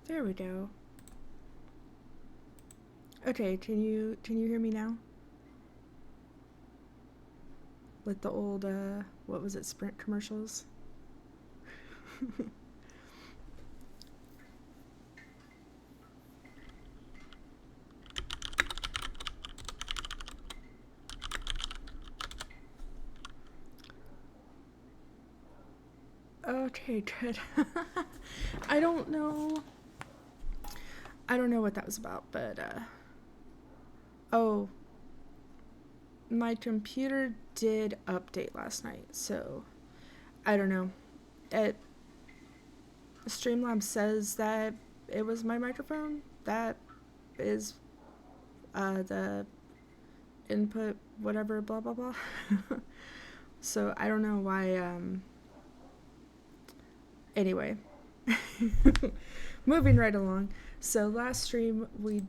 There we go. Okay, can you hear me now? Like the old what was it, Sprint commercials? Okay, good. I don't know. I don't know what that was about, but oh, my computer did update last night, so I don't know. It Streamlabs says that it was my microphone. That is the input, whatever, blah blah blah. So I don't know why. Anyway, moving right along. So last stream we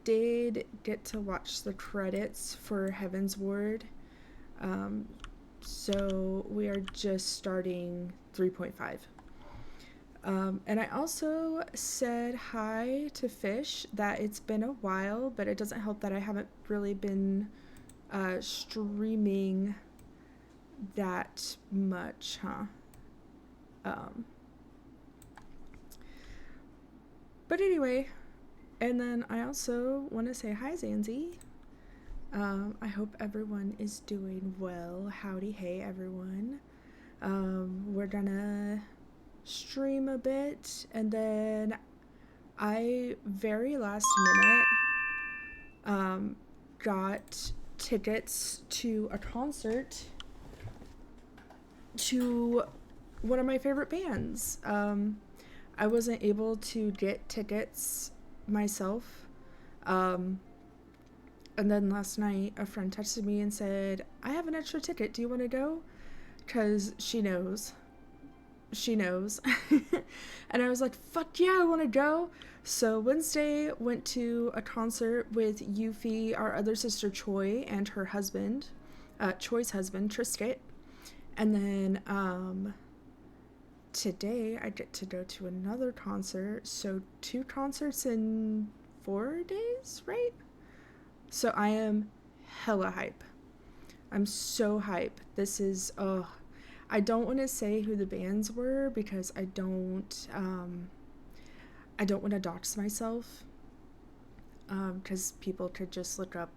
did get to watch the credits for Heavensward. So we are just starting 3.5. And I also said hi to Fish, that it's been a while, but it doesn't help that I haven't really been streaming that much, huh? But anyway, and then I also want to say hi, Zanzi. I hope everyone is doing well. Howdy, hey, everyone. We're gonna stream a bit, and then I very last minute got tickets to a concert to one of my favorite bands. I wasn't able to get tickets myself. And then last night, a friend texted me and said, I have an extra ticket. Do you want to go? Because she knows. She knows. And I was like, fuck yeah, I want to go. So Wednesday went to a concert with Yuffie, our other sister Choi, and her husband, Choi's husband, Trisket. And then today I get to go to another concert. So 2 concerts in 4 days, right? So I am hella hype. I'm so hype. This is, I don't want to say who the bands were because I don't want to dox myself, because people could just look up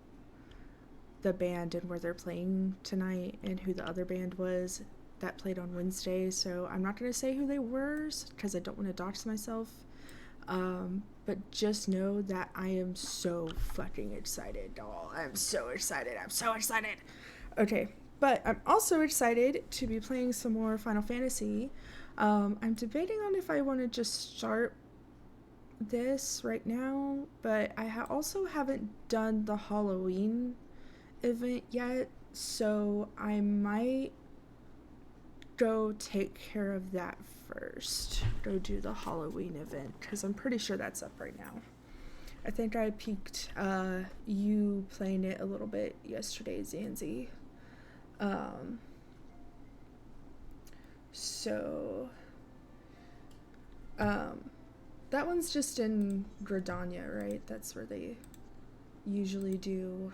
the band and where they're playing tonight and who the other band was that played on Wednesday. So I'm not going to say who they were because I don't want to dox myself. But just know that I am so fucking excited, doll. I'm so excited. I'm so excited. Okay, but I'm also excited to be playing some more Final Fantasy. I'm debating on if I want to just start this right now, but I also haven't done the Halloween event yet, so I might go take care of that first. Go do the Halloween event, because I'm pretty sure that's up right now. I think I peeked you playing it a little bit yesterday, Zanzi. So that one's just in Gridania, right? That's where they usually do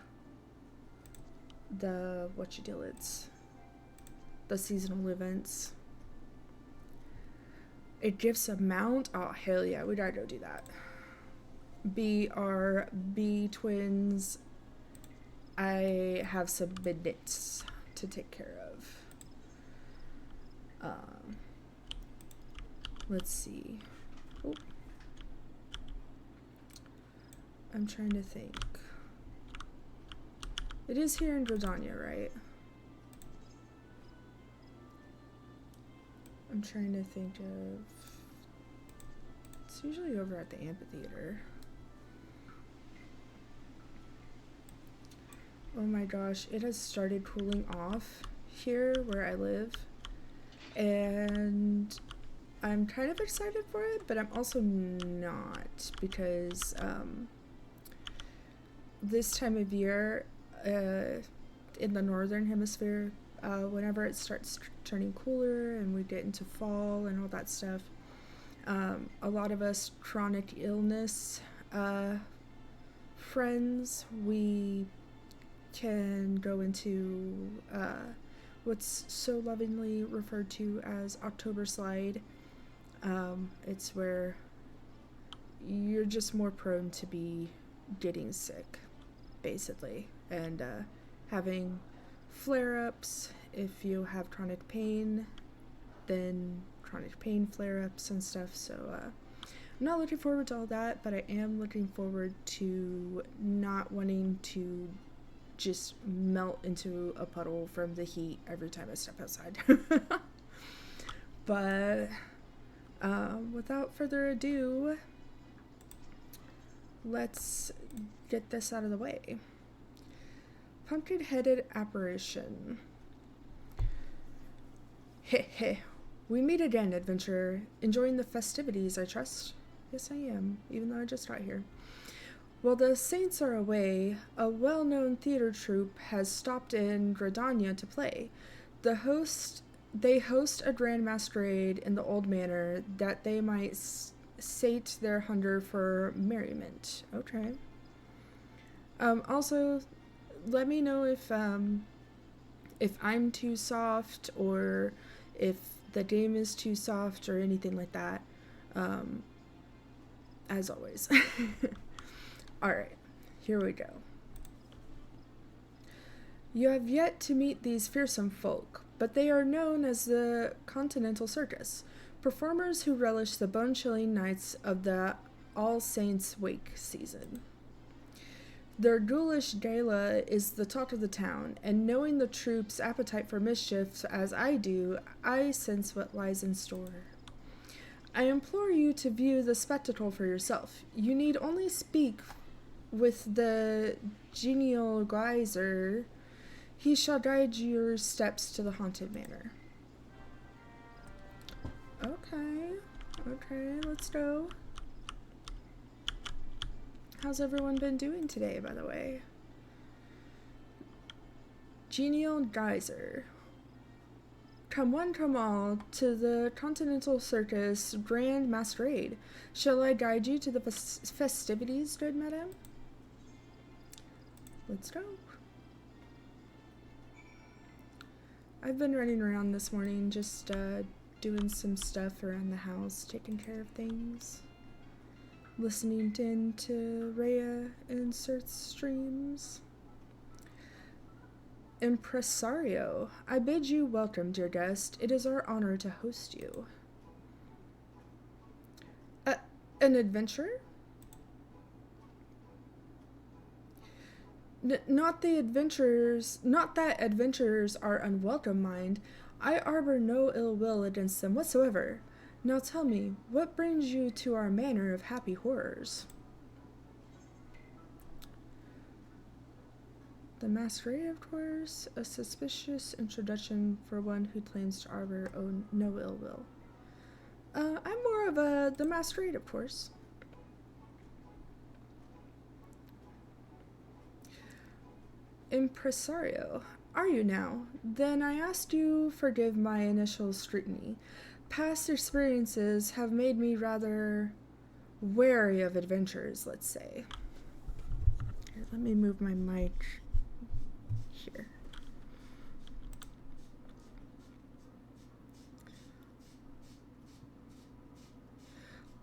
the the seasonal events. It gives a mount. Oh, hell yeah, we gotta go do that. BRB twins. I have some minutes to take care of. Let's see. Oh. I'm trying to think. It is here in Gridania, right? I'm trying to think of... It's usually over at the amphitheater. Oh my gosh, it has started cooling off here where I live. And I'm kind of excited for it, but I'm also not, because this time of year in the northern hemisphere, whenever it starts turning cooler and we get into fall and all that stuff, A lot of us chronic illness friends, we can go into what's so lovingly referred to as October slide. It's where you're just more prone to be getting sick, basically, and having flare-ups. If you have chronic pain, then chronic pain flare-ups and stuff. So I'm not looking forward to all that, but I am looking forward to not wanting to just melt into a puddle from the heat every time I step outside. But without further ado, let's get this out of the way. Pumpkin-headed apparition. Heh heh. We meet again, adventurer. Enjoying the festivities, I trust? Yes, I am, even though I just got here. While the saints are away, a well-known theater troupe has stopped in Gradania to play. They host a grand masquerade in the old manor that they might sate their hunger for merriment. Okay. Also, let me know if I'm too soft or if the game is too soft or anything like that. As always. Alright, here we go. You have yet to meet these fearsome folk, but they are known as the Continental Circus, performers who relish the bone-chilling nights of the All Saints' Wake season. Their ghoulish gala is the talk of the town, and knowing the troupe's appetite for mischief as I do, I sense what lies in store. I implore you to view the spectacle for yourself. You need only speak with the genial geyser. He shall guide your steps to the haunted manor. Okay, let's go. How's everyone been doing today, by the way? Genial geyser. Come one, come all, to the Continental Circus Grand Masquerade. Shall I guide you to the festivities, good madam? Let's go. I've been running around this morning, just doing some stuff around the house, taking care of things, listening to Rhea and Cert's streams. Impresario, I bid you welcome, dear guest. It is our honor to host you. An adventurer? Not that adventurers are unwelcome, mind. I harbor no ill will against them whatsoever. Now tell me, what brings you to our manor of happy horrors? The masquerade, of course, a suspicious introduction for one who claims to harbor no ill will. I'm more of the masquerade, of course. Impresario, are you now? Then I ask you forgive my initial scrutiny. Past experiences have made me rather wary of adventures, let's say. Here, let me move my mic here.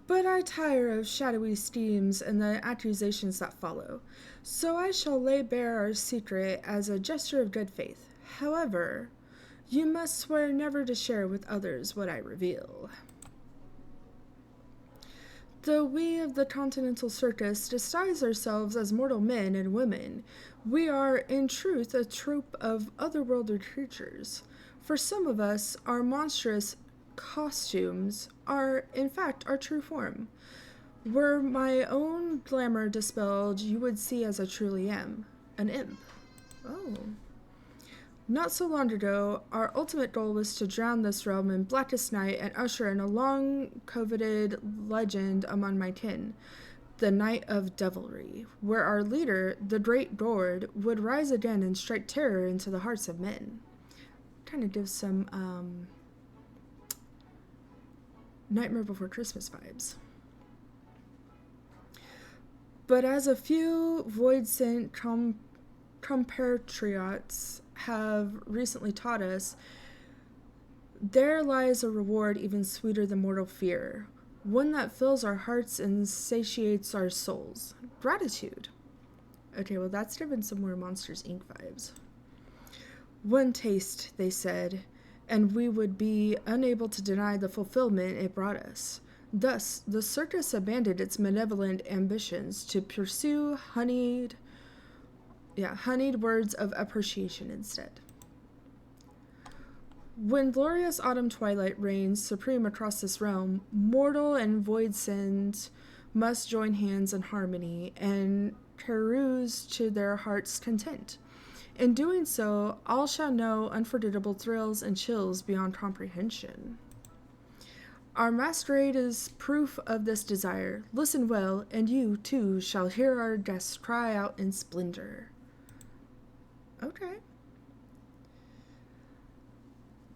But I tire of shadowy schemes and the accusations that follow, so I shall lay bare our secret as a gesture of good faith. However, you must swear never to share with others what I reveal. Though we of the Continental Circus disguise ourselves as mortal men and women, we are, in truth, a troupe of otherworldly creatures. For some of us, our monstrous costumes are, in fact, our true form. Were my own glamour dispelled, you would see as I truly am, an imp. Oh. Not so long ago, our ultimate goal was to drown this realm in blackest night and usher in a long-coveted legend among my kin, the Night of Devilry, where our leader, the Great Gord, would rise again and strike terror into the hearts of men. Kind of gives some, Nightmare Before Christmas vibes. But as a few void-sent compatriots have recently taught us, there lies a reward even sweeter than mortal fear, one that fills our hearts and satiates our souls. Gratitude. Okay, well that's given some more Monsters, Inc. vibes. One taste, they said, and we would be unable to deny the fulfillment it brought us. Thus, the circus abandoned its malevolent ambitions to pursue honeyed words of appreciation instead. When glorious autumn twilight reigns supreme across this realm, mortal and void sins must join hands in harmony and carouse to their heart's content. In doing so, all shall know unforgettable thrills and chills beyond comprehension. Our masquerade is proof of this desire. Listen well, and you, too, shall hear our guests cry out in splendor. Okay.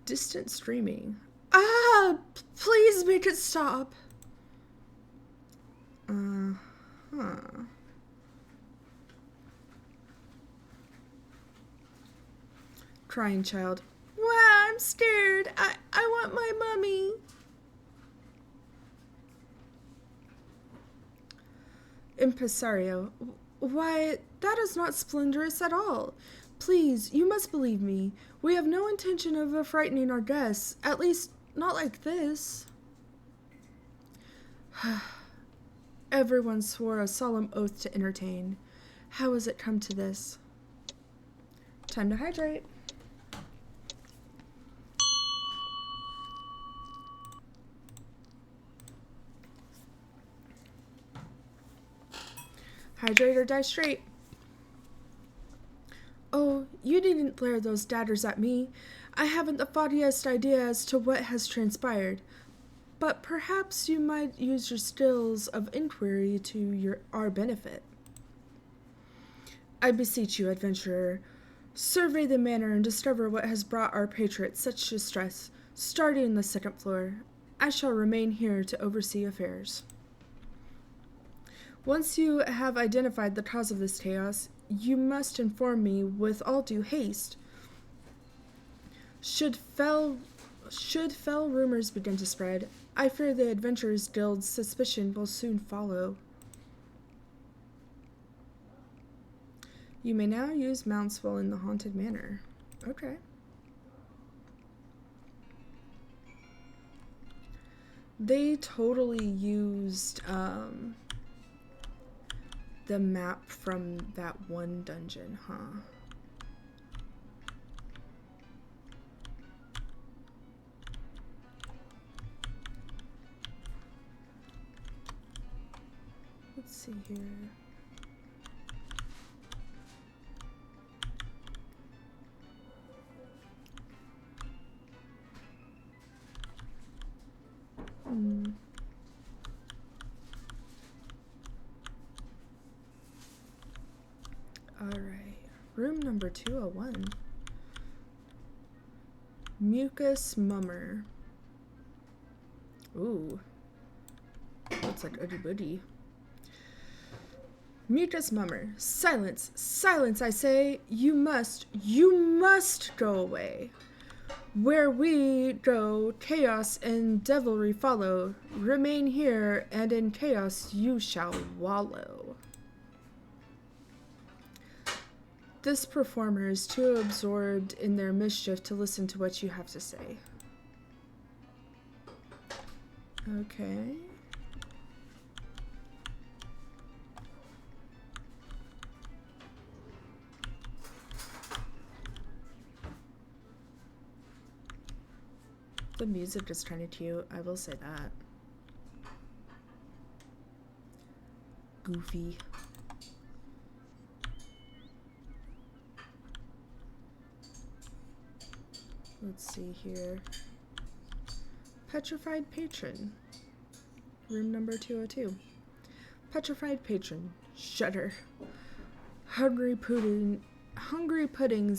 Distant streaming. Please make it stop. Crying child. Wow, I'm scared. I want my mummy. Impresario. Why, that is not splendorous at all. Please, you must believe me. We have no intention of frightening our guests. At least, not like this. Everyone swore a solemn oath to entertain. How has it come to this? Time to hydrate. Hydrate or die straight. Oh, you needn't blare those daggers at me. I haven't the foggiest idea as to what has transpired. But perhaps you might use your skills of inquiry to our benefit. I beseech you, adventurer, survey the manor and discover what has brought our patriots such distress, starting on the second floor. I shall remain here to oversee affairs. Once you have identified the cause of this chaos, you must inform me with all due haste. Should fell rumors begin to spread, I fear the Adventurers Guild's suspicion will soon follow. You may now use mounts while in the haunted manor. Okay. They totally used, the map from that one dungeon, huh? Let's see here. Alright, room number 201. Mucus Mummer. Ooh. Looks like Uddy Buddy. Mucus Mummer. Silence! Silence, I say! You must go away! Where we go, chaos and devilry follow. Remain here, and in chaos you shall wallow. This performer is too absorbed in their mischief to listen to what you have to say. Okay. The music is kind of cute, I will say that. Goofy. Let's see here. Petrified Patron. Room number 202. Petrified Patron. Shudder. Hungry puddings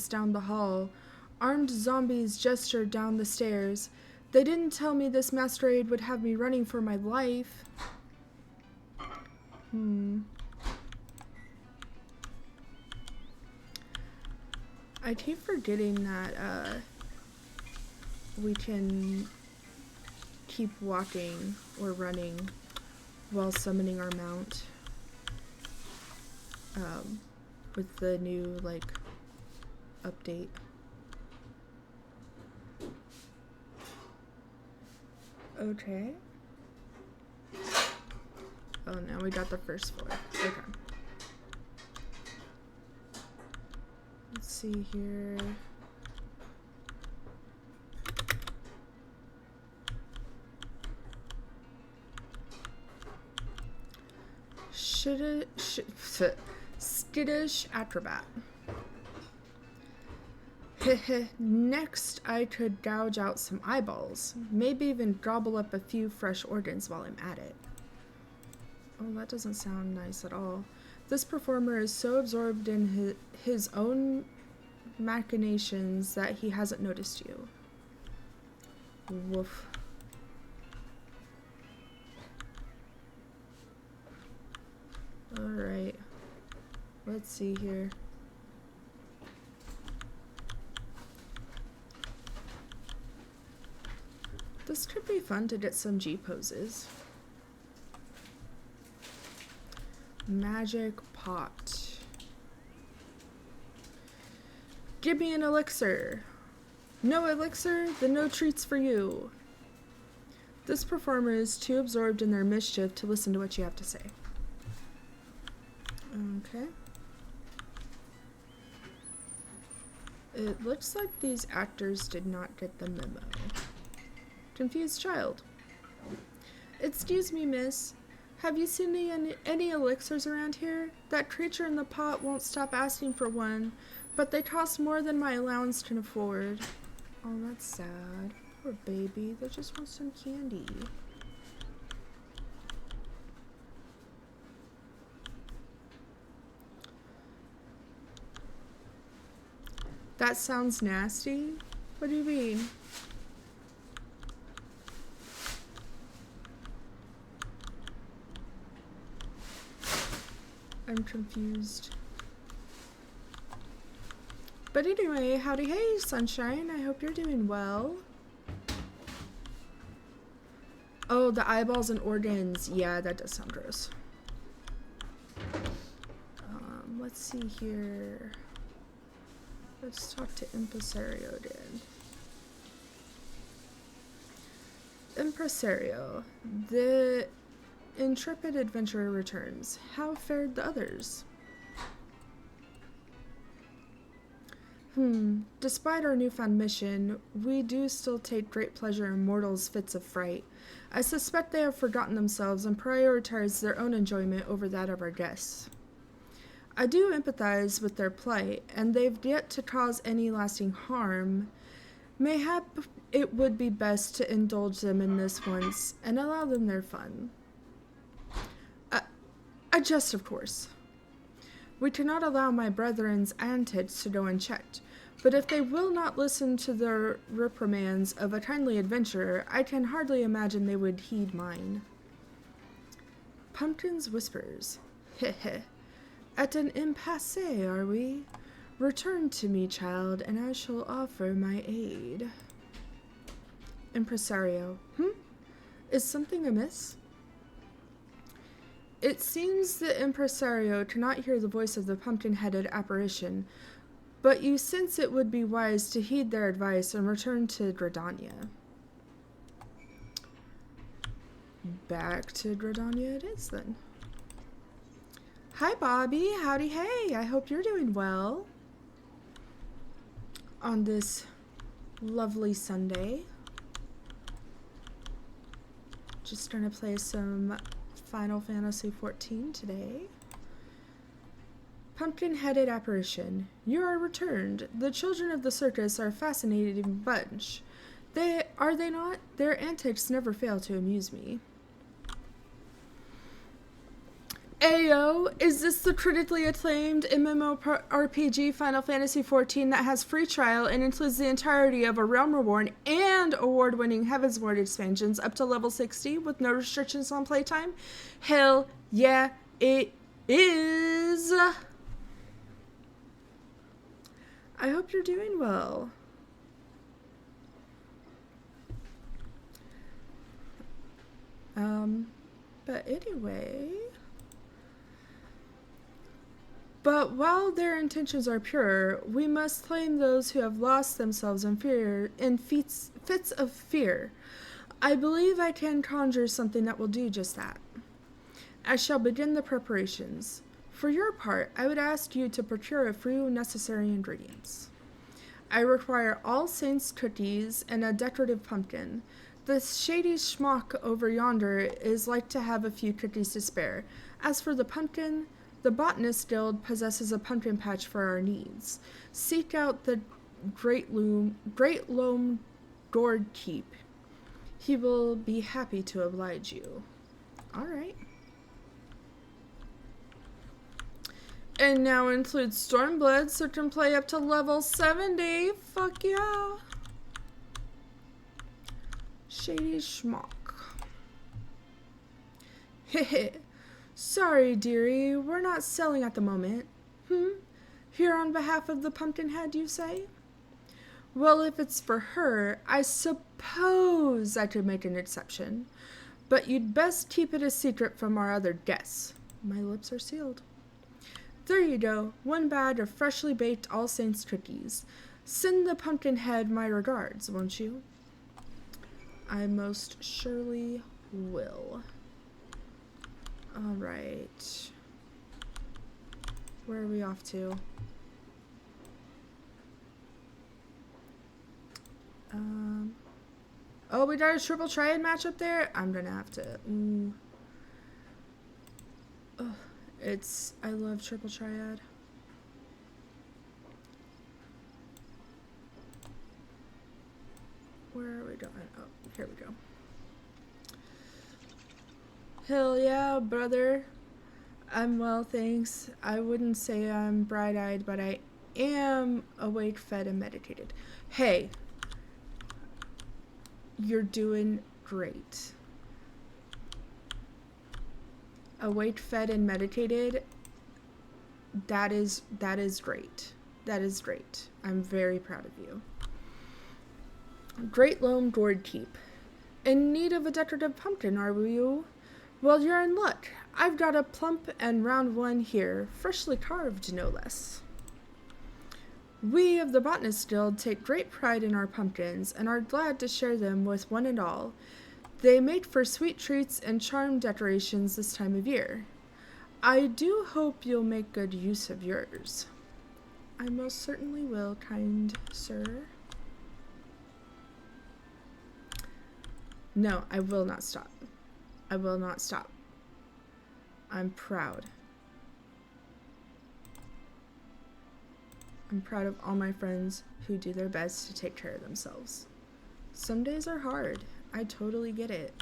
down the hall. Armed zombies gesture down the stairs. They didn't tell me this masquerade would have me running for my life. I keep forgetting that we can keep walking or running while summoning our mount. With the new, like, update. Okay. Oh, now we got the first floor. Okay. Let's see here. Skittish acrobat. Next, I could gouge out some eyeballs. Maybe even gobble up a few fresh organs while I'm at it. Oh, that doesn't sound nice at all. This performer is so absorbed in his own machinations that he hasn't noticed you. Woof. Alright. Let's see here. This could be fun to get some G poses. Magic pot. Give me an elixir. No elixir? Then no treats for you. This performer is too absorbed in their mischief to listen to what you have to say. Okay. It looks like these actors did not get the memo. Confused child. Excuse me, miss. Have you seen any elixirs around here? That creature in the pot won't stop asking for one, but they cost more than my allowance can afford. Oh, that's sad. Poor baby. They just want some candy. That sounds nasty? What do you mean? I'm confused. But anyway, howdy hey, sunshine. I hope you're doing well. Oh, the eyeballs and organs. Yeah, that does sound gross. Let's see here. Let's talk to Impresario again. Impresario, the intrepid adventurer returns. How fared the others? Despite our newfound mission, we do still take great pleasure in mortals' fits of fright. I suspect they have forgotten themselves and prioritized their own enjoyment over that of our guests. I do empathize with their plight, and they've yet to cause any lasting harm. Mayhap it would be best to indulge them in this once and allow them their fun. I jest, of course. We cannot allow my brethren's antics to go unchecked, but if they will not listen to the reprimands of a kindly adventurer, I can hardly imagine they would heed mine. Pumpkins whispers. Heh. At an impasse, are we? Return to me, child, and I shall offer my aid. Impresario. Is something amiss? It seems the impresario cannot hear the voice of the pumpkin-headed apparition, but you sense it would be wise to heed their advice and return to Gridania. Back to Gridania it is, then. Hi, Bobby. Howdy, hey. I hope you're doing well on this lovely Sunday. Just gonna play some Final Fantasy XIV today. Pumpkin-headed apparition. You are returned. The children of the circus are a fascinating bunch. Are they not? Their antics never fail to amuse me. Ayo, is this the critically acclaimed MMORPG Final Fantasy XIV that has free trial and includes the entirety of A Realm Reborn and award-winning Heavensward expansions up to level 60 with no restrictions on playtime? Hell yeah, it is! I hope you're doing well. But anyway... But while their intentions are pure, we must claim those who have lost themselves in fits of fear. I believe I can conjure something that will do just that. I shall begin the preparations. For your part, I would ask you to procure a few necessary ingredients. I require All Saints cookies and a decorative pumpkin. The shady schmuck over yonder is like to have a few cookies to spare. As for the pumpkin, the Botanist Guild possesses a pumpkin patch for our needs. Seek out the Great Loam Gourd Keep. He will be happy to oblige you. Alright. And now includes Stormblood, so can play up to level 70. Fuck yeah. Shady schmuck. Hehe. Sorry, dearie, we're not selling at the moment. Here on behalf of the Pumpkinhead, you say? Well, if it's for her, I suppose I could make an exception. But you'd best keep it a secret from our other guests. My lips are sealed. There you go, 1 bag of freshly baked All Saints cookies. Send the Pumpkinhead my regards, won't you? I most surely will. Alright. Where are we off to? Oh, we got a triple triad match up there? I'm gonna have to... I love triple triad. Where are we going? Oh, here we go. Hell yeah, brother. I'm well, thanks. I wouldn't say I'm bright-eyed, but I am awake, fed, and medicated. Hey, you're doing great. Awake, fed, and medicated. That is great. That is great. I'm very proud of you. Great Loam Gourd Keep. In need of a decorative pumpkin, are you? Well, you're in luck. I've got a plump and round one here, freshly carved, no less. We of the Botanist Guild take great pride in our pumpkins and are glad to share them with one and all. They make for sweet treats and charm decorations this time of year. I do hope you'll make good use of yours. I most certainly will, kind sir. No, I will not stop. I will not stop. I'm proud. I'm proud of all my friends who do their best to take care of themselves. Some days are hard. I totally get it.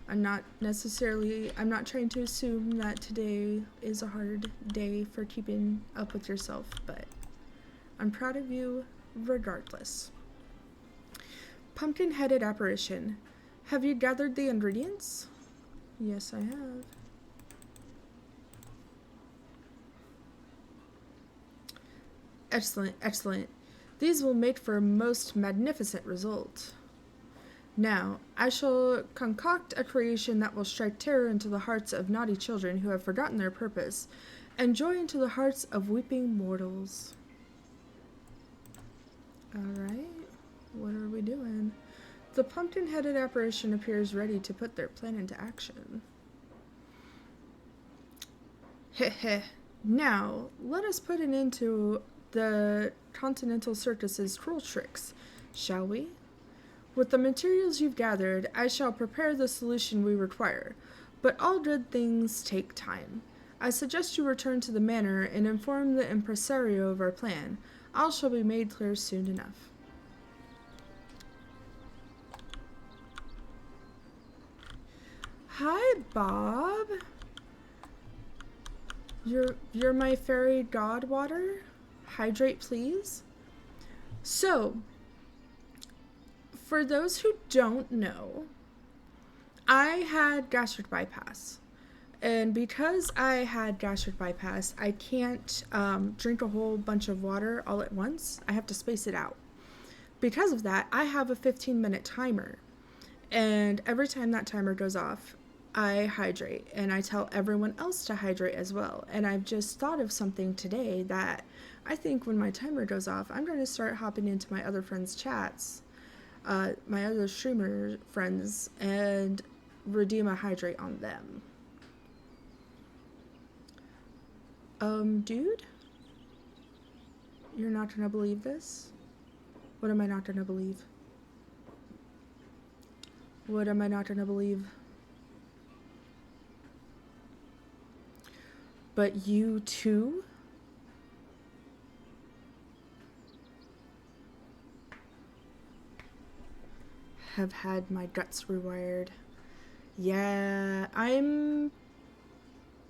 I'm not trying to assume that today is a hard day for keeping up with yourself, but I'm proud of you regardless. Pumpkin-headed apparition. Have you gathered the ingredients? Yes, I have. Excellent, excellent. These will make for a most magnificent result. Now, I shall concoct a creation that will strike terror into the hearts of naughty children who have forgotten their purpose, and joy into the hearts of weeping mortals. Alright, what are we doing? The pumpkin-headed apparition appears ready to put their plan into action. Heh. Now, let us put an end to the Continental Circus's cruel tricks, shall we? With the materials you've gathered, I shall prepare the solution we require, but all good things take time. I suggest you return to the manor and inform the impresario of our plan. All shall be made clear soon enough. Hi, Bob. You're my fairy god water. Hydrate, please. So, for those who don't know, I had gastric bypass. And because I had gastric bypass, I can't drink a whole bunch of water all at once. I have to space it out. Because of that, I have a 15-minute timer. And every time that timer goes off, I hydrate. And I tell everyone else to hydrate as well. And I've just thought of something today that I think when my timer goes off, I'm going to start hopping into my other friends' chats, my other streamer friends, and redeem a hydrate on them. Dude? You're not gonna believe this? What am I not gonna believe? What am I not gonna believe? But you too? Have had my guts rewired. Yeah,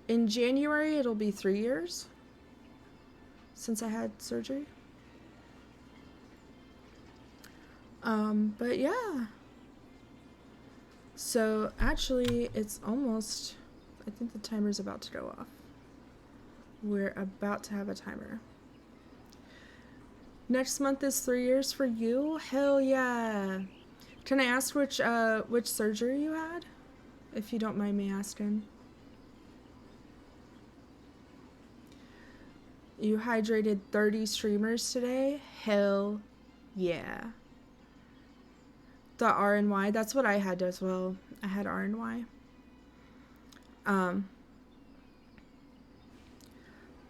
in January, it'll be 3 years since I had surgery. But yeah. So actually, it's almost, I think the timer's about to go off. We're about to have a timer. Next month is 3 years for you? Hell yeah. Can I ask which surgery you had? If you don't mind me asking. You hydrated 30 streamers today? Hell yeah. The RNY, that's what I had as well. I had RNY.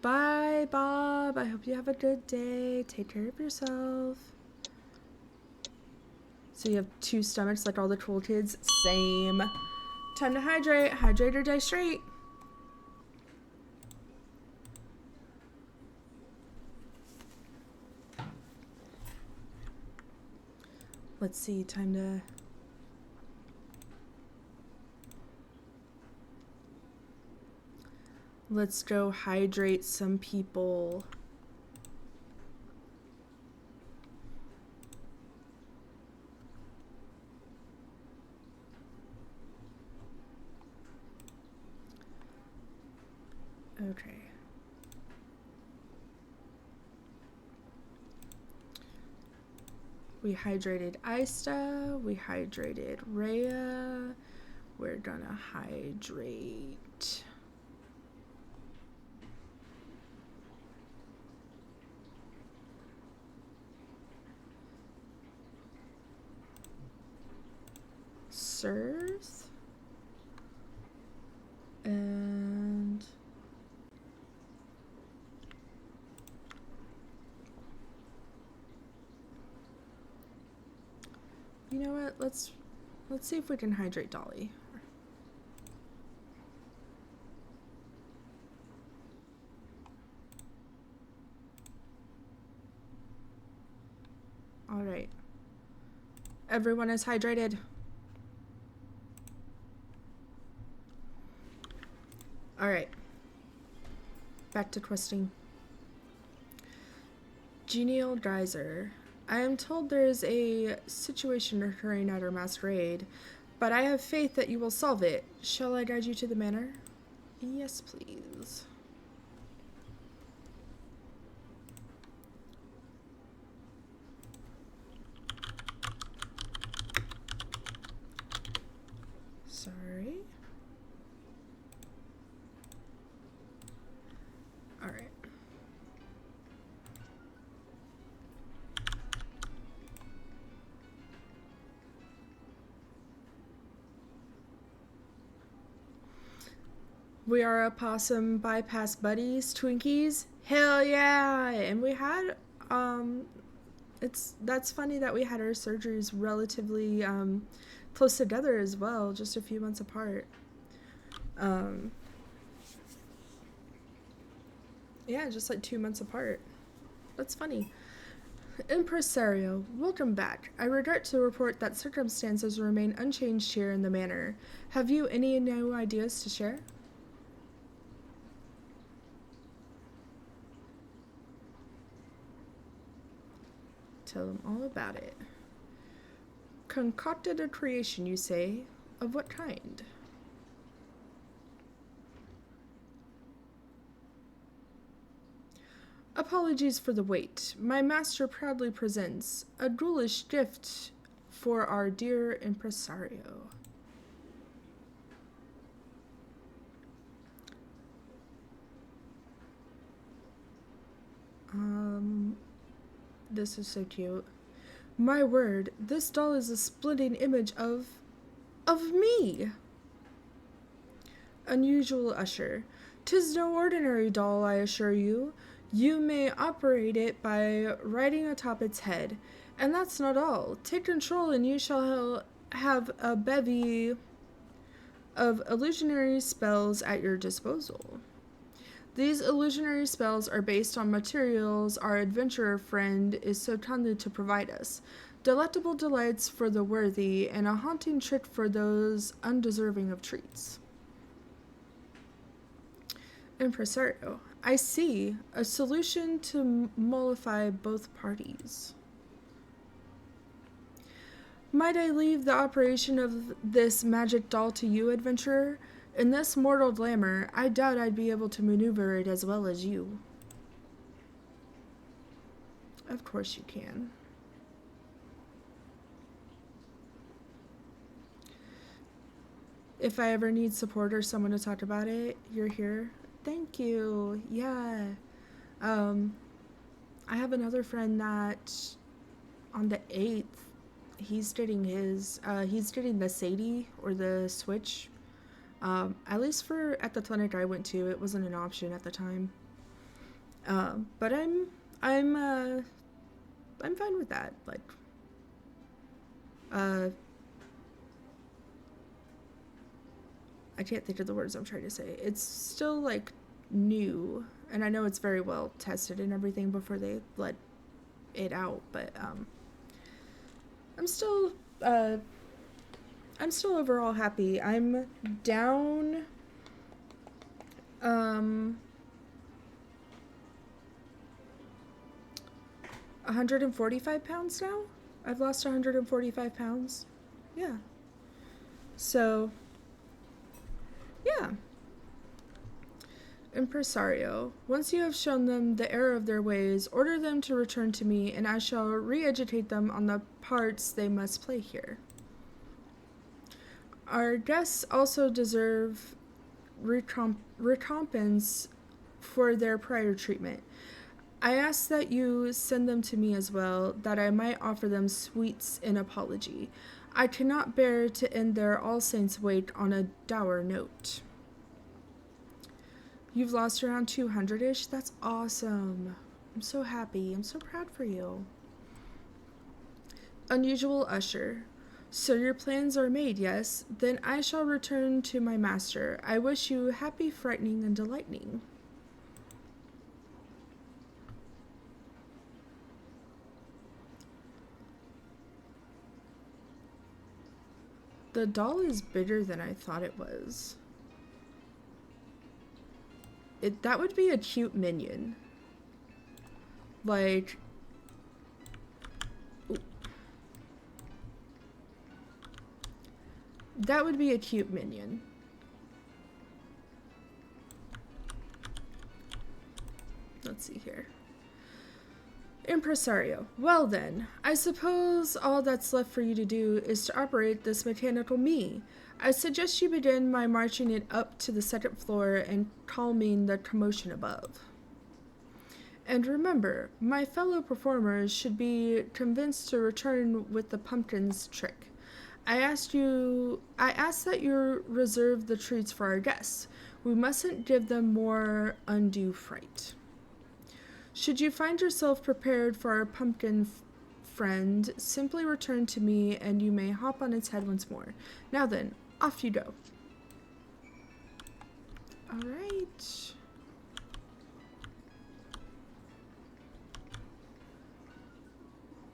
Bye, Bob. I hope you have a good day. Take care of yourself. So you have 2 stomachs like all the cool kids? Same. Time to hydrate. Hydrate or die straight. Let's see, time to... Let's go hydrate some people. Okay. We hydrated Aista, we hydrated Rhea, we're gonna hydrate Sirs, and you know what, let's see if we can hydrate Dolly. All right. Everyone is hydrated. All right. Back to questing. Genial Geyser. I am told there is a situation occurring at our masquerade, but I have faith that you will solve it. Shall I guide you to the manor? Yes, please. Sorry. All right. We are opossum bypass buddies, Twinkies. Hell yeah! And we had that's funny that we had our surgeries relatively close together as well, just a few months apart. Yeah, just like 2 months apart. That's funny. Impresario, welcome back. I regret to report that circumstances remain unchanged here in the manor. Have you any new ideas to share? Tell them all about it. Concocted a creation, you say? Of what kind? Apologies for the wait. My master proudly presents a ghoulish gift for our dear impresario. This is so cute. My word, this doll is a splitting image of me! Unusual usher. 'Tis no ordinary doll, I assure you. You may operate it by riding atop its head. And that's not all. Take control and you shall have a bevy of illusionary spells at your disposal. These illusionary spells are based on materials our adventurer friend is so kindly to provide us. Delectable delights for the worthy, and a haunting trick for those undeserving of treats. Impresario. I see. A solution to mollify both parties. Might I leave the operation of this magic doll to you, adventurer? In this mortal glamour, I doubt I'd be able to maneuver it as well as you. Of course you can. If I ever need support or someone to talk about it, you're here. Thank you. Yeah. I have another friend that on the 8th, he's getting the Sadie or the Switch. At least at the clinic I went to, it wasn't an option at the time. But I'm fine with that. Like, I can't think of the words I'm trying to say. It's still like new, and I know it's very well tested and everything before they let it out, but I'm still overall happy. I'm down 145 pounds now. I've lost 145 pounds. Yeah. So, yeah. Impresario. Once you have shown them the error of their ways, order them to return to me, and I shall re-educate them on the parts they must play here. Our guests also deserve recompense for their prior treatment. I ask that you send them to me as well, that I might offer them sweets in apology. I cannot bear to end their All Saints' wake on a dour note. You've lost around 200-ish? That's awesome. I'm so happy. I'm so proud for you. Unusual usher. So your plans are made, yes? Then I shall return to my master. I wish you happy frightening and delighting. The doll is bigger than I thought it was. That would be a cute minion. Like... Ooh. That would be a cute minion. Let's see here. Impresario. Well then, I suppose all that's left for you to do is to operate this mechanical me. I suggest you begin by marching it up to the second floor and calming the commotion above. And remember, my fellow performers should be convinced to return with the pumpkin's trick. I ask that you reserve the treats for our guests. We mustn't give them more undue fright. Should you find yourself prepared for our pumpkin friend, simply return to me and you may hop on its head once more. Now then, off you go. Alright.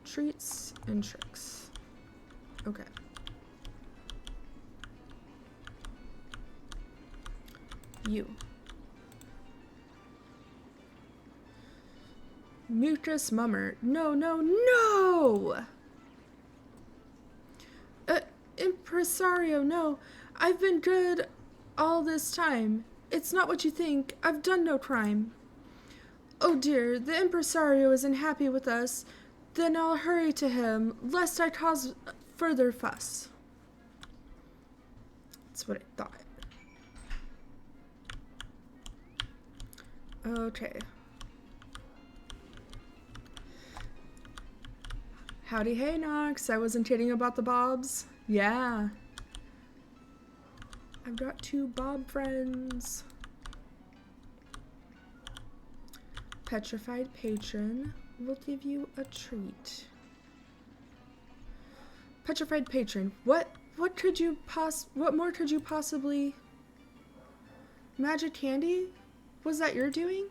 Treats and tricks. Okay. You. Mucus mummer. No, no, no! Impresario, no. I've been good all this time. It's not what you think. I've done no crime. Oh dear, the impresario isn't happy with us. Then I'll hurry to him, lest I cause further fuss. That's what I thought. Okay. Howdy, hey, Nox. I wasn't kidding about the bobs. Yeah. I've got 2 bob friends. Petrified patron will give you a treat. Petrified patron, what more could you possibly? Magic candy? Was that your doing?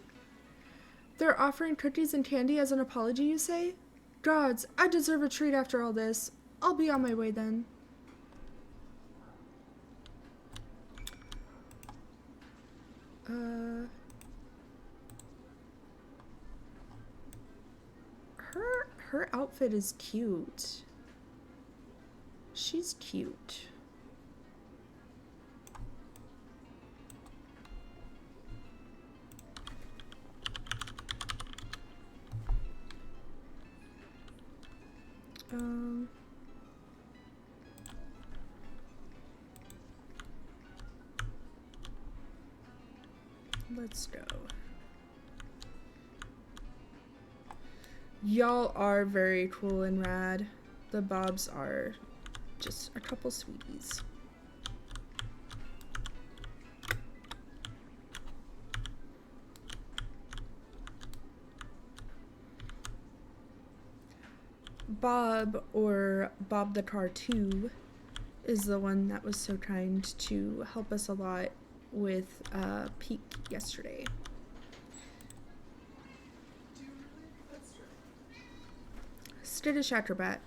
They're offering cookies and candy as an apology, you say? Gods, I deserve a treat after all this. I'll be on my way then. Her outfit is cute. She's cute. Let's go. Y'all are very cool and rad. The bobs are just a couple sweeties. Bob, or Bob the Car 2, is the one that was so kind to help us a lot with Peak yesterday. Skittish acrobat.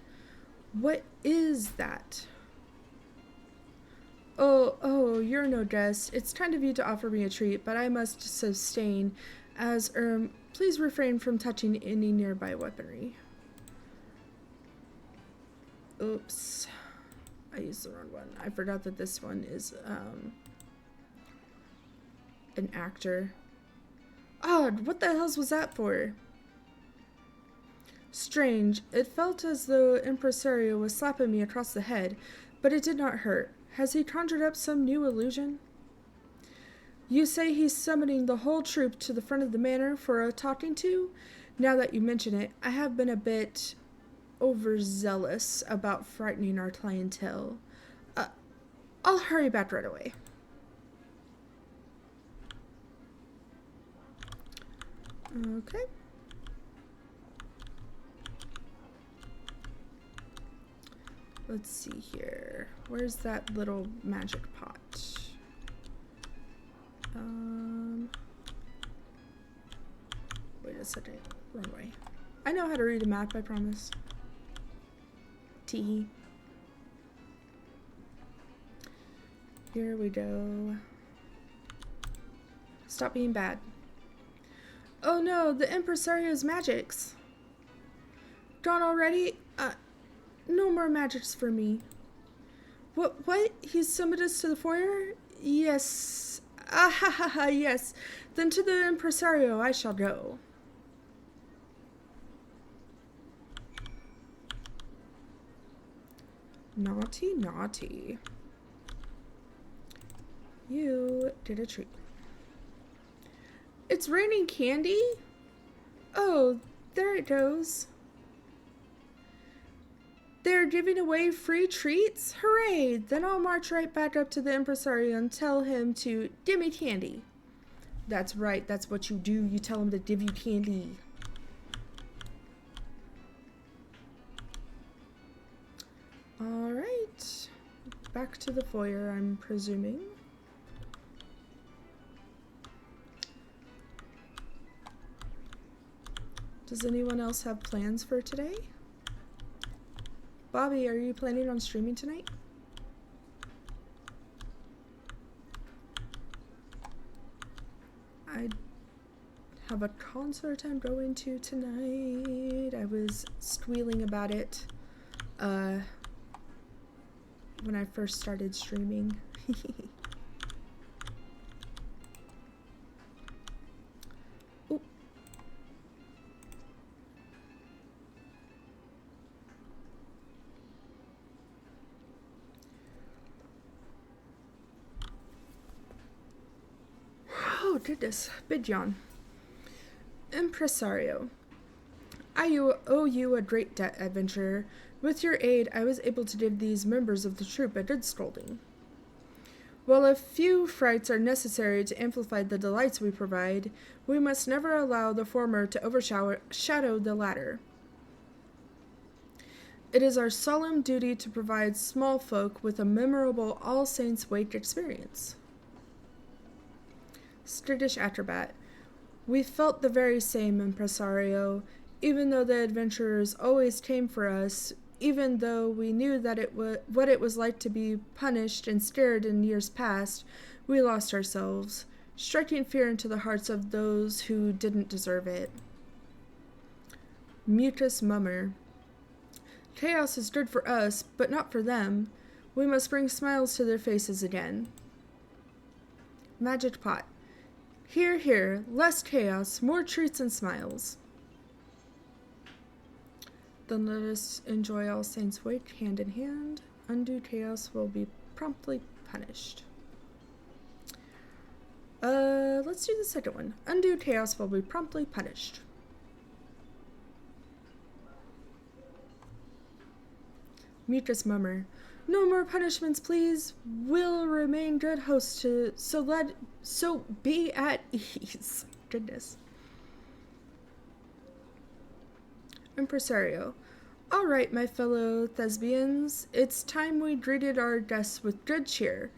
What is that? Oh, you're no guest. It's kind of you to offer me a treat, but I must sustain, as, please refrain from touching any nearby weaponry. Oops. I used the wrong one. I forgot that this one is, an actor. Odd, what the hells was that for? Strange. It felt as though Impresario was slapping me across the head, but it did not hurt. Has he conjured up some new illusion? You say he's summoning the whole troop to the front of the manor for a talking to? Now that you mention it, I have been a bit overzealous about frightening our clientele. I'll hurry back right away. Okay. Let's see here. Where's that little magic pot? Wait a second. Wrong way. I know how to read a map, I promise. Tee. Here we go. Stop being bad. Oh no, the Impresario's magics. Gone already? No more magics for me. What? He's summoned us to the foyer? Yes. Ah ha ha ha, yes. Then to the Impresario I shall go. Naughty, naughty. You did a treat. It's raining candy? Oh, there it goes. They're giving away free treats? Hooray! Then I'll march right back up to the Impresario and tell him to give me candy. That's right, that's what you do. You tell him to give you candy. Alright. Back to the foyer, I'm presuming. Does anyone else have plans for today? Bobby, are you planning on streaming tonight? I have a concert I'm going to tonight. I was squealing about it when I first started streaming. Ooh. Oh, goodness. Big yawn. Impresario. I owe you a great debt, adventurer. With your aid, I was able to give these members of the troupe a good scolding. While a few frights are necessary to amplify the delights we provide, we must never allow the former to overshadow the latter. It is our solemn duty to provide small folk with a memorable All Saints' Wake experience. Skittish acrobat. We felt the very same, impresario. Even though the adventurers always came for us, even though we knew that what it was like to be punished and scared in years past, we lost ourselves, striking fear into the hearts of those who didn't deserve it. Mucus mummer. Chaos is good for us, but not for them. We must bring smiles to their faces again. Magic pot. Here, here, less chaos, more treats and smiles. Then let us enjoy All Saints' Wake hand in hand. Undue chaos will be promptly punished. Let's do the second one. Undue chaos will be promptly punished. Mucus mummer. No more punishments, please. We'll remain good hosts so be at ease. Goodness. Impresario. All right, my fellow thespians, it's time we greeted our guests with good cheer.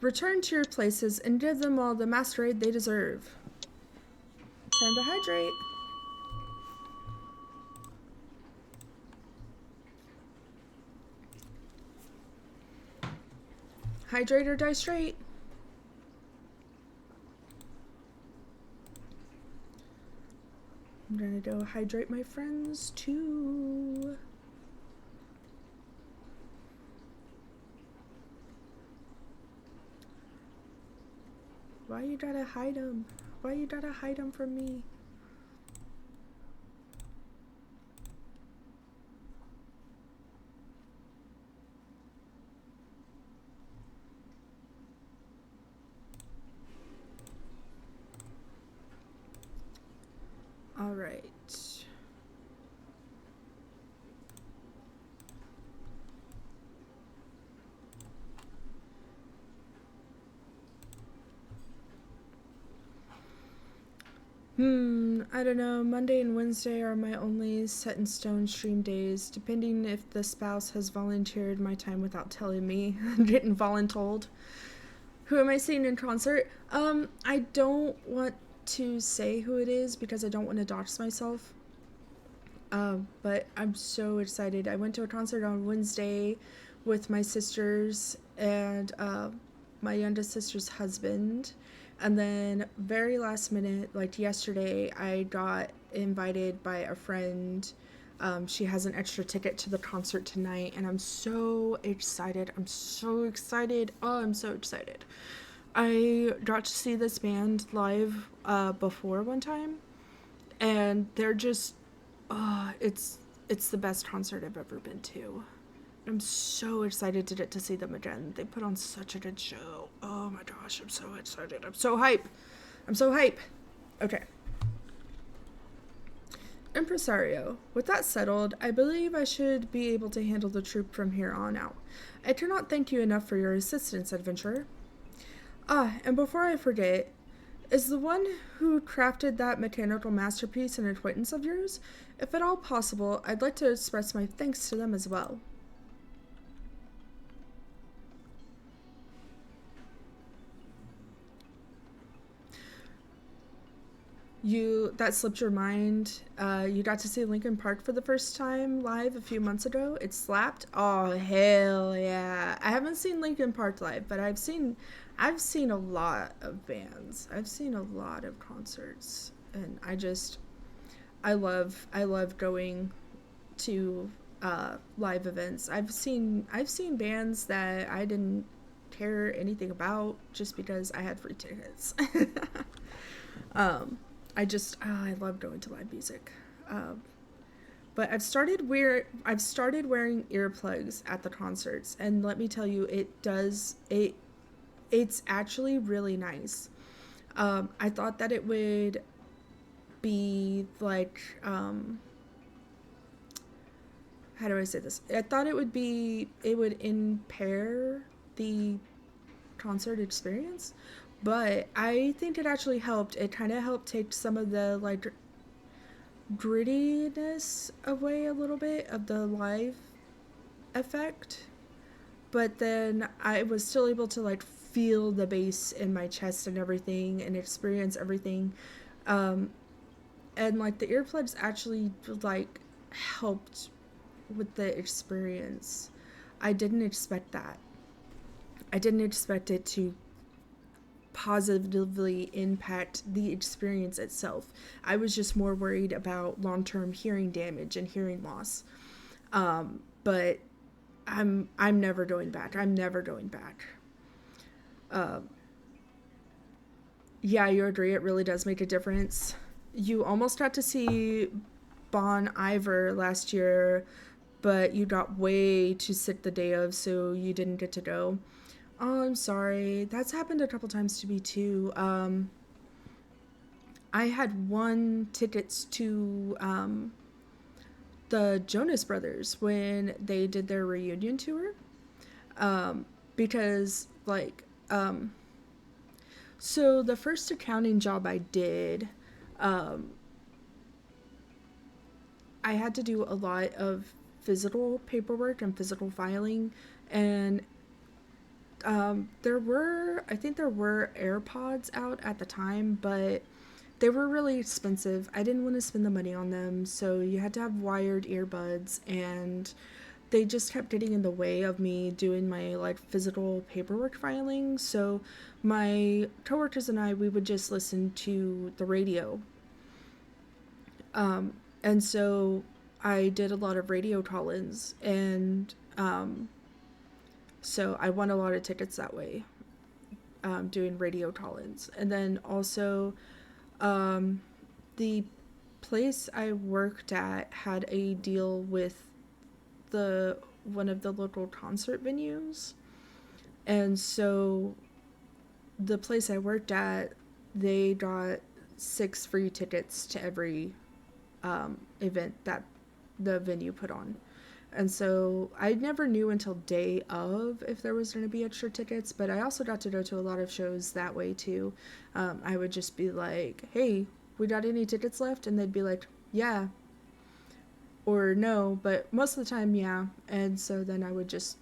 Return to your places and give them all the masquerade they deserve. Time to hydrate. Hydrate or die straight. I'm gonna go hydrate my friends too. Why you gotta hide them? Why you gotta hide them from me? All right. I don't know. Monday and Wednesday are my only set in stone stream days, depending if the spouse has volunteered my time without telling me, getting voluntold. Who am I seeing in concert? I don't want to say who it is because I don't want to dox myself. But I'm so excited. I went to a concert on Wednesday with my sisters and my youngest sister's husband. And then very last minute, like yesterday, I got invited by a friend. She has an extra ticket to the concert tonight, and I'm so excited. I'm so excited. Oh, I'm so excited. I got to see this band live before one time, and they're just, it's the best concert I've ever been to. I'm so excited to get to see them again. They put on such a good show. Oh my gosh, I'm so excited. I'm so hype. Okay. Impresario. With that settled, I believe I should be able to handle the troupe from here on out. I cannot thank you enough for your assistance, adventurer. And before I forget, is the one who crafted that mechanical masterpiece an acquaintance of yours? If at all possible, I'd like to express my thanks to them as well. That slipped your mind. You got to see Linkin Park for the first time live a few months ago. It slapped. Oh, hell yeah. I haven't seen Linkin Park live, but I've seen a lot of bands. I've seen a lot of concerts. And I love going to live events. I've seen bands that I didn't care anything about just because I had free tickets. um, I love going to live music. Um, but I've started wearing earplugs at the concerts, and let me tell you, it's actually really nice. I thought that it would be like how do I say this? I thought it would impair the concert experience, but I think it actually helped. It kind of helped take some of the like grittiness away a little bit of the live effect, but then I was still able to like feel the bass in my chest and everything and experience everything. Um, and like the earplugs actually like helped with the experience. I didn't expect that. I didn't expect it to positively impact the experience itself. I was just more worried about long-term hearing damage and hearing loss. But I'm never going back. I'm never going back. Uh, yeah, you agree. It really does make a difference. You almost got to see Bon Iver last year, but you got way too sick the day of, so you didn't get to go. Oh, I'm sorry. That's happened a couple times to me too. I had won tickets to the Jonas Brothers when they did their reunion tour. Um, because, like, so the first accounting job I did, um, I had to do a lot of physical paperwork and physical filing, and I think there were AirPods out at the time, but they were really expensive. I didn't want to spend the money on them, so you had to have wired earbuds, and they just kept getting in the way of me doing my like physical paperwork filing. So my coworkers and I, we would just listen to the radio. And so I did a lot of radio call-ins, and so I won a lot of tickets that way, doing radio call-ins. And then also, um, the place I worked at had a deal with the one of the local concert venues, and so the place I worked at, they got 6 free tickets to every event that the venue put on. And so I never knew until day of if there was going to be extra tickets, but I also got to go to a lot of shows that way too. I would just be like, hey, we got any tickets left? And they'd be like, yeah, or no, but most of the time, yeah. And so then I would just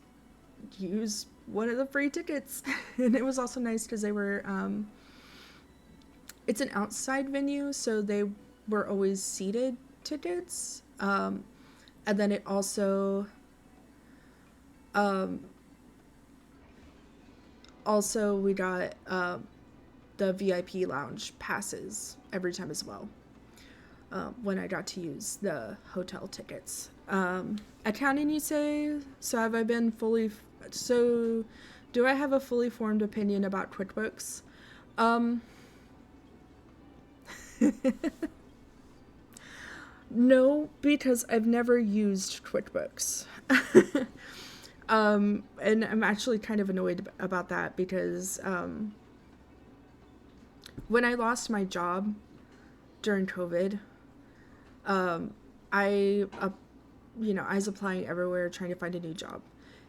use one of the free tickets. And it was also nice because they were, it's an outside venue, so they were always seated tickets. And then it um, also we got the VIP lounge passes every time as well. When I got to use the hotel tickets. Accounting, you say? So have I been fully... So do I have a fully formed opinion about QuickBooks? No, because I've never used QuickBooks. And I'm actually kind of annoyed about that because when I lost my job during COVID, I, I was applying everywhere trying to find a new job.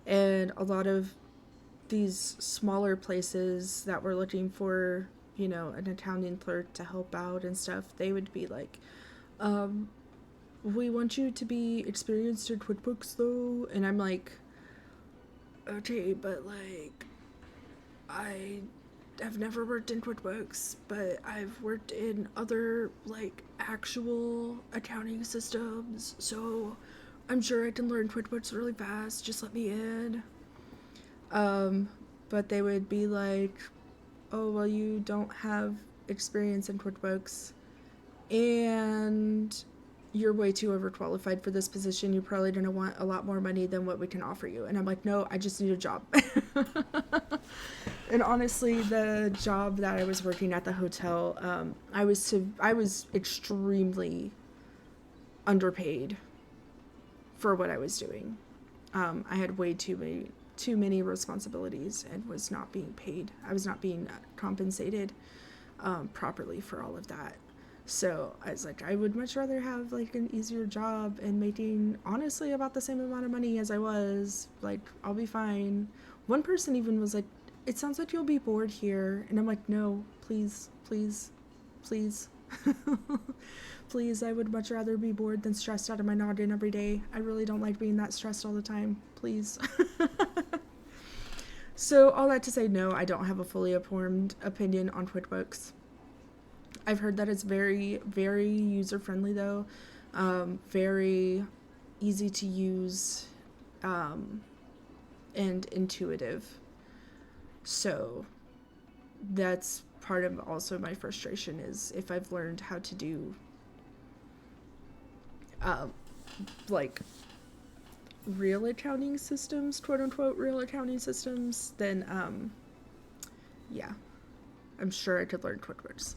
And a lot of these smaller places that were looking for, an accounting clerk to help out and stuff, they would be like, we want you to be experienced in QuickBooks though. And I'm like, okay, but like, I have never worked in QuickBooks, but I've worked in other like actual accounting systems, so I'm sure I can learn QuickBooks really fast. Just let me in. But they would be like, oh, well, you don't have experience in QuickBooks. and you're way too overqualified for this position. You're probably going to want a lot more money than what we can offer you. And I'm like, no, I just need a job. And honestly, the job that I was working at the hotel, I was extremely underpaid for what I was doing. I had way too many responsibilities and was not being paid. I was not being compensated properly for all of that. So I was like, I would much rather have like an easier job and making honestly about the same amount of money as I was. Like, I'll be fine. One person even was like, it sounds like you'll be bored here. And I'm like, no, please, please, please. Please, I would much rather be bored than stressed out of my noggin every day. I really don't like being that stressed all the time. Please. So all that to say, no, I don't have a fully informed opinion on QuickBooks. I've heard that it's very, very user-friendly, though. Very easy to use and intuitive. So that's part of also my frustration is if I've learned how to do like real accounting systems, quote unquote real accounting systems, then yeah, I'm sure I could learn QuickBooks.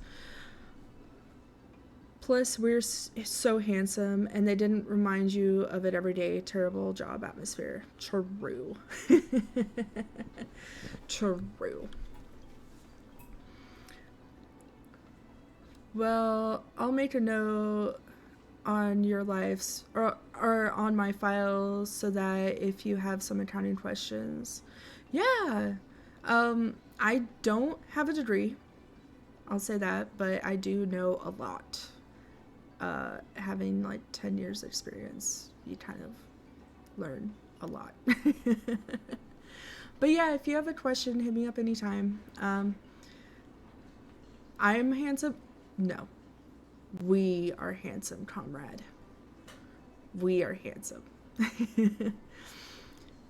Plus, we're so handsome, and they didn't remind you of it every day. Terrible job atmosphere. True. True. Well, I'll make a note on your lives or on my files so that if you have some accounting questions. Yeah. I don't have a degree. I'll say that, but I do know a lot. Having like 10 years experience, you kind of learn a lot. But yeah, if you have a question, hit me up anytime. I'm handsome. No. We are handsome, comrade. We are handsome.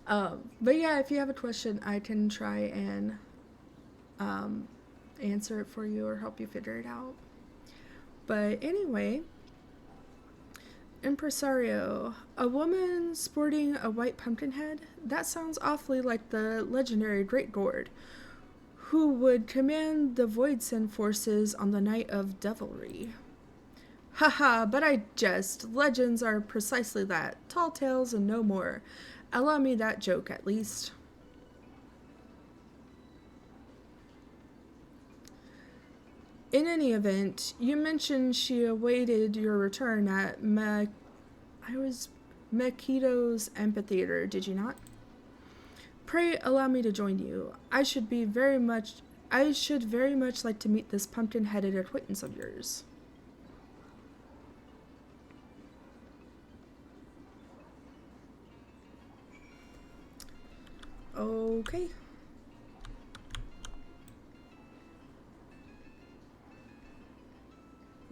But yeah, if you have a question, I can try and answer it for you or help you figure it out. But anyway, impresario, a woman sporting a white pumpkin head? That sounds awfully like the legendary Great Gourd, who would command the Voidsend forces on the night of devilry. Haha, but I jest. Legends are precisely that. Tall tales and no more. Allow me that joke, at least. In any event, you mentioned she awaited your return at Makito's amphitheater, did you not? Pray allow me to join you. I should very much like to meet this pumpkin-headed acquaintance of yours. Okay.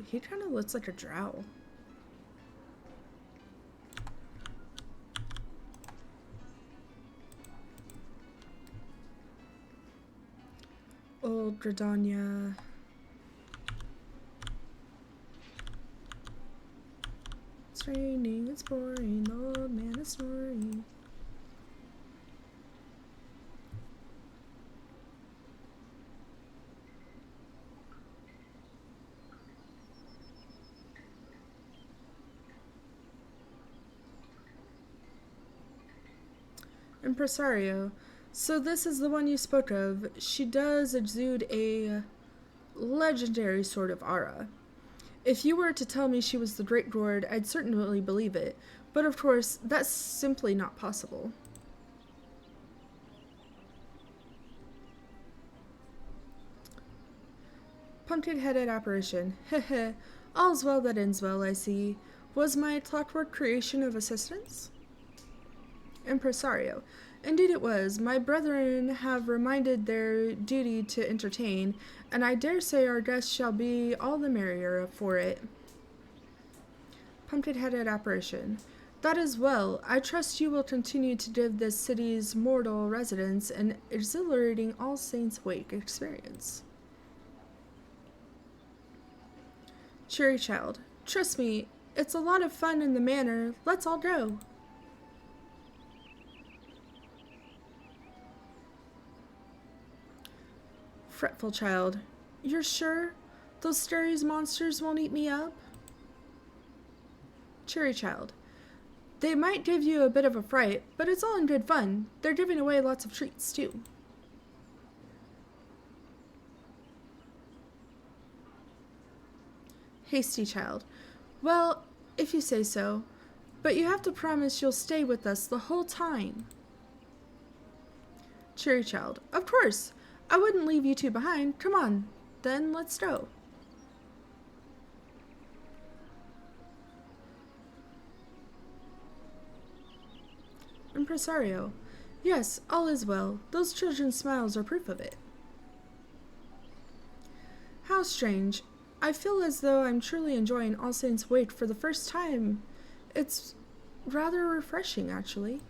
He kind of looks like a drow. Old Gridania. It's raining, it's pouring, the old man is snoring. Impresario. So this is the one you spoke of. She does exude a legendary sort of aura. If you were to tell me she was the Great Gourd, I'd certainly believe it. But of course, that's simply not possible. Pumpkin-headed apparition. Heh. All's well that ends well, I see. Was my clockwork creation of assistance? Impresario. Indeed it was. My brethren have reminded their duty to entertain, and I dare say our guests shall be all the merrier for it. Pumpkin-headed apparition. That is well. I trust you will continue to give this city's mortal residents an exhilarating All Saints' Wake experience. Cheery child. Trust me, it's a lot of fun in the manor. Let's all go. Fretful child. You're sure? Those Steries monsters won't eat me up? Cheery child. They might give you a bit of a fright, but it's all in good fun. They're giving away lots of treats, too. Hasty child. Well, if you say so. But you have to promise you'll stay with us the whole time. Cheery child. Of course. I wouldn't leave you two behind. Come on. Then let's go. Impresario. Yes, all is well. Those children's smiles are proof of it. How strange. I feel as though I'm truly enjoying All Saints' Wake for the first time. It's rather refreshing, actually.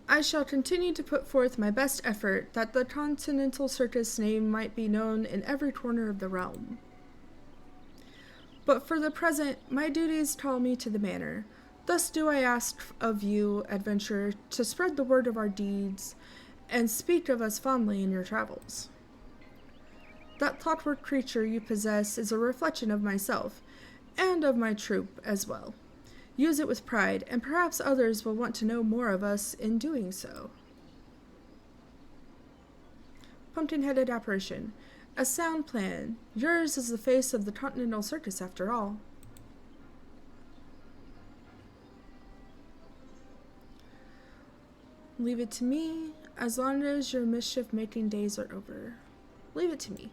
I shall continue to put forth my best effort that the Continental Circus name might be known in every corner of the realm. But for the present, my duties call me to the manor. Thus do I ask of you, adventurer, to spread the word of our deeds, and speak of us fondly in your travels. That thoughtwork creature you possess is a reflection of myself, and of my troop as well. Use it with pride, and perhaps others will want to know more of us in doing so. Pumpkin-headed apparition. A sound plan. Yours is the face of the Continental Circus, after all. Leave it to me, as long as your mischief-making days are over. Leave it to me.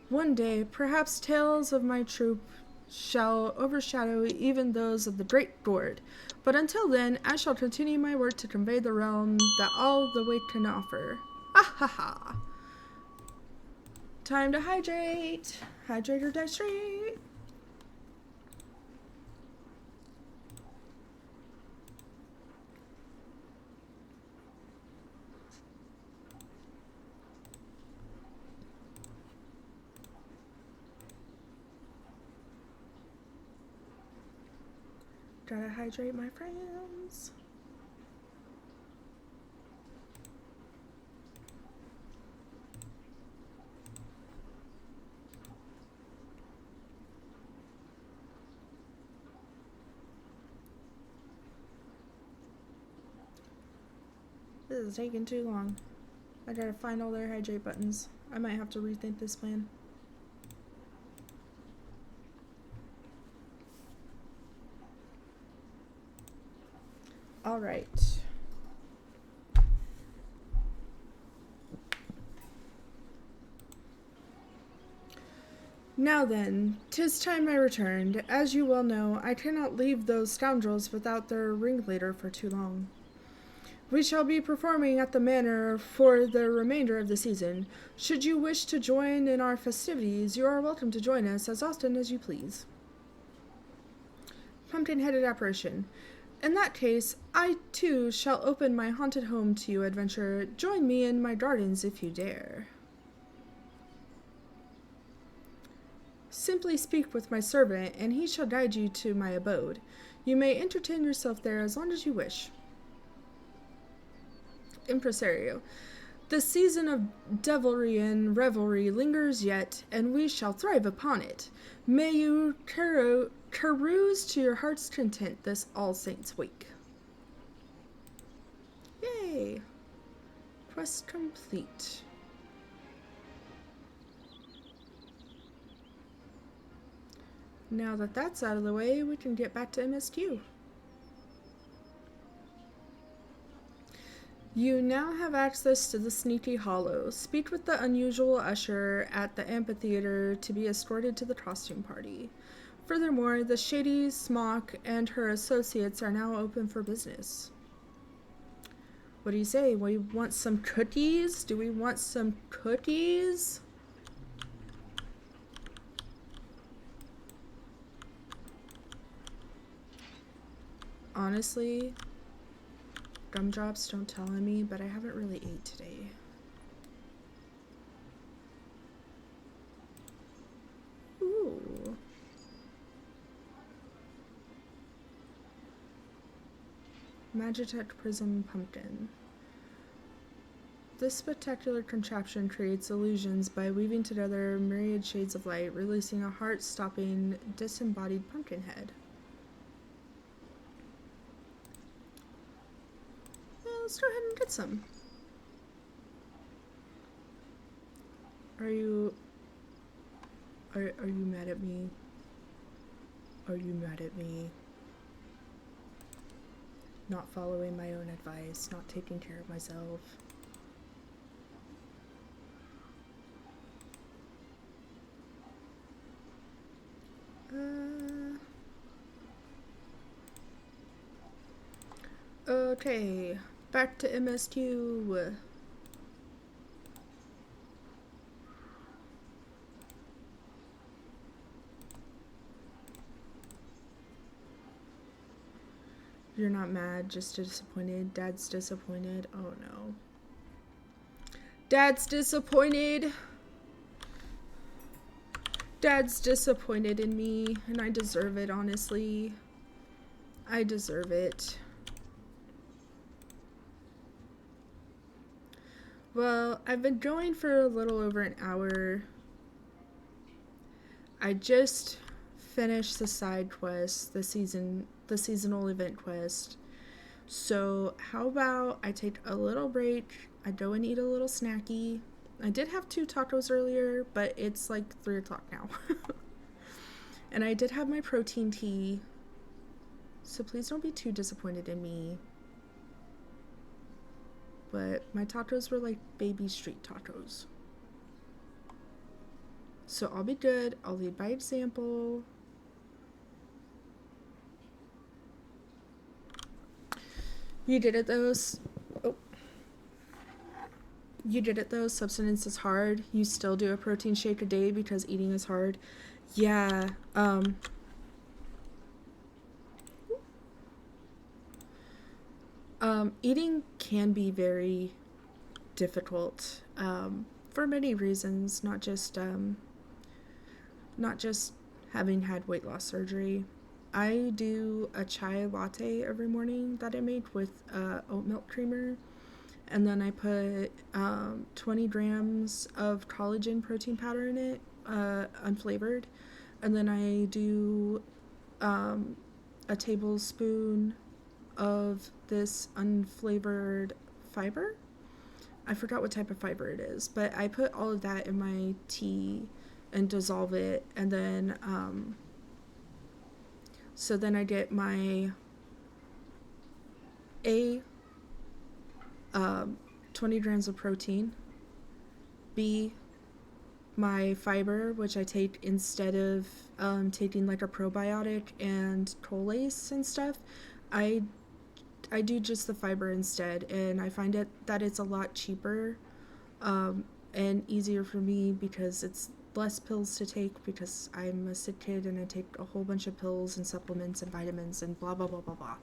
One day, perhaps tales of my troop shall overshadow even those of the Great Gourd, but until then, I shall continue my work to convey the realm that all the Wake can offer. Ha ha ha! Time to hydrate! Hydrate or die straight! Gotta hydrate, my friends. This is taking too long. I gotta find all their hydrate buttons. I might have to rethink this plan. All right. Now then, 'tis time I returned. As you well know, I cannot leave those scoundrels without their ringleader for too long. We shall be performing at the manor for the remainder of the season. Should you wish to join in our festivities, you are welcome to join us as often as you please. Pumpkin-headed apparition. In that case, I too shall open my haunted home to you, adventurer. Join me in my gardens if you dare. Simply speak with my servant, and he shall guide you to my abode. You may entertain yourself there as long as you wish. Impresario. The season of devilry and revelry lingers yet, and we shall thrive upon it. May you carouse to your heart's content this All Saints' Week. Yay! Quest complete. Now that that's out of the way, we can get back to MSQ. You now have access to the Sneaky Hollow. Speak with the unusual usher at the amphitheater to be escorted to the costume party. Furthermore, the Shady Smock and her associates are now open for business. What do you say? We want some cookies? Do we want some cookies? Honestly, gumdrops don't tell on me, but I haven't really ate today. Ooh. Magitech Prism Pumpkin. This spectacular contraption creates illusions by weaving together myriad shades of light, releasing a heart-stopping, disembodied pumpkin head. Let's go ahead and get some. Are you mad at me? Are you mad at me? Not following my own advice, not taking care of myself. Okay, back to MS2. You're not mad, just disappointed. Dad's disappointed. Oh no. Dad's disappointed. Dad's disappointed in me, and I deserve it, honestly. I deserve it. Well, I've been going for a little over an hour. I just finished the side quest, the seasonal event quest. So how about I take a little break, I go and eat a little snacky. I did have 2 tacos earlier, but it's like 3 o'clock now. And I did have my protein tea, so please don't be too disappointed in me. But my tacos were like baby street tacos. So I'll be good. I'll lead by example. You did it though. Oh. You did it though. Subsistence is hard. You still do a protein shake a day because eating is hard. Yeah. Eating can be very difficult for many reasons, not just having had weight loss surgery. I do a chai latte every morning that I make with oat milk creamer, and then I put 20 grams of collagen protein powder in it, unflavored, and then I do a tablespoon of this unflavored fiber. I forgot what type of fiber it is, but I put all of that in my tea and dissolve it, and then so then I get my 20 grams of protein, B, my fiber, which I take instead of taking like a probiotic and Colace and stuff. I do just the fiber instead, and I find that it's a lot cheaper and easier for me because it's less pills to take, because I'm a sick kid and I take a whole bunch of pills and supplements and vitamins and blah blah blah blah blah.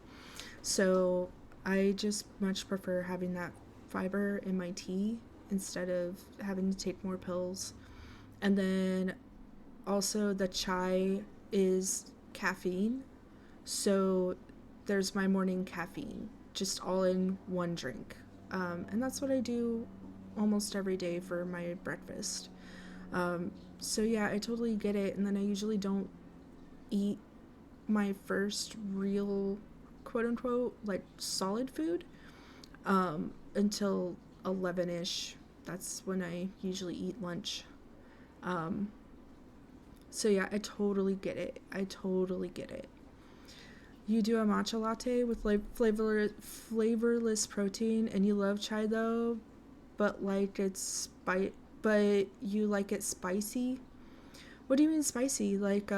So I just much prefer having that fiber in my tea instead of having to take more pills. And then also the chai is caffeine, so there's my morning caffeine, just all in one drink. And that's what I do almost every day for my breakfast. So yeah, I totally get it. And then I usually don't eat my first real quote unquote like solid food until 11ish. That's when I usually eat lunch. So yeah, I totally get it. You do a matcha latte with flavorless protein, and you love chai though, but you like it spicy. What do you mean spicy? Like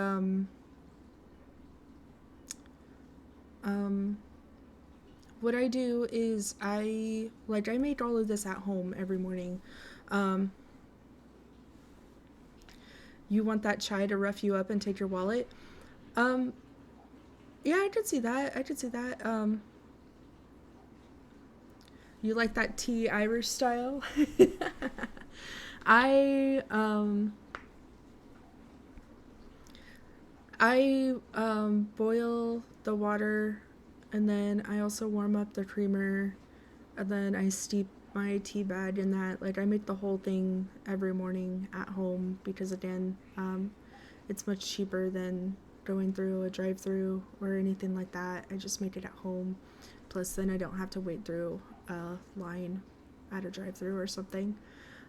what I do is I make all of this at home every morning. You want that chai to rough you up and take your wallet? Yeah, I did see that. I did see that. You like that tea Irish style? I boil the water, and then I also warm up the creamer, and then I steep my tea bag in that. Like, I make the whole thing every morning at home because, again, it's much cheaper than going through a drive-through or anything like that. I just make it at home. Plus, then I don't have to wait through a line at a drive-through or something.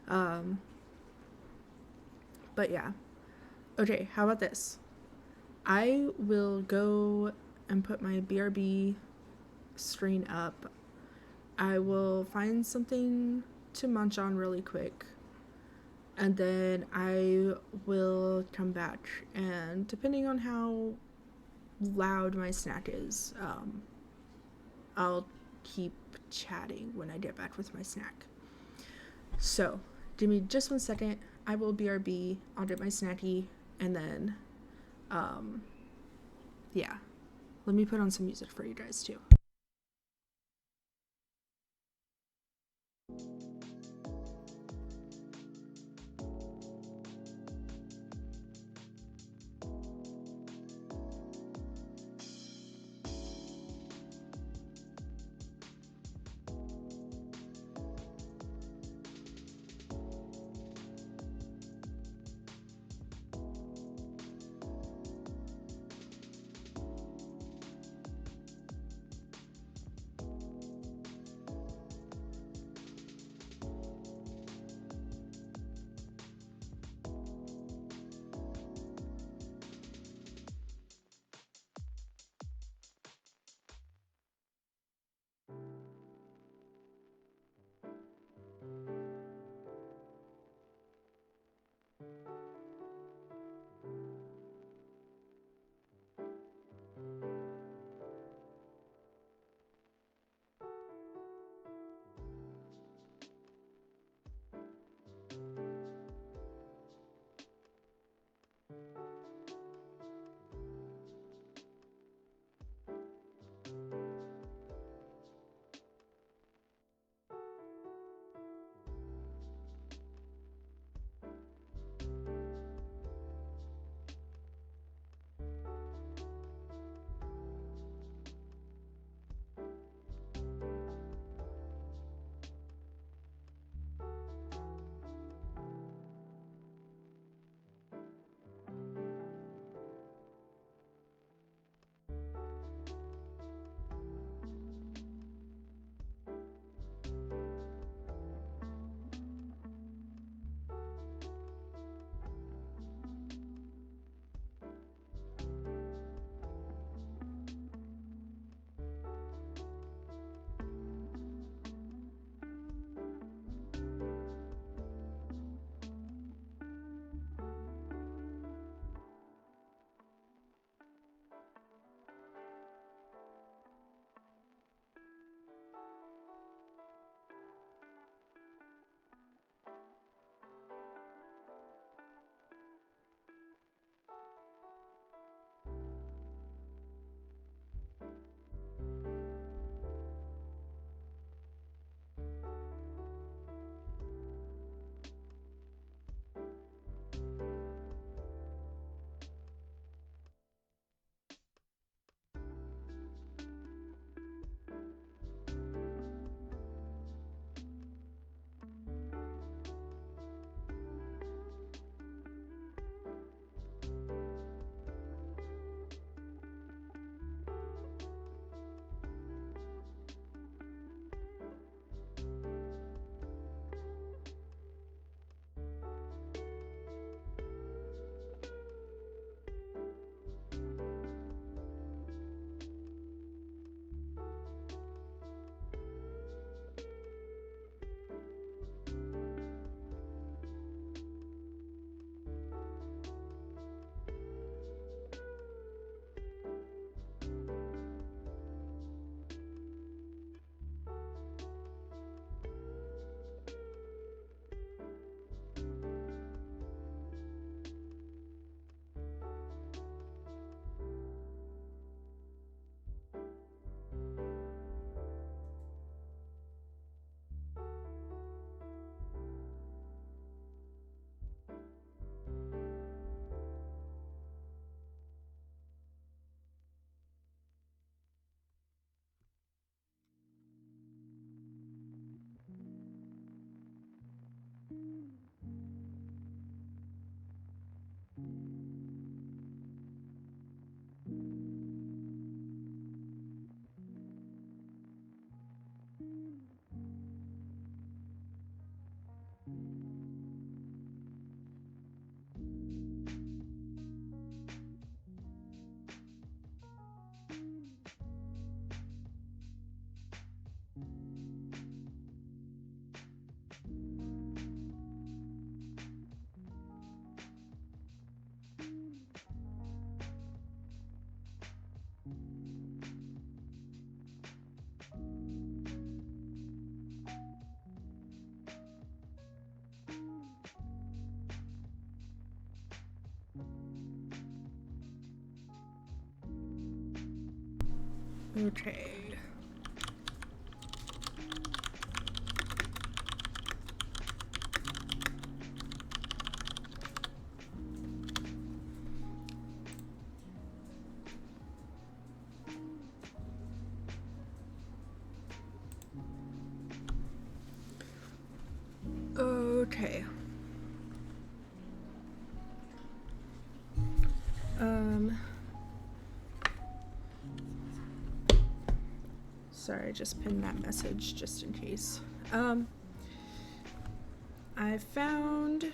Um, but yeah. Okay, how about this? I will go and put my BRB strain up. I will find something to munch on really quick. And then I will come back. And depending on how loud my snack is, I'll keep chatting when I get back with my snack. So, give me just 1 second. I will BRB. I'll get my snacky. And then, yeah. Let me put on some music for you guys too. Okay. Okay. Sorry, I just pinned that message just in case. I found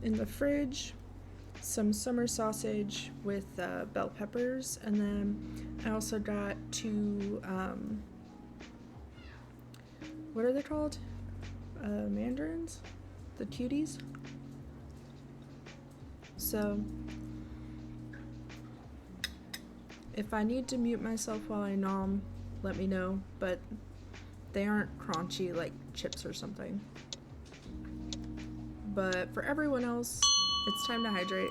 in the fridge some summer sausage with bell peppers, and then I also got two, what are they called? Mandarins? The cuties? So, if I need to mute myself while I nom, let me know, but they aren't crunchy like chips or something. But for everyone else, it's time to hydrate.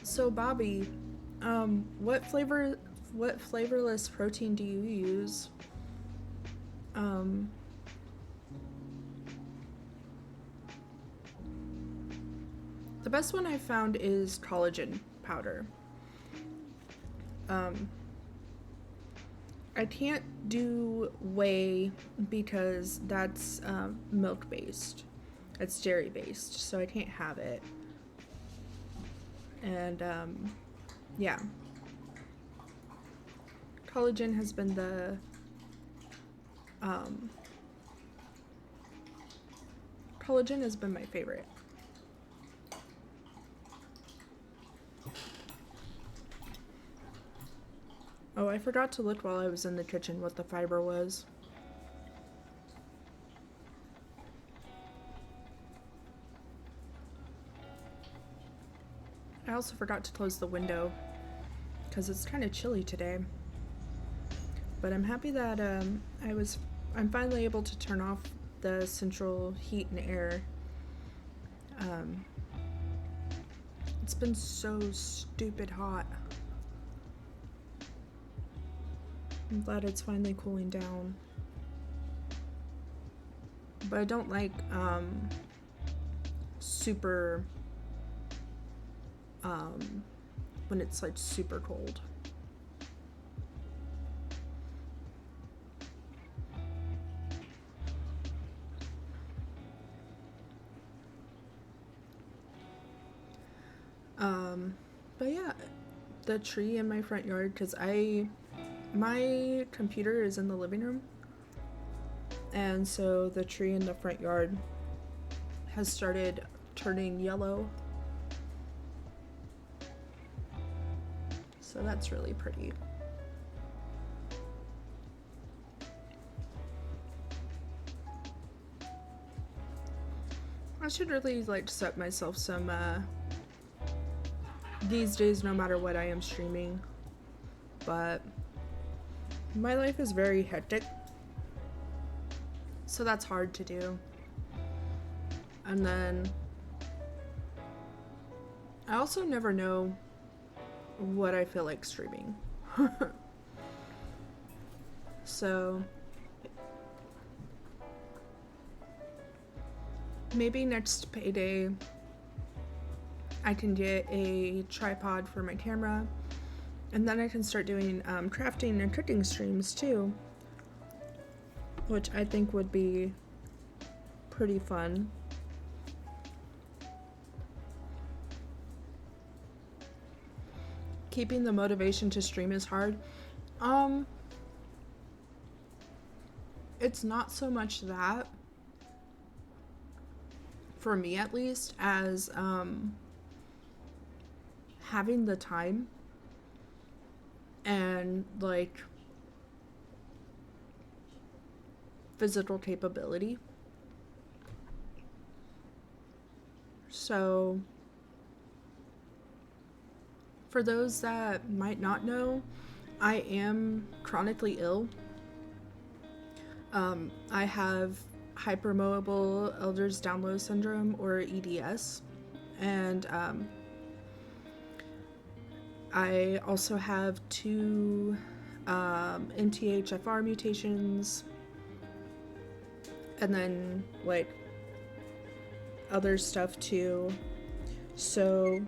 So Bobby, what flavorless protein do you use? The best one I found is collagen powder. I can't do whey because that's milk based. It's dairy based, so I can't have it. And yeah. Collagen has been the collagen has been my favorite. Oh, I forgot to look while I was in the kitchen what the fiber was. I also forgot to close the window because it's kind of chilly today. But I'm happy that I'm finally able to turn off the central heat and air. It's been so stupid hot. I'm glad it's finally cooling down. But I don't like super when it's like super cold. But yeah, the tree in my front yard, because my computer is in the living room, and so the tree in the front yard has started turning yellow, so that's really pretty. I should really like set myself some these days, no matter what I am streaming, but my life is very hectic, so that's hard to do. And then I also never know what I feel like streaming. So maybe next payday I can get a tripod for my camera, and then I can start doing crafting and cooking streams too, which I think would be pretty fun. Keeping the motivation to stream is hard. It's not so much that, for me at least, as having the time and like physical capability. So for those that might not know, I am chronically ill. I have hypermobile elders download syndrome, or EDS, And I also have 2 MTHFR mutations, and then like other stuff too. So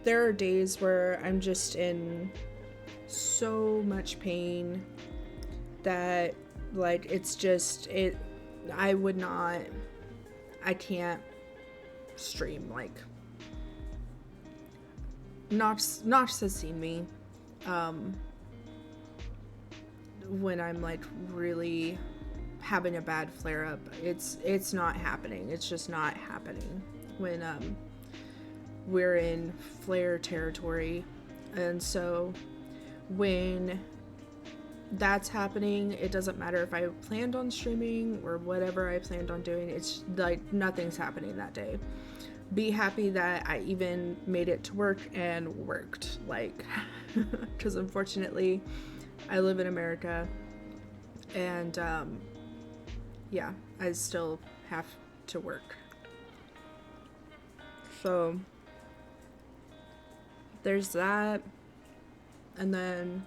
there are days where I'm just in so much pain that like it's just I can't stream. Like Nox has seen me when I'm like really having a bad flare up. It's not happening. It's just not happening when we're in flare territory. And so when that's happening, it doesn't matter if I planned on streaming or whatever I planned on doing. It's like nothing's happening that day. Be happy that I even made it to work and worked, like, because unfortunately I live in America, and yeah, I still have to work. So there's that. And then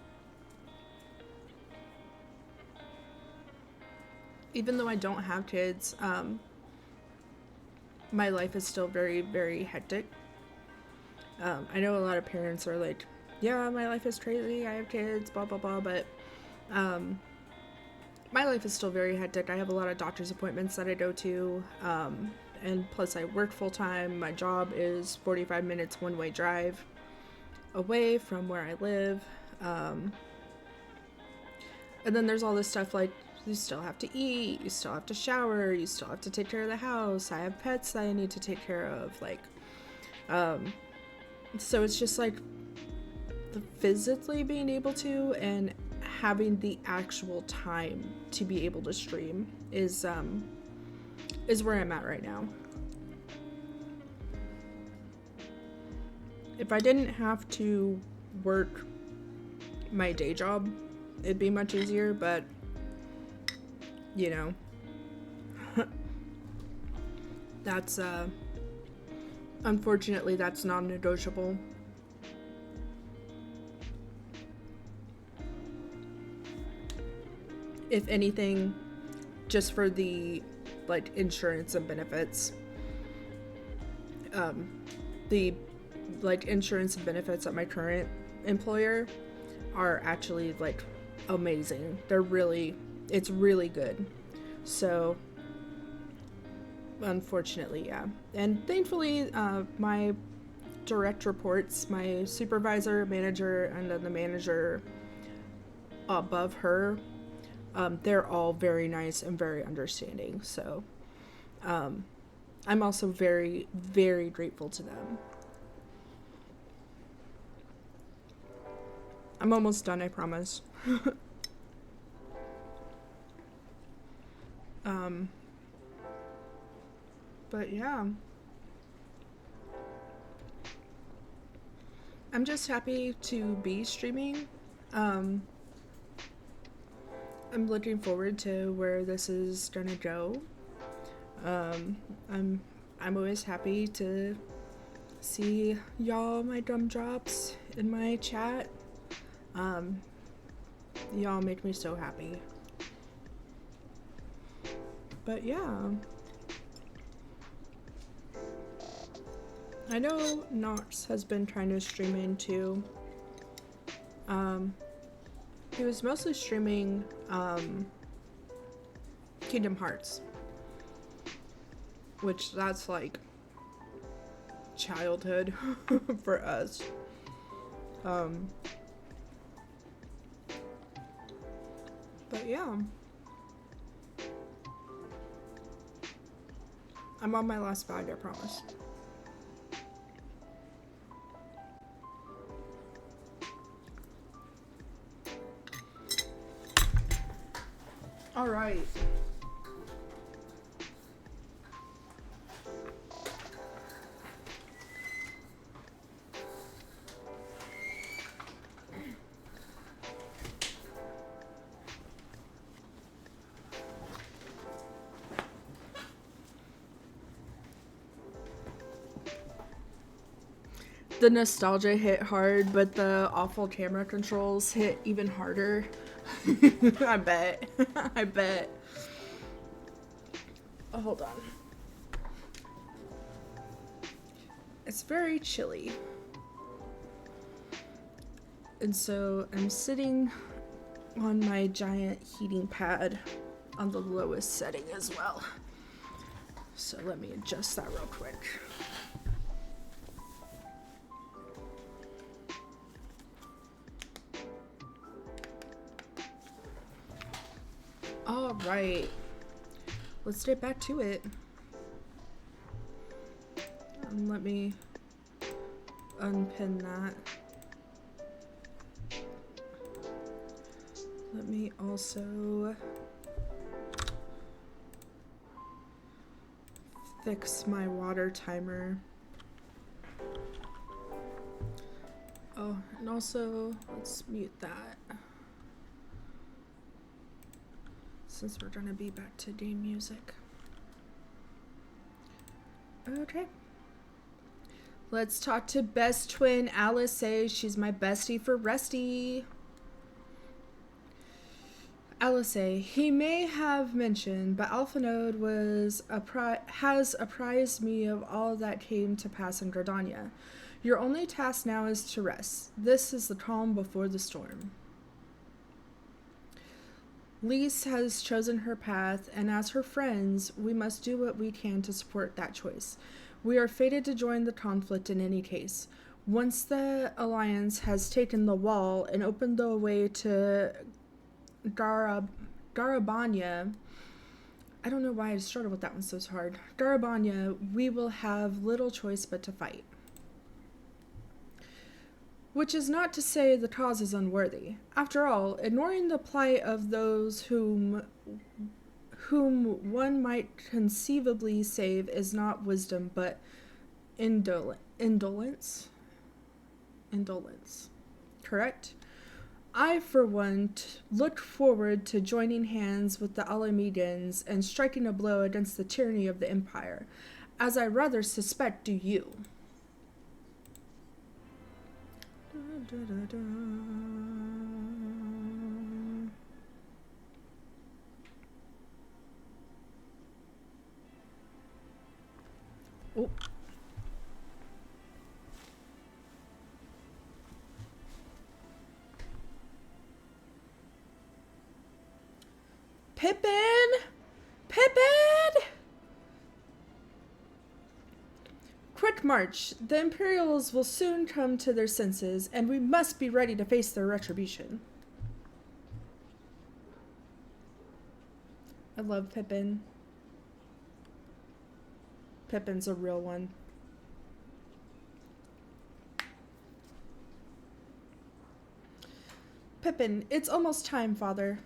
even though I don't have kids, my life is still very, very hectic. I know a lot of parents are like, yeah, my life is crazy, I have kids, blah, blah, blah, but my life is still very hectic. I have a lot of doctor's appointments that I go to, and plus I work full-time. My job is 45 minutes one-way drive away from where I live, and then there's all this stuff like you still have to eat, you still have to shower, you still have to take care of the house. I have pets that I need to take care of, like, so it's just like physically being able to and having the actual time to be able to stream is where I'm at right now. If I didn't have to work my day job, it'd be much easier, but you know, that's unfortunately that's non-negotiable. If anything, just for the like insurance and benefits, the like insurance and benefits at my current employer are actually like amazing. It's really good. So unfortunately, yeah. And thankfully, my direct reports, my supervisor, manager, and then the manager above her, they're all very nice and very understanding. So I'm also very, very grateful to them. I'm almost done, I promise. But yeah, I'm just happy to be streaming. I'm looking forward to where this is gonna go. I'm always happy to see y'all, my gumdrops, in my chat. Y'all make me so happy. But yeah, I know Nox has been trying to stream in too. He was mostly streaming Kingdom Hearts, which that's like childhood for us. But yeah, I'm on my last bag, I promise. All right. The nostalgia hit hard, but the awful camera controls hit even harder. I bet. I bet. Oh, hold on. It's very chilly. And so I'm sitting on my giant heating pad on the lowest setting as well. So let me adjust that real quick. All right, let's get back to it. Let me unpin that. Let me also fix my water timer. Oh, and also let's mute that, since we're gonna be back to game music. Okay. Let's talk to best twin Alice. Says she's my bestie for Rusty. Alice, he may have mentioned, but Alpha Node has apprised me of all that came to pass in Gardania. Your only task now is to rest. This is the calm before the storm. Lise has chosen her path, and as her friends, we must do what we can to support that choice. We are fated to join the conflict in any case. Once the Alliance has taken the wall and opened the way to Garabanya, I don't know why I struggled with that one so hard. Garabanya, we will have little choice but to fight. Which is not to say the cause is unworthy. After all, ignoring the plight of those whom one might conceivably save is not wisdom, but indolence. Correct? I, for one, look forward to joining hands with the Alamedans and striking a blow against the tyranny of the Empire, as I rather suspect do you. Oh. Pippin! Quick march. The Imperials will soon come to their senses, and we must be ready to face their retribution. I love Pippin. Pippin's a real one. Pippin, it's almost time, father.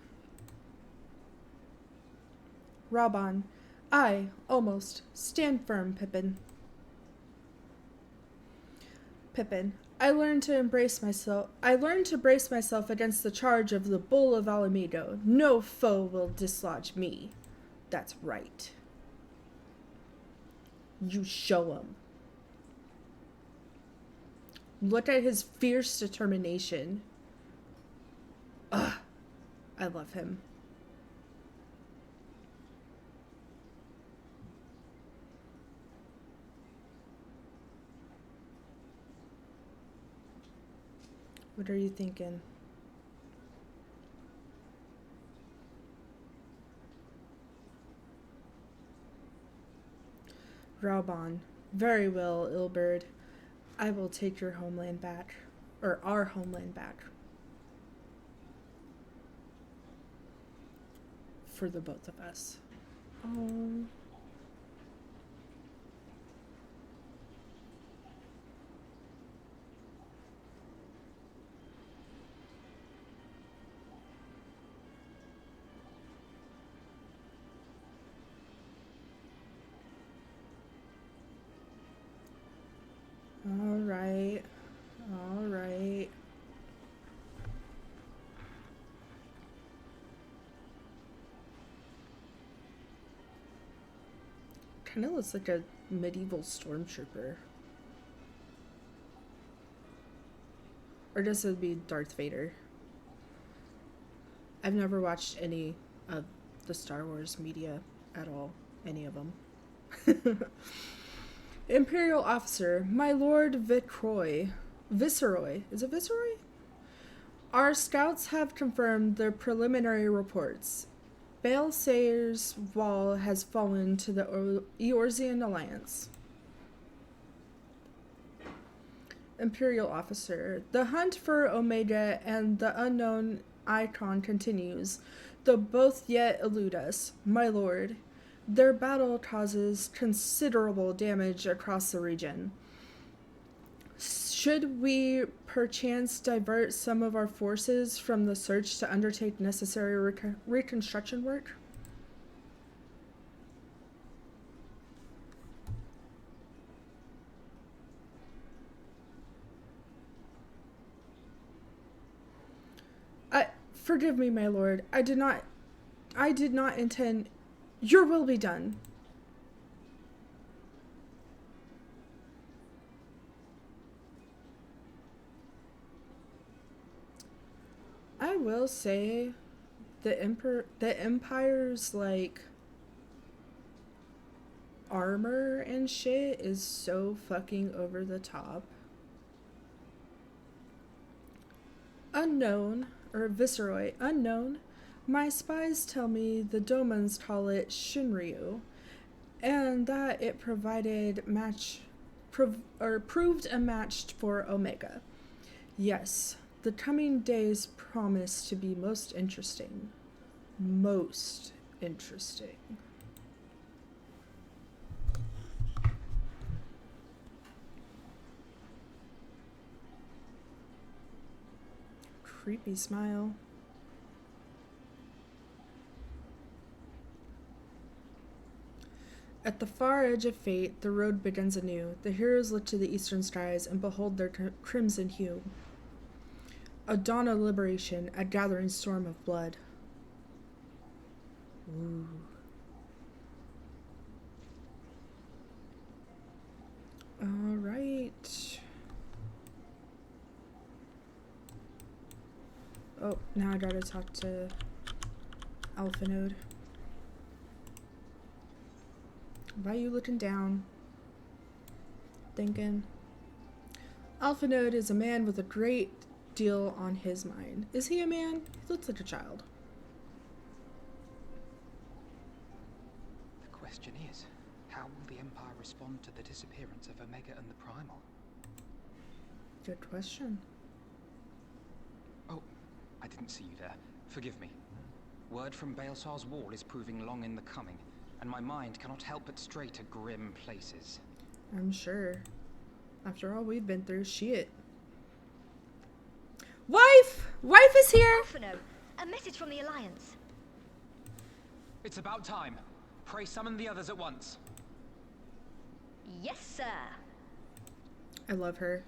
Raban, aye, almost. Stand firm, Pippin. Pippin, I learned to brace myself against the charge of the Bull of Alamedo. No foe will dislodge me. That's right. You show him. Look at his fierce determination. Ugh, I love him. What are you thinking? Rauban, very well, Ilberd. I will take your homeland back. Or our homeland back. For the both of us. Oh. All right. Kind of looks like a medieval stormtrooper. Or does it be Darth Vader? I've never watched any of the Star Wars media at all. Any of them. Imperial officer, my lord Viceroy. Is it Viceroy? Our scouts have confirmed the preliminary reports. Bail Sayer's wall has fallen to the Eorzean Alliance. Imperial officer, the hunt for Omega and the unknown icon continues, though both yet elude us, my lord. Their battle causes considerable damage across the region. Should we perchance divert some of our forces from the search to undertake necessary reconstruction work? Forgive me, my lord. I did not intend. Your will be done. I will say the Empire's like armor and shit is so fucking over the top. Unknown, or Viceroy, unknown. My spies tell me the Domans call it Shinryu, and that it proved a match for Omega. Yes, the coming days promise to be most interesting. Most interesting. Creepy smile. At the far edge of fate, the road begins anew. The heroes look to the eastern skies and behold their crimson hue. A dawn of liberation, a gathering storm of blood. Ooh. All right. Oh, now I gotta talk to Alpha Node. Why are you looking down? Thinking. Alpha Node is a man with a great deal on his mind. Is he a man? He looks like a child. The question is, how will the Empire respond to the disappearance of Omega and the Primal? Good question. Oh, I didn't see you there. Forgive me. Word from Baelsar's wall is proving long in the coming, and my mind cannot help but stray to grim places. I'm sure. After all we've been through, shit. Wife! Wife is here! Alphano, a message from the Alliance. It's about time. Pray summon the others at once. Yes, sir. I love her.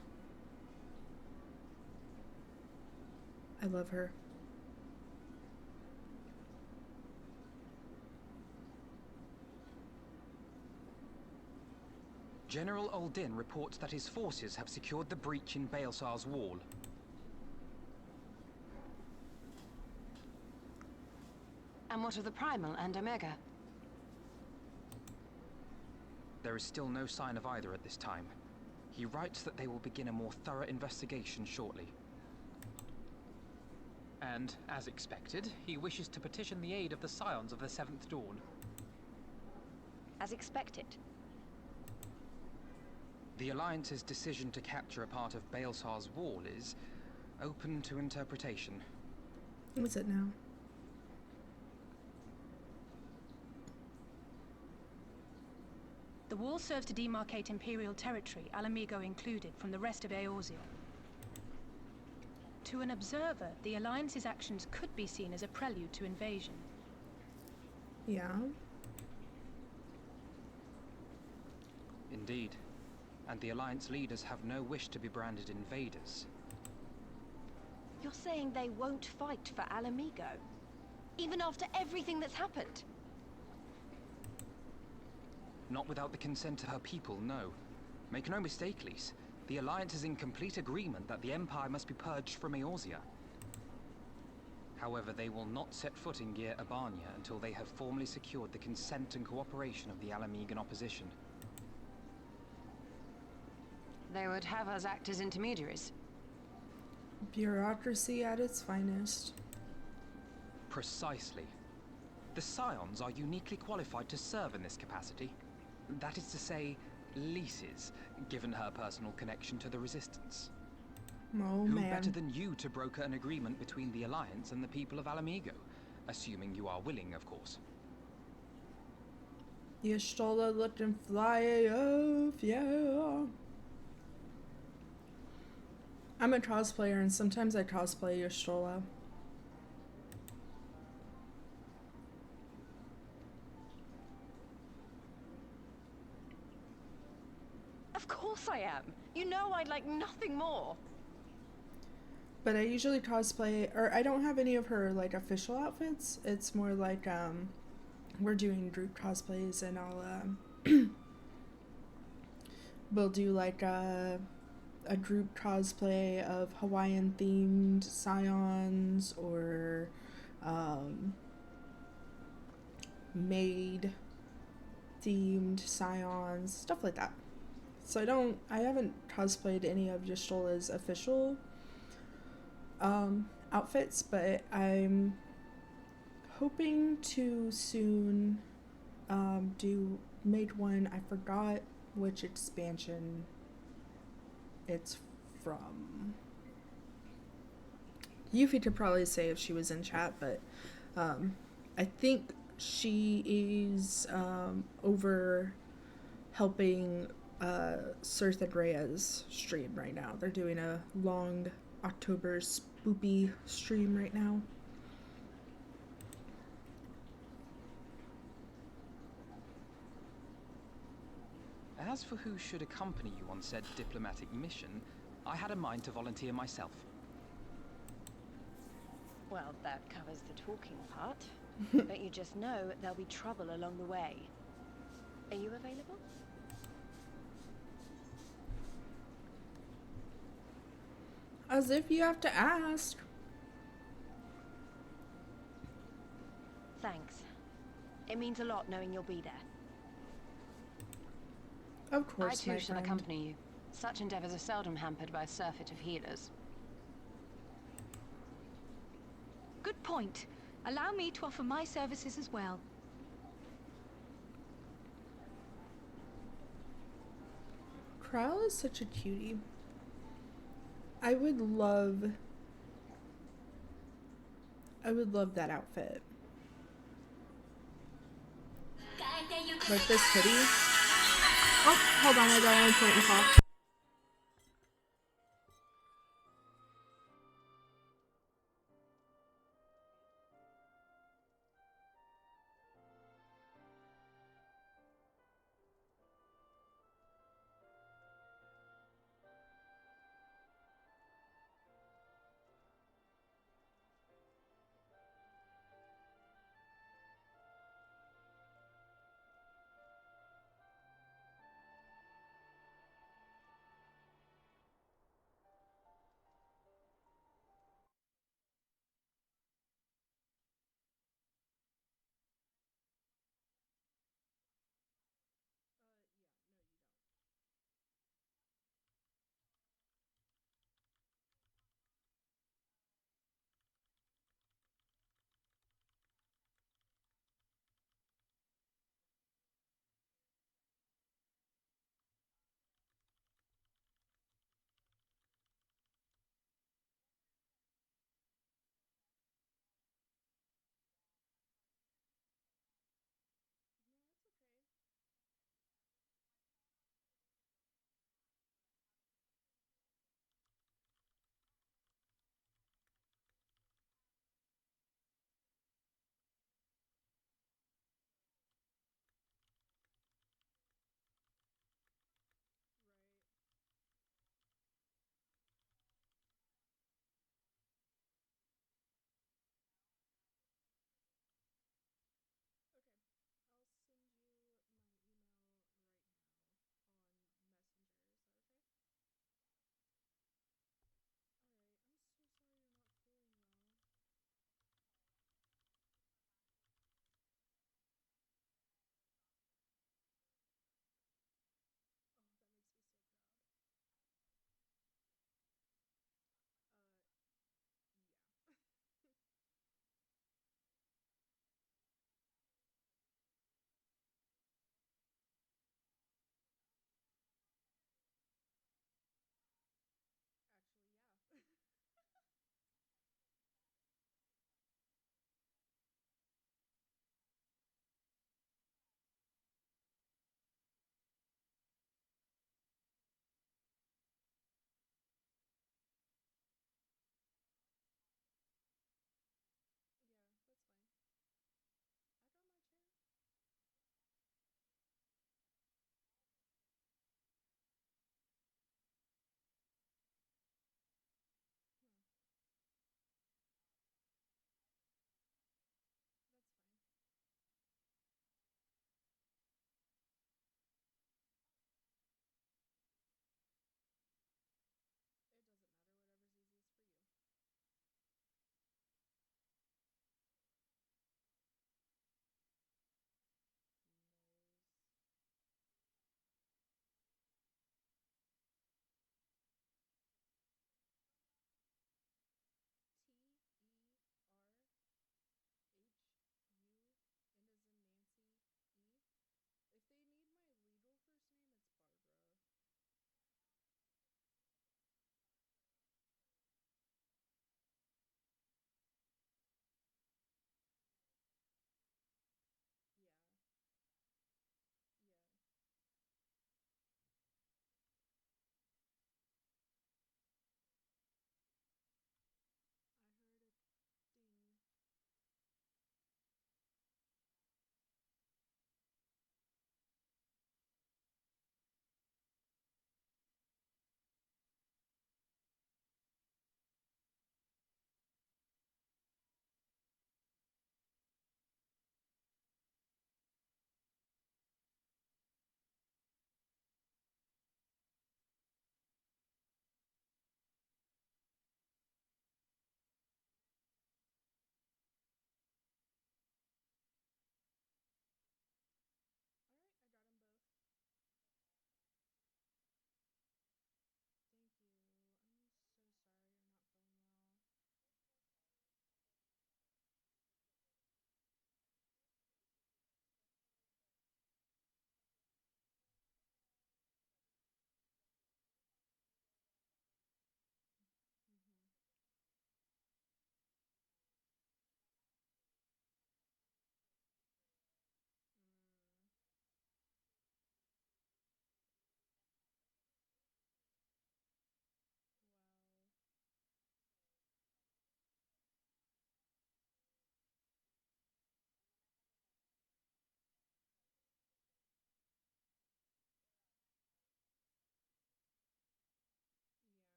I love her. General Uldin reports that his forces have secured the breach in Baelsar's wall. And what of the Primal and Omega? There is still no sign of either at this time. He writes that they will begin a more thorough investigation shortly. And, as expected, he wishes to petition the aid of the Scions of the Seventh Dawn. As expected. The Alliance's decision to capture a part of Baelsar's wall is open to interpretation. What's it now? The wall serves to demarcate Imperial territory, Alamigo included, from the rest of Eorzea. To an observer, the Alliance's actions could be seen as a prelude to invasion. Yeah. Indeed. And the Alliance leaders have no wish to be branded invaders. You're saying they won't fight for Alamigo? Even after everything that's happened? Not without the consent of her people, no. Make no mistake, Lise. The Alliance is in complete agreement that the Empire must be purged from Eorzea. However, they will not set foot in Gyr Abania until they have formally secured the consent and cooperation of the Alamegan opposition. They would have us act as intermediaries. Bureaucracy at its finest. Precisely. The Scions are uniquely qualified to serve in this capacity. That is to say, leases, given her personal connection to the Resistance. Oh, Who man. better than you to broker an agreement between the Alliance and the people of Alamigo? Assuming you are willing, of course. Y'shtola let them fly off, yeah. I'm a cosplayer, and sometimes I cosplay Y'shtola. Of course I am. You know I'd like nothing more. But I usually cosplay, or I don't have any of her, like, official outfits. It's more like, we're doing group cosplays, and I'll, we'll do, like, a group cosplay of Hawaiian-themed Scions, or, maid-themed Scions, stuff like that. So I haven't cosplayed any of Y'shtola's official outfits, but I'm hoping to soon made one. I forgot which expansion it's from. Yuffie could probably say if she was in chat, but I think she is over helping Sirth and Rhea's stream right now. They're doing a long October spoopy stream right now. As for who should accompany you on said diplomatic mission, I had a mind to volunteer myself. Well, that covers the talking part. But you just know there'll be trouble along the way. Are you available? As if you have to ask. Thanks. It means a lot knowing you'll be there. Of I course, too my shall friend. accompany you. Such endeavors are seldom hampered by a surfeit of healers. Good point. Allow me to offer my services as well. Kryle is such a cutie. I would love that outfit. Like this hoodie. Oh, hold on, I got an important call.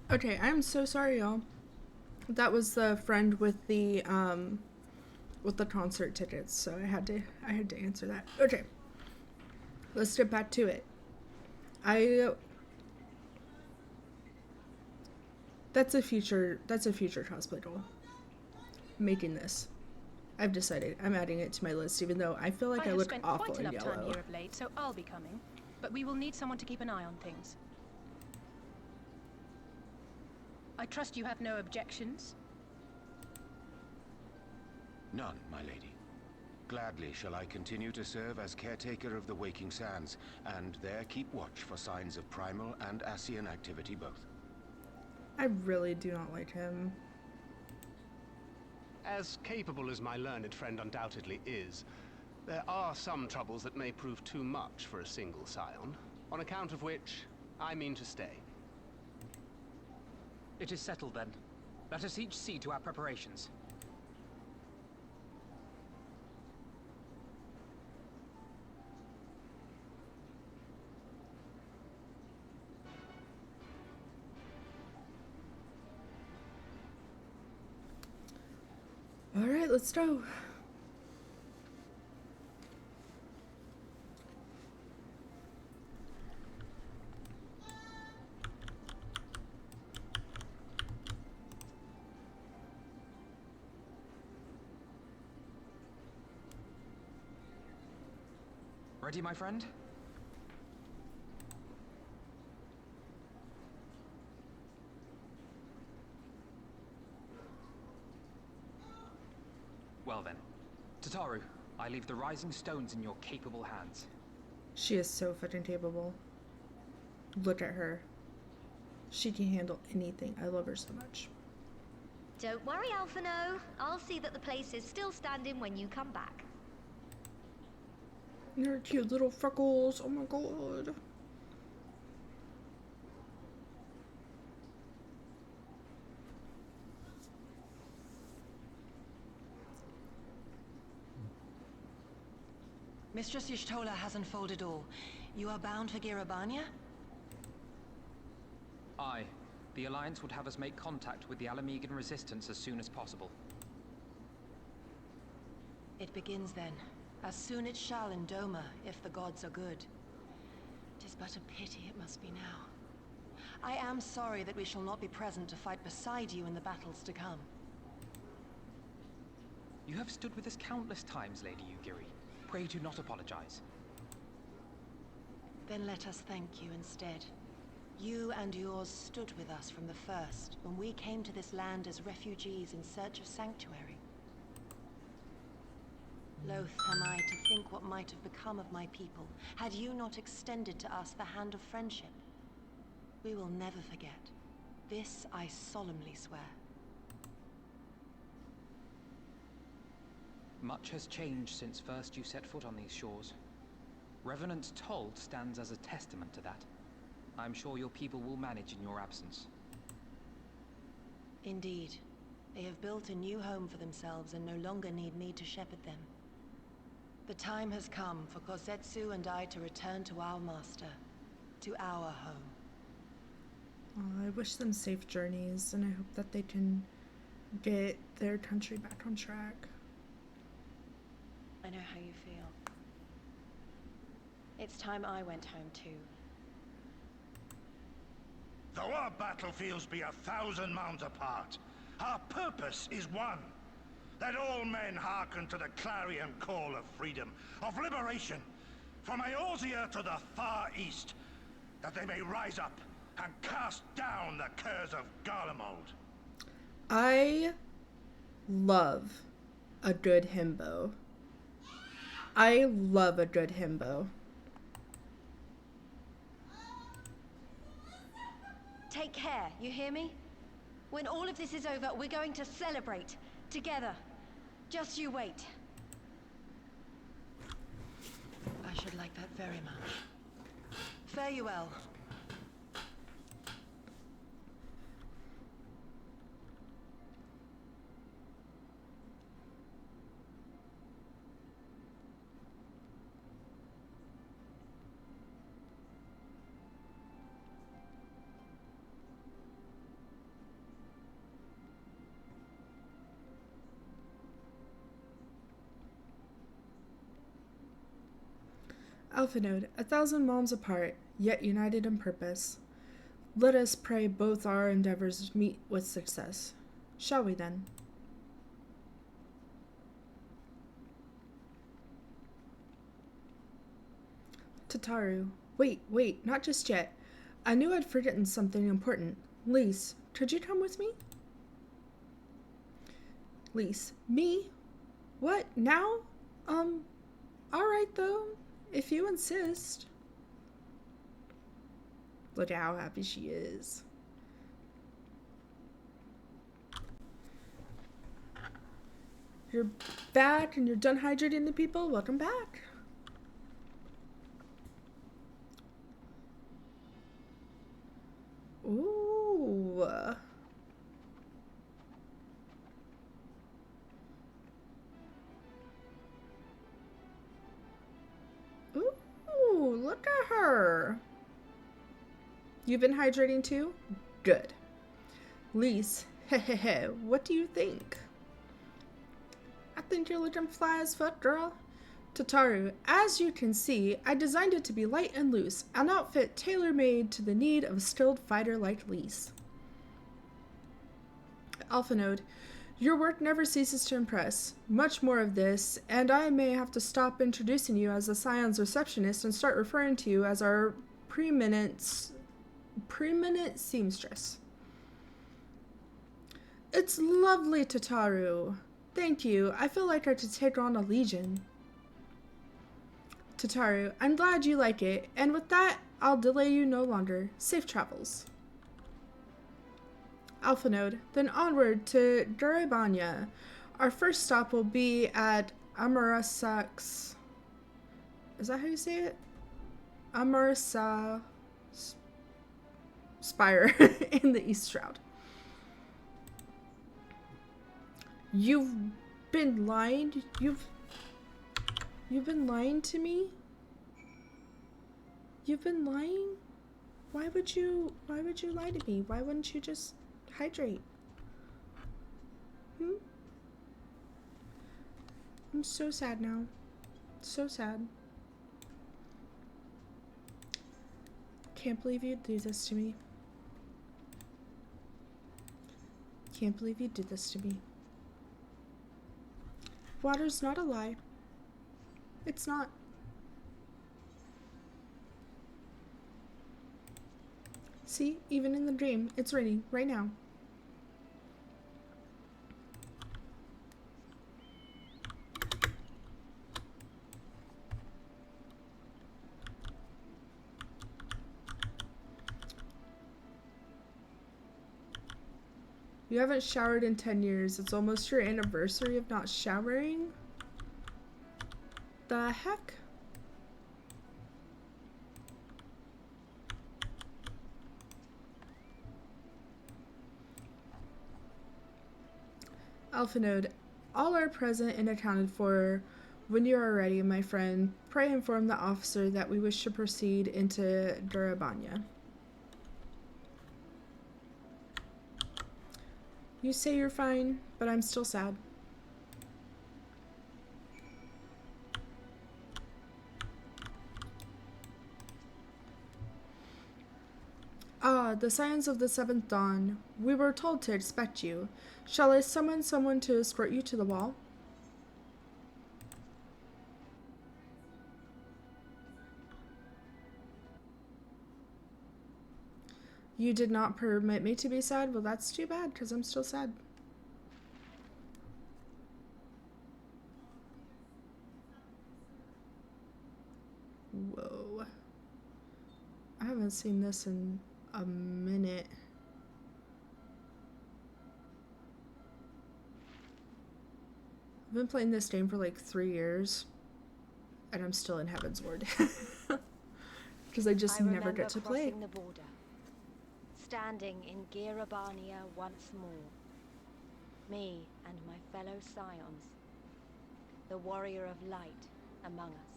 Okay, I'm so sorry, y'all. That was the friend with the concert tickets, so I had to answer that. Okay. Let's get back to it. That's a future cosplay goal. Making this. I've decided. I'm adding it to my list, even though I feel like I have look spent awful quite in enough time yellow. here of late, so I'll be coming. But we will need someone to keep an eye on things. I trust you have no objections? None, my lady. Gladly shall I continue to serve as caretaker of the Waking Sands, and there keep watch for signs of primal and Ascian activity both. I really do not like him. As capable as my learned friend undoubtedly is, there are some troubles that may prove too much for a single scion, on account of which I mean to stay. It is settled then. Let us each see to our preparations. Alright, let's go. Ready, my friend? Well then, Tataru, I leave the rising stones in your capable hands. She is so fucking capable. Look at her. She can handle anything. I love her so much. Don't worry, Alphino. I'll see that the place is still standing when you come back. You're cute little freckles. Oh my god. Mistress Y'shtola has unfolded all. You are bound for Girabania? Aye. The Alliance would have us make contact with the Alamegan resistance as soon as possible. It begins then. As soon it shall in Doma, if the gods are good. 'Tis but a pity it must be now. I am sorry that we shall not be present to fight beside you in the battles to come. You have stood with us countless times, Lady Yugiri. Pray do not apologize. Then let us thank you instead. You and yours stood with us from the first, when we came to this land as refugees in search of sanctuary. Loath am I to think what might have become of my people, had you not extended to us the hand of friendship. We will never forget. This I solemnly swear. Much has changed since first you set foot on these shores. Revenant's toll stands as a testament to that. I'm sure your people will manage in your absence. Indeed. They have built a new home for themselves and no longer need me to shepherd them. The time has come for Kozetsu and I to return to our master, to our home. Oh, I wish them safe journeys, and I hope that they can get their country back on track. I know how you feel. It's time I went home too. Though our battlefields be 1,000 mounds apart, our purpose is one. That all men hearken to the clarion call of freedom, of liberation, from Eorzea to the far east, that they may rise up and cast down the curse of Garlemald. I love a good himbo. I love a good himbo. Take care, you hear me? When all of this is over, we're going to celebrate. Together. Just you wait. I should like that very much. Fare you well. Alphanode, 1,000 realms apart, yet united in purpose. Let us pray both our endeavors meet with success. Shall we then? Tataru, wait, not just yet. I knew I'd forgotten something important. Lise, could you come with me? Lise, me? What, now? Alright though, if you insist. Look at how happy she is. You're back and you're done hydrating the people? Welcome back. Ooh. Ooh, look at her. You've been hydrating too? Good. Lise, hehehe, what do you think? I think you're looking fly as fuck, girl. Tataru, as you can see, I designed it to be light and loose, an outfit tailor-made to the need of a skilled fighter like Lise. Alphanode, your work never ceases to impress. Much more of this, and I may have to stop introducing you as the Scion's receptionist and start referring to you as our preeminent seamstress. It's lovely, Tataru. Thank you. I feel like I could take on a legion. Tataru, I'm glad you like it, and with that, I'll delay you no longer. Safe travels. Alphanode, then onward to Durabanya. Our first stop will be at Amarasax. Is that how you say it? Amarasa Spire in the East Shroud. You've been lying? You've been lying to me? You've been lying? Why would you lie to me? Why wouldn't you just hydrate? I'm so sad now. So sad. Can't believe you'd do this to me. Can't believe you did this to me. Water's not a lie. It's not. See, even in the dream, it's raining right now. You haven't showered in 10 years. It's almost your anniversary of not showering? The heck? Alphanode, all are present and accounted for. When you are ready, my friend, pray inform the officer that we wish to proceed into Durabanya. You say you're fine, but I'm still sad. Ah, the Scions of the Seventh Dawn. We were told to expect you. Shall I summon someone to escort you to the wall? You did not permit me to be sad? Well, that's too bad, because I'm still sad. Whoa. I haven't seen this in a minute. I've been playing this game for like 3 years, and I'm still in Heavensward. Because I just never get to play. The border, standing in Girabania once more. Me and my fellow Scions, the warrior of light among us.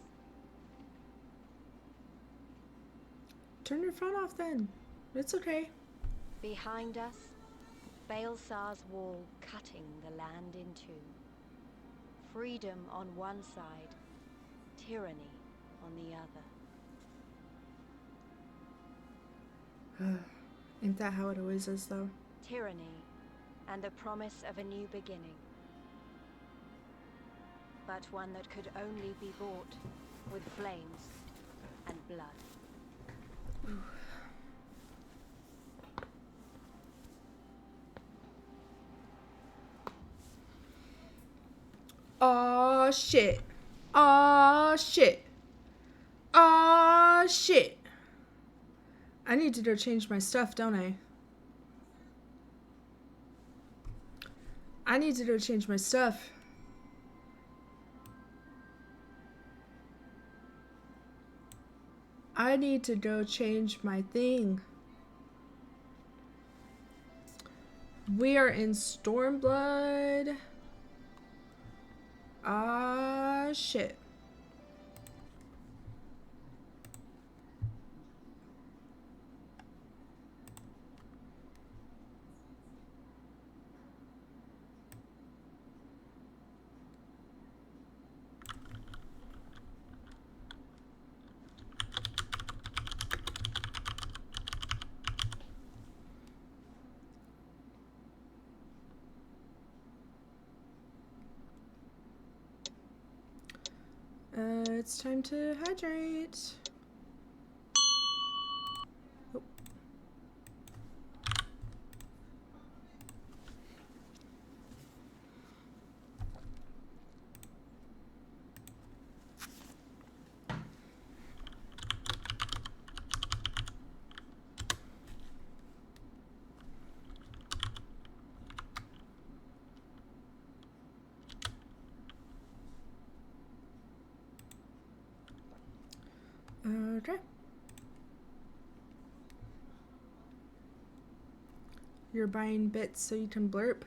Turn your phone off then. It's okay. Behind us, Baelsar's wall cutting the land in two. Freedom on one side, tyranny on the other. Ain't that how it always is, though? Tyranny and the promise of a new beginning. But one that could only be bought with flames and blood. Aw, shit. Aw, shit. Aw, shit. I need to go change my stuff, don't I? I need to go change my stuff. I need to go change my thing. We are in Stormblood. Ah, shit. It's time to hydrate. Oh. Okay. You're buying bits so you can blurp.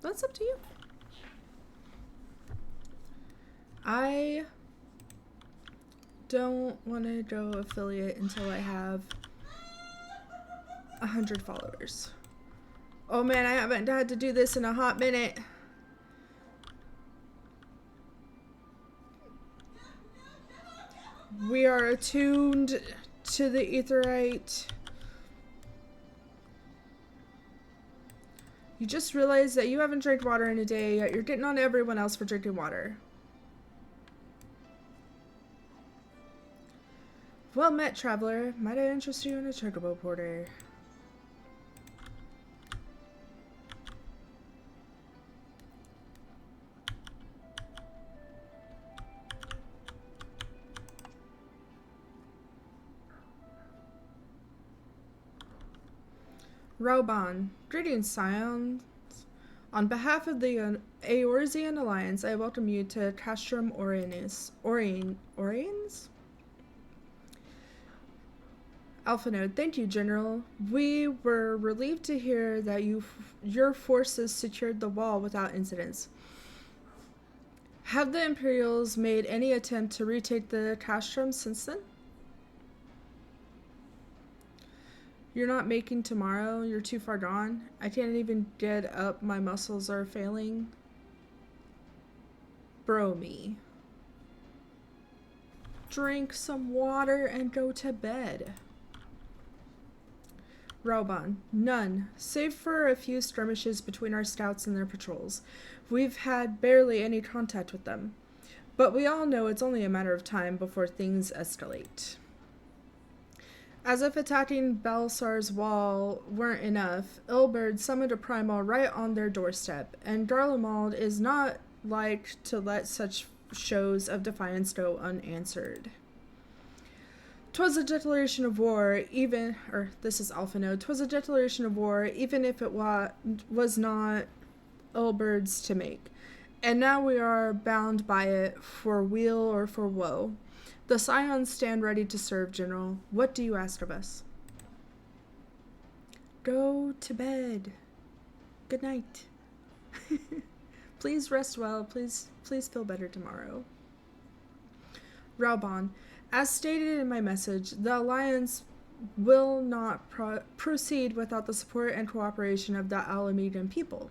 That's up to you. I don't want to go affiliate until I have 100 followers. Oh man, I haven't had to do this in a hot minute. We are attuned to the Aetheryte. You just realized that you haven't drank water in a day, yet you're getting on to everyone else for drinking water. Well met, traveler. Might I interest you in a chocobo porter? Roban, greetings, Scions. On behalf of the Eorzean Alliance, I welcome you to Castrum Oriens. Oriens? Alpha Node, thank you, General. We were relieved to hear that your forces secured the wall without incidents. Have the Imperials made any attempt to retake the Castrum since then? You're not making tomorrow. You're too far gone. I can't even get up. My muscles are failing. Bro me. Drink some water and go to bed. Rauban, none, save for a few skirmishes between our scouts and their patrols. We've had barely any contact with them. But we all know it's only a matter of time before things escalate. As if attacking Balsar's wall weren't enough, Ilberd summoned a primal right on their doorstep, and Garlemald is not like to let such shows of defiance go unanswered. 'Twas a declaration of war, this is Alpha Node, 'twas a declaration of war, even if it was not Ilberd's to make. And now we are bound by it, for weal or for woe. The Scions stand ready to serve, General. What do you ask of us? Go to bed. Good night. Please rest well. Please feel better tomorrow. Rauban, as stated in my message, the Alliance will not proceed without the support and cooperation of the Alamedan people.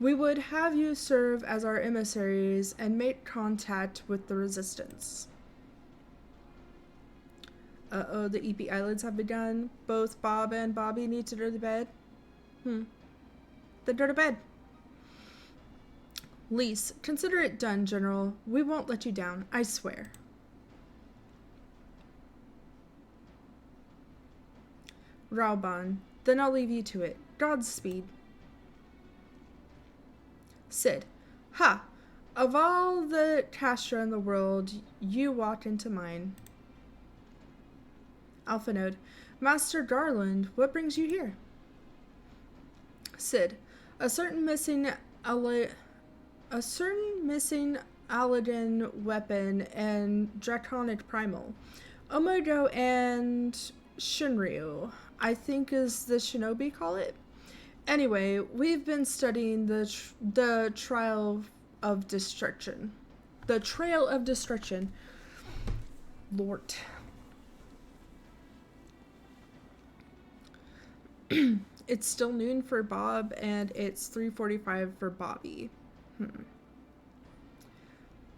We would have you serve as our emissaries and make contact with the Resistance. Uh-oh, the EP Islands have begun. Both Bob and Bobby need to go to bed. Then go to bed. Lise, consider it done, General. We won't let you down, I swear. Rauban, then I'll leave you to it. Godspeed. Sid, ha! Of all the Castra in the world, you walk into mine. Alpha Node, Master Garland, what brings you here? Sid, a certain missing Aladdin weapon and draconic primal. Omodo and Shinryu, I think is the shinobi call it. Anyway, we've been studying the Trail of Destruction. The Trail of Destruction. Lord. It's still noon for Bob, and it's 3:45 for Bobby.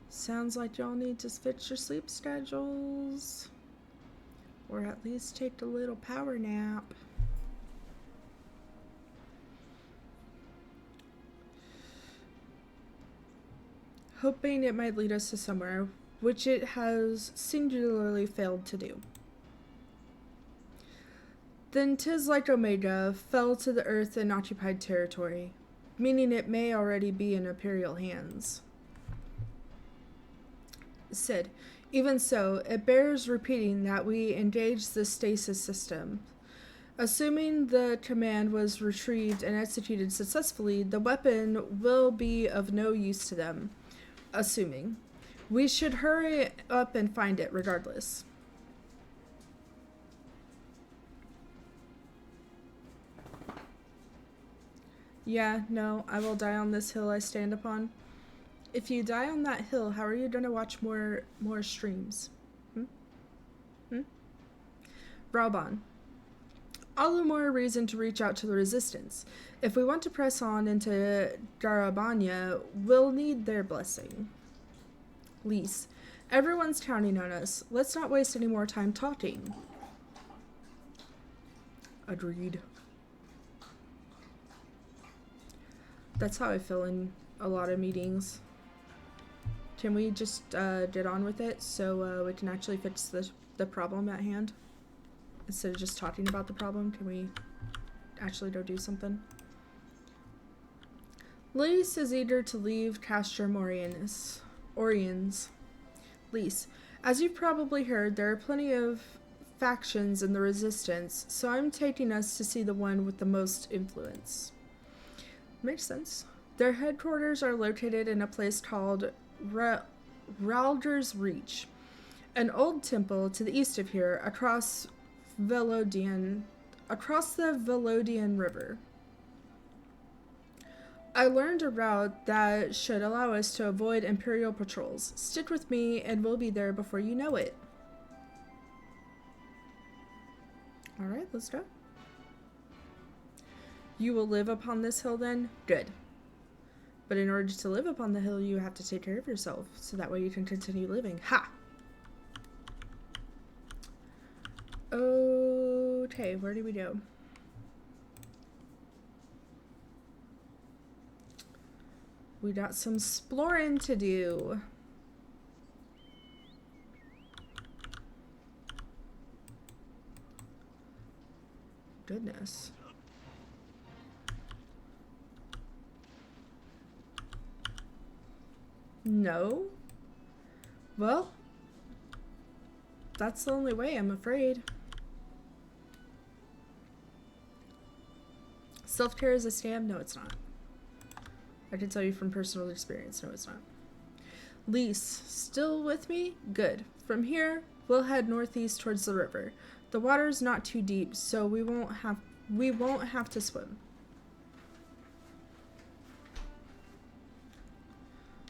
Sounds like y'all need to switch your sleep schedules. Or at least take a little power nap. Hoping it might lead us to somewhere, which it has singularly failed to do. Then 'tis like Omega fell to the earth in occupied territory, meaning it may already be in Imperial hands. Sid, even so, it bears repeating that we engage the stasis system. Assuming the command was retrieved and executed successfully, the weapon will be of no use to them. Assuming. We should hurry up and find it regardless. Yeah, no, I will die on this hill I stand upon. If you die on that hill, how are you going to watch more streams? Rauban. All the more reason to reach out to the Resistance. If we want to press on into Garabanya, we'll need their blessing. Lise. Everyone's counting on us. Let's not waste any more time talking. Agreed. That's how I feel in a lot of meetings. Can we just get on with it so we can actually fix the problem at hand? Instead of just talking about the problem, can we actually go do something? Lise is eager to leave Castrum Oriens. Lise, as you've probably heard, there are plenty of factions in the Resistance, so I'm taking us to see the one with the most influence. Makes sense. Their headquarters are located in a place called Raldur's Reach, an old temple to the east of here, across the Velodian River. I learned a route that should allow us to avoid Imperial patrols. Stick with me and we'll be there before you know it. Alright, let's go. You will live upon this hill then? Good. But in order to live upon the hill, you have to take care of yourself, so that way you can continue living. Ha! Okay, where do we go? We got some exploring to do. Goodness. No? Well, that's the only way, I'm afraid. Self-care is a scam? No, it's not. I can tell you from personal experience, no, it's not. Lise, still with me? Good. From here, we'll head northeast towards the river. The water's not too deep, so we won't have to swim.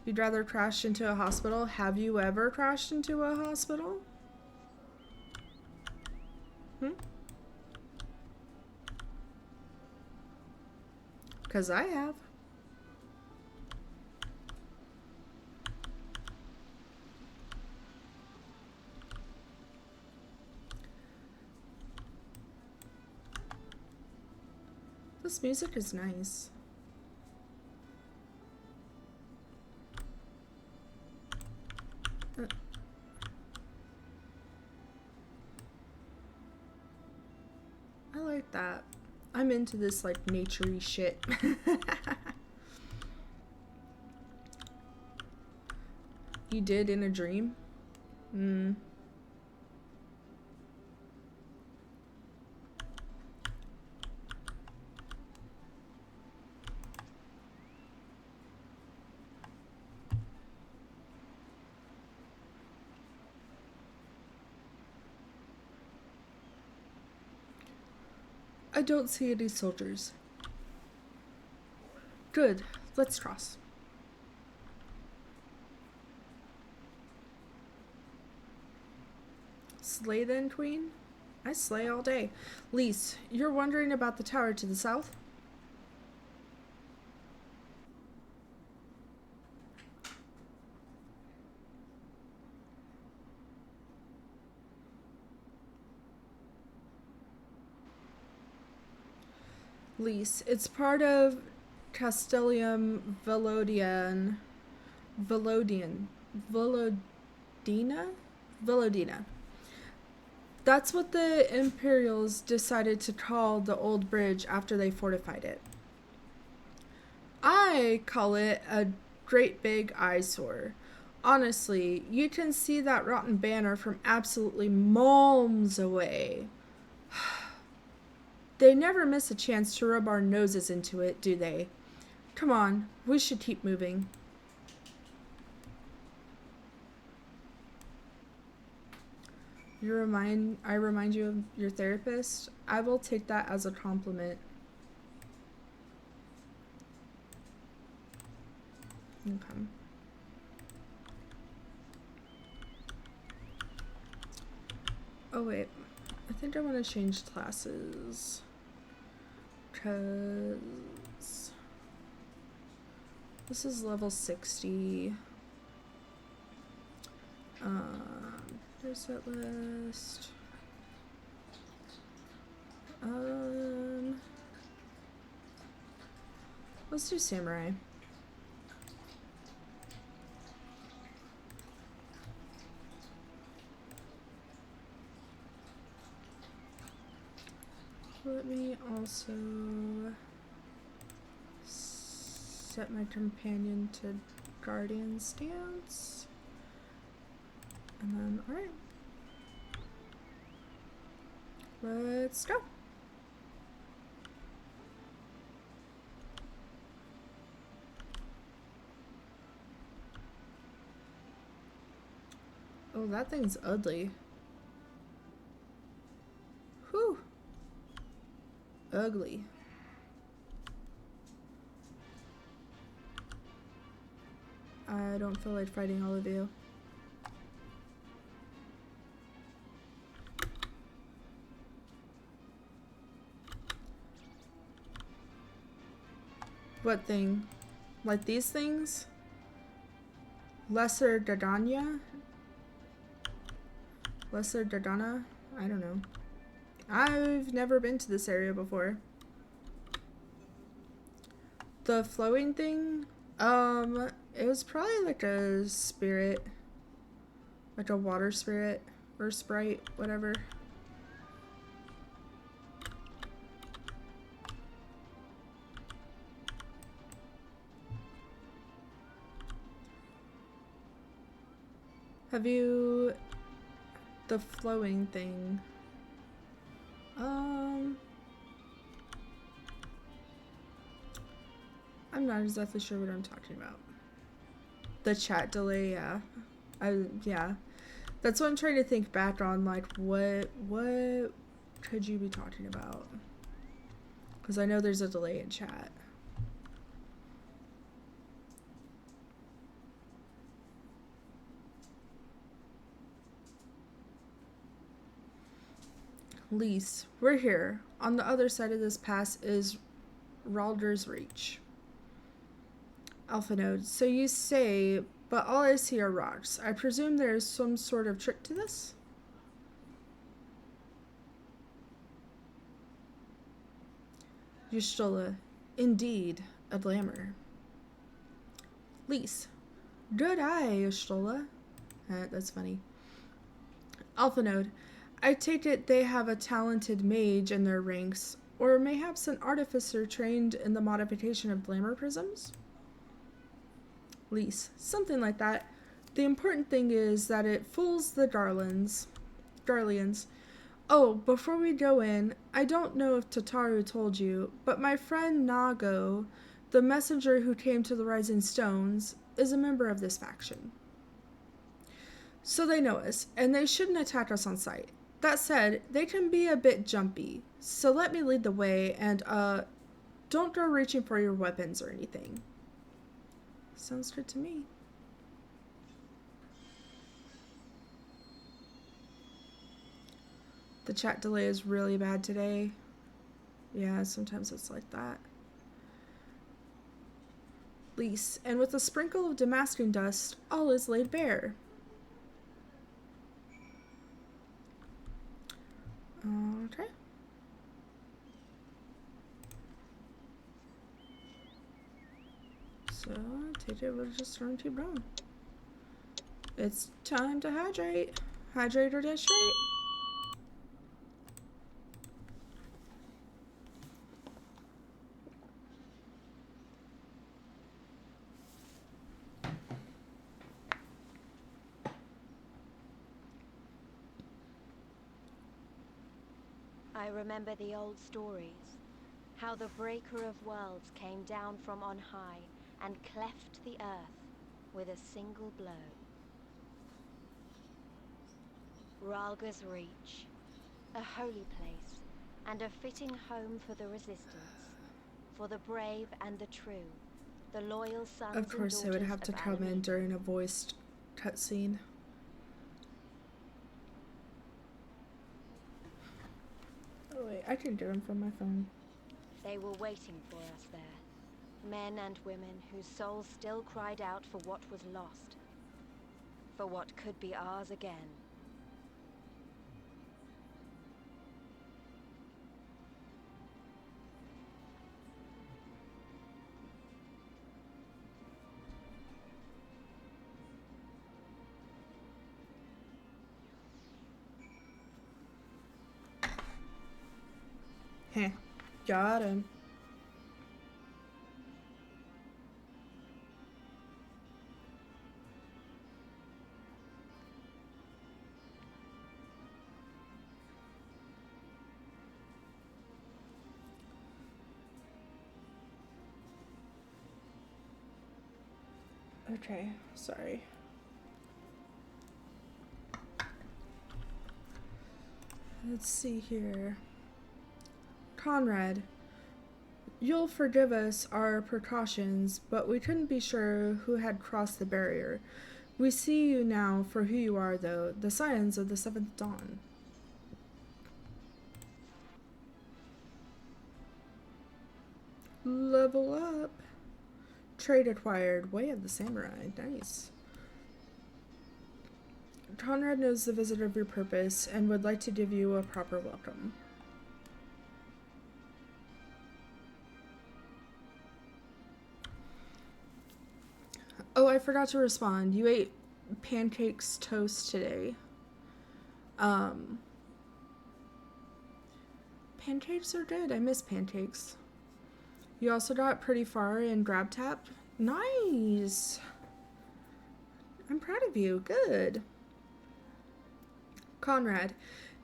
You'd rather crash into a hospital? Have you ever crashed into a hospital? 'Cause I have. This music is nice. I like that. I'm into this like nature-y shit. You did in a dream? I don't see any soldiers. Good. Let's cross. Slay then, Queen? I slay all day. Lise, you're wondering about the tower to the south? Lise, it's part of Castellium Velodina. That's what the Imperials decided to call the old bridge after they fortified it. I call it a great big eyesore. Honestly, you can see that rotten banner from absolutely miles away. They never miss a chance to rub our noses into it, do they? Come on, we should keep moving. I remind you of your therapist? I will take that as a compliment. Okay. Oh wait, I think I want to change classes. Because this is level 60. There's that list. Let's do samurai. Let me also set my companion to guardian stance. And then, alright. Let's go. Oh, that thing's ugly. Whew. Ugly. I don't feel like fighting all of you. What thing? Like these things? Lesser Dardania? Lesser Dardana? I don't know. I've never been to this area before. The flowing thing? It was probably like a spirit. Like a water spirit or sprite, whatever. Have you... the flowing thing? I'm not exactly sure what I'm talking about. The chat delay, yeah. Yeah. That's what I'm trying to think back on, like, what could you be talking about? Because I know there's a delay in chat. Lise, we're here. On the other side of this pass is Ralder's Reach. Alpha Node, so you say, but all I see are rocks. I presume there is some sort of trick to this? Y'shtola. Indeed, a glamour. Lise. Good eye, Y'shtola. That's funny. Alphanode. I take it they have a talented mage in their ranks, or mayhaps an artificer trained in the modification of glamour prisms? Lise. Something like that. The important thing is that it fools the Darlians. Oh, before we go in, I don't know if Tataru told you, but my friend Nago, the messenger who came to the Rising Stones, is a member of this faction. So they know us, and they shouldn't attack us on sight. That said, they can be a bit jumpy, so let me lead the way, and, don't go reaching for your weapons or anything. Sounds good to me. The chat delay is really bad today. Yeah, sometimes it's like that. Lise, and with a sprinkle of damascene dust, all is laid bare. Okay. So, take it, we'll just run to brown. It's time to hydrate. Hydrate or get straight. I remember the old stories, how the Breaker of Worlds came down from on high and cleft the earth with a single blow. Ralga's Reach, a holy place, and a fitting home for the Resistance, for the brave and the true, the loyal sons and daughters of Of course, they would have to come in during a voiced cutscene. Oh wait, I can do them from my phone. They were waiting for us there. Men and women whose souls still cried out for what was lost. For what could be ours again. Heh, got him. Okay, sorry. Let's see here. Conrad, you'll forgive us our precautions, but we couldn't be sure who had crossed the barrier. We see you now for who you are, though, the Scions of the Seventh Dawn. Level up. Trade acquired. Way of the Samurai. Nice. Conrad knows the visit of your purpose and would like to give you a proper welcome. Oh, I forgot to respond. You ate pancakes toast today. Pancakes are good. I miss pancakes. You also got pretty far in grab tap. Nice. I'm proud of you. Good. Conrad,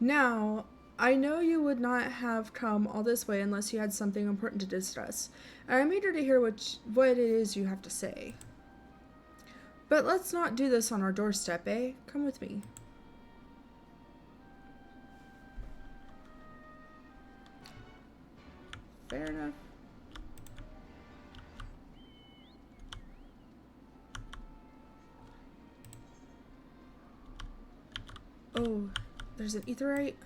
now, I know you would not have come all this way unless you had something important to discuss. I'm eager to hear what it is you have to say. But let's not do this on our doorstep, eh? Come with me. Fair enough. Oh, there's an aetheryte.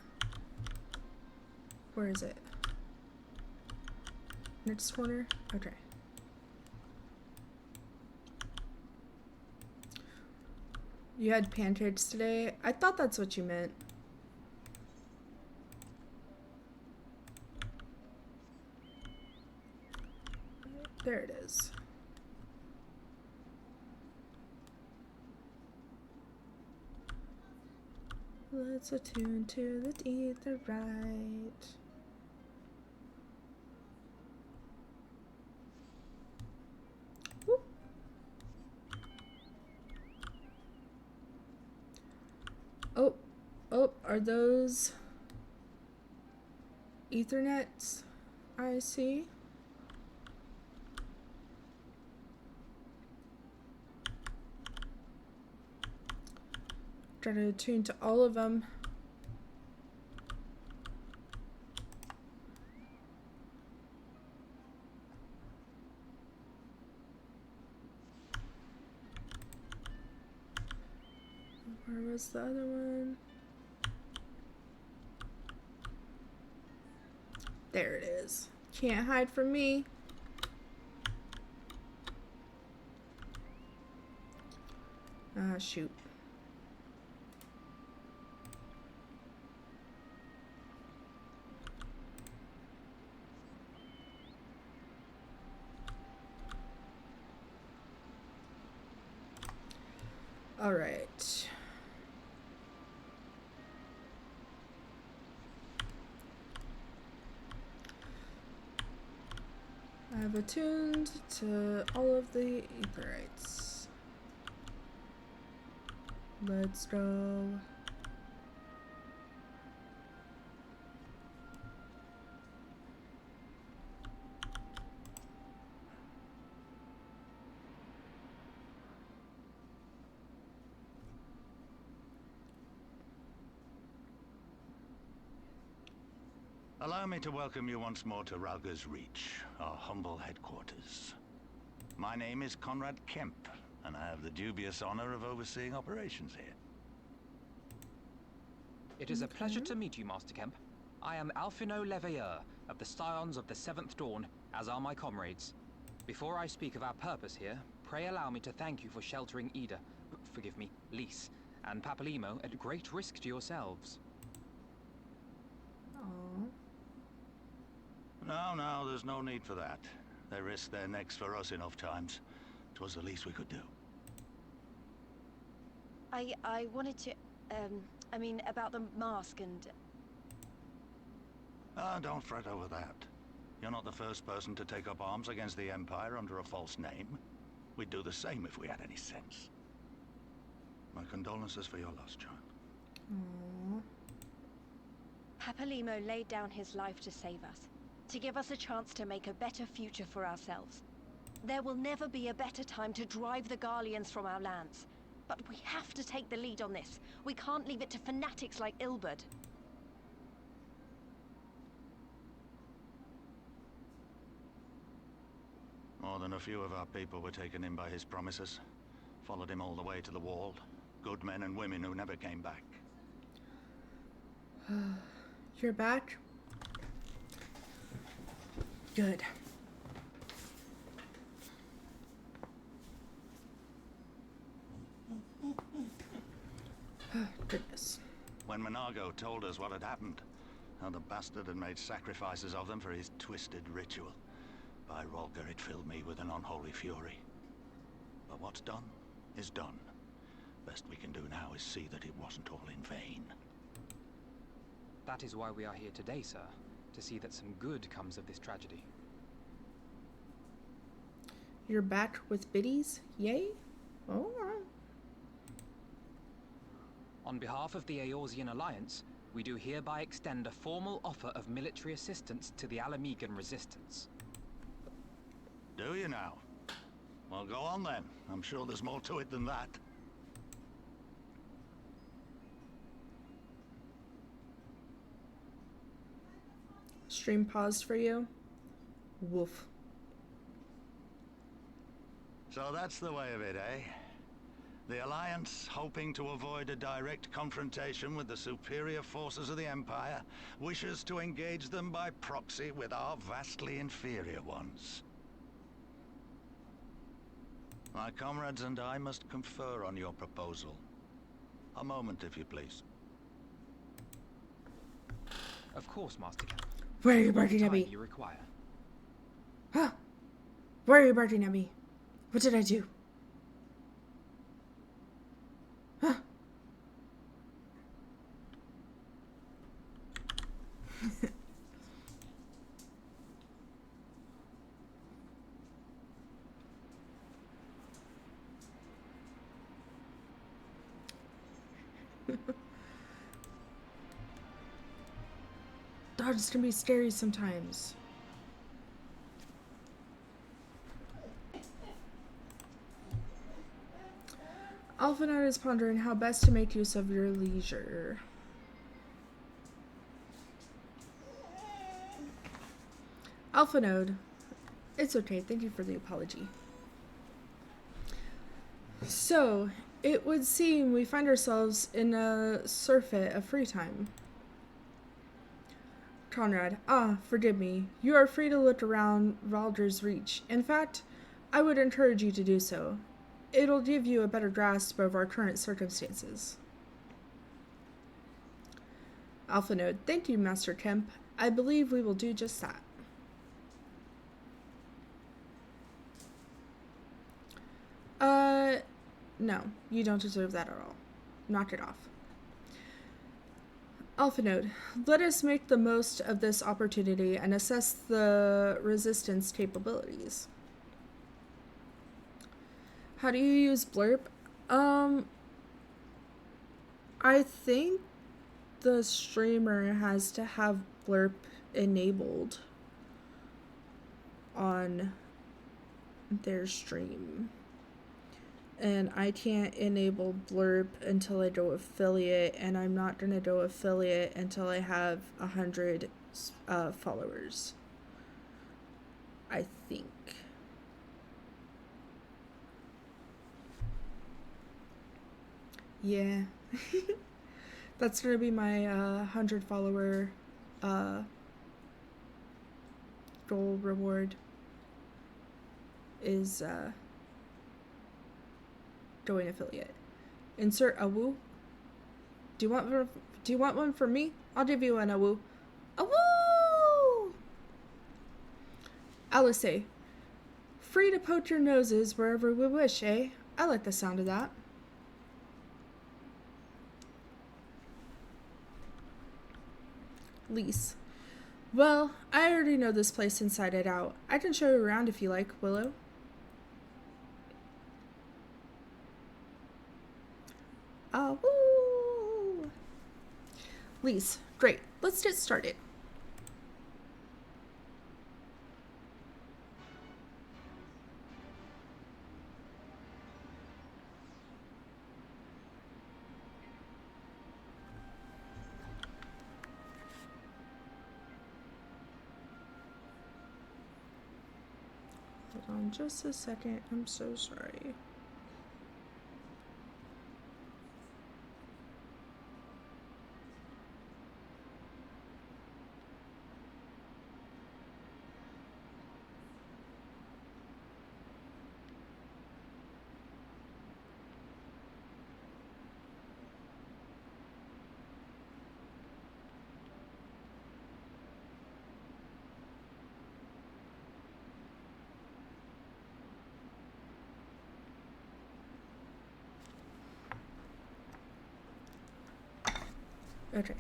Where is it? Next corner? Okay. You had pancakes today? I thought that's what you meant. Let's attune to the ether right. Woo. Oh, oh, are those Ethernets I see? Try to attune to all of them. Where was the other one? There it is. Can't hide from me. Ah, shoot. All right. I've attuned to all of the etherites. Let's go. Allow me to welcome you once more to Rauger's Reach, our humble headquarters. My name is Conrad Kemp, and I have the dubious honor of overseeing operations here. It is a pleasure to meet you, Master Kemp. I am Alphino Leveilleur of the Scions of the Seventh Dawn, as are my comrades. Before I speak of our purpose here, pray allow me to thank you for sheltering Ida, forgive me, Lys, and Papalimo at great risk to yourselves. Aww. No, there's no need for that. They risked their necks for us enough times. 'Twas the least we could do. I wanted to, I mean, about the mask and... Ah, don't fret over that. You're not the first person to take up arms against the Empire under a false name. We'd do the same if we had any sense. My condolences for your loss, child. Aww. Papalimo laid down his life to save us, to give us a chance to make a better future for ourselves. There will never be a better time to drive the Garleans from our lands. But we have to take the lead on this. We can't leave it to fanatics like Ilberd. More than a few of our people were taken in by his promises. Followed him all the way to the wall. Good men and women who never came back. You're back? Good. Goodness. When Monago told us what had happened, how the bastard had made sacrifices of them for his twisted ritual, by Rolger it filled me with an unholy fury. But what's done is done. Best we can do now is see that it wasn't all in vain. That is why we are here today, sir, to see that some good comes of this tragedy. You're back with biddies? Yay? Oh. On behalf of the Eorzean Alliance, we do hereby extend a formal offer of military assistance to the Alamegan resistance. Do you now? Well, go on then. I'm sure there's more to it than that. Stream paused for you? Woof. So that's the way of it, eh? The Alliance, hoping to avoid a direct confrontation with the superior forces of the Empire, wishes to engage them by proxy with our vastly inferior ones. My comrades and I must confer on your proposal. A moment, if you please. Of course, Master Kemp. Where are you barking at me? You require. Huh? Why are you barking at me? What did I do? Huh? God, it's gonna be scary sometimes. Alphanode is pondering how best to make use of your leisure. Alphanode, it's okay, thank you for the apology. So, it would seem we find ourselves in a surfeit of free time. Conrad, forgive me. You are free to look around Raldr's Reach. In fact, I would encourage you to do so. It'll give you a better grasp of our current circumstances. Alphanode, thank you, Master Kemp. I believe we will do just that. No, you don't deserve that at all. Knock it off. Alphanode, let us make the most of this opportunity and assess the resistance capabilities. How do you use blurb? I think the streamer has to have blurb enabled on their stream. And I can't enable blurb until I go affiliate, and I'm not going to go affiliate until I have 100 followers. I think. Yeah. That's going to be my 100 follower goal reward is going affiliate. Insert a woo. Do you want one from me? I'll give you an a woo. A woo! Alice, free to poke your noses wherever we wish, eh? I like the sound of that. Lise. Well, I already know this place inside and out. I can show you around if you like, Willow. Woo! Lise, great. Let's get started. Hold on just a second. I'm so sorry. Okay.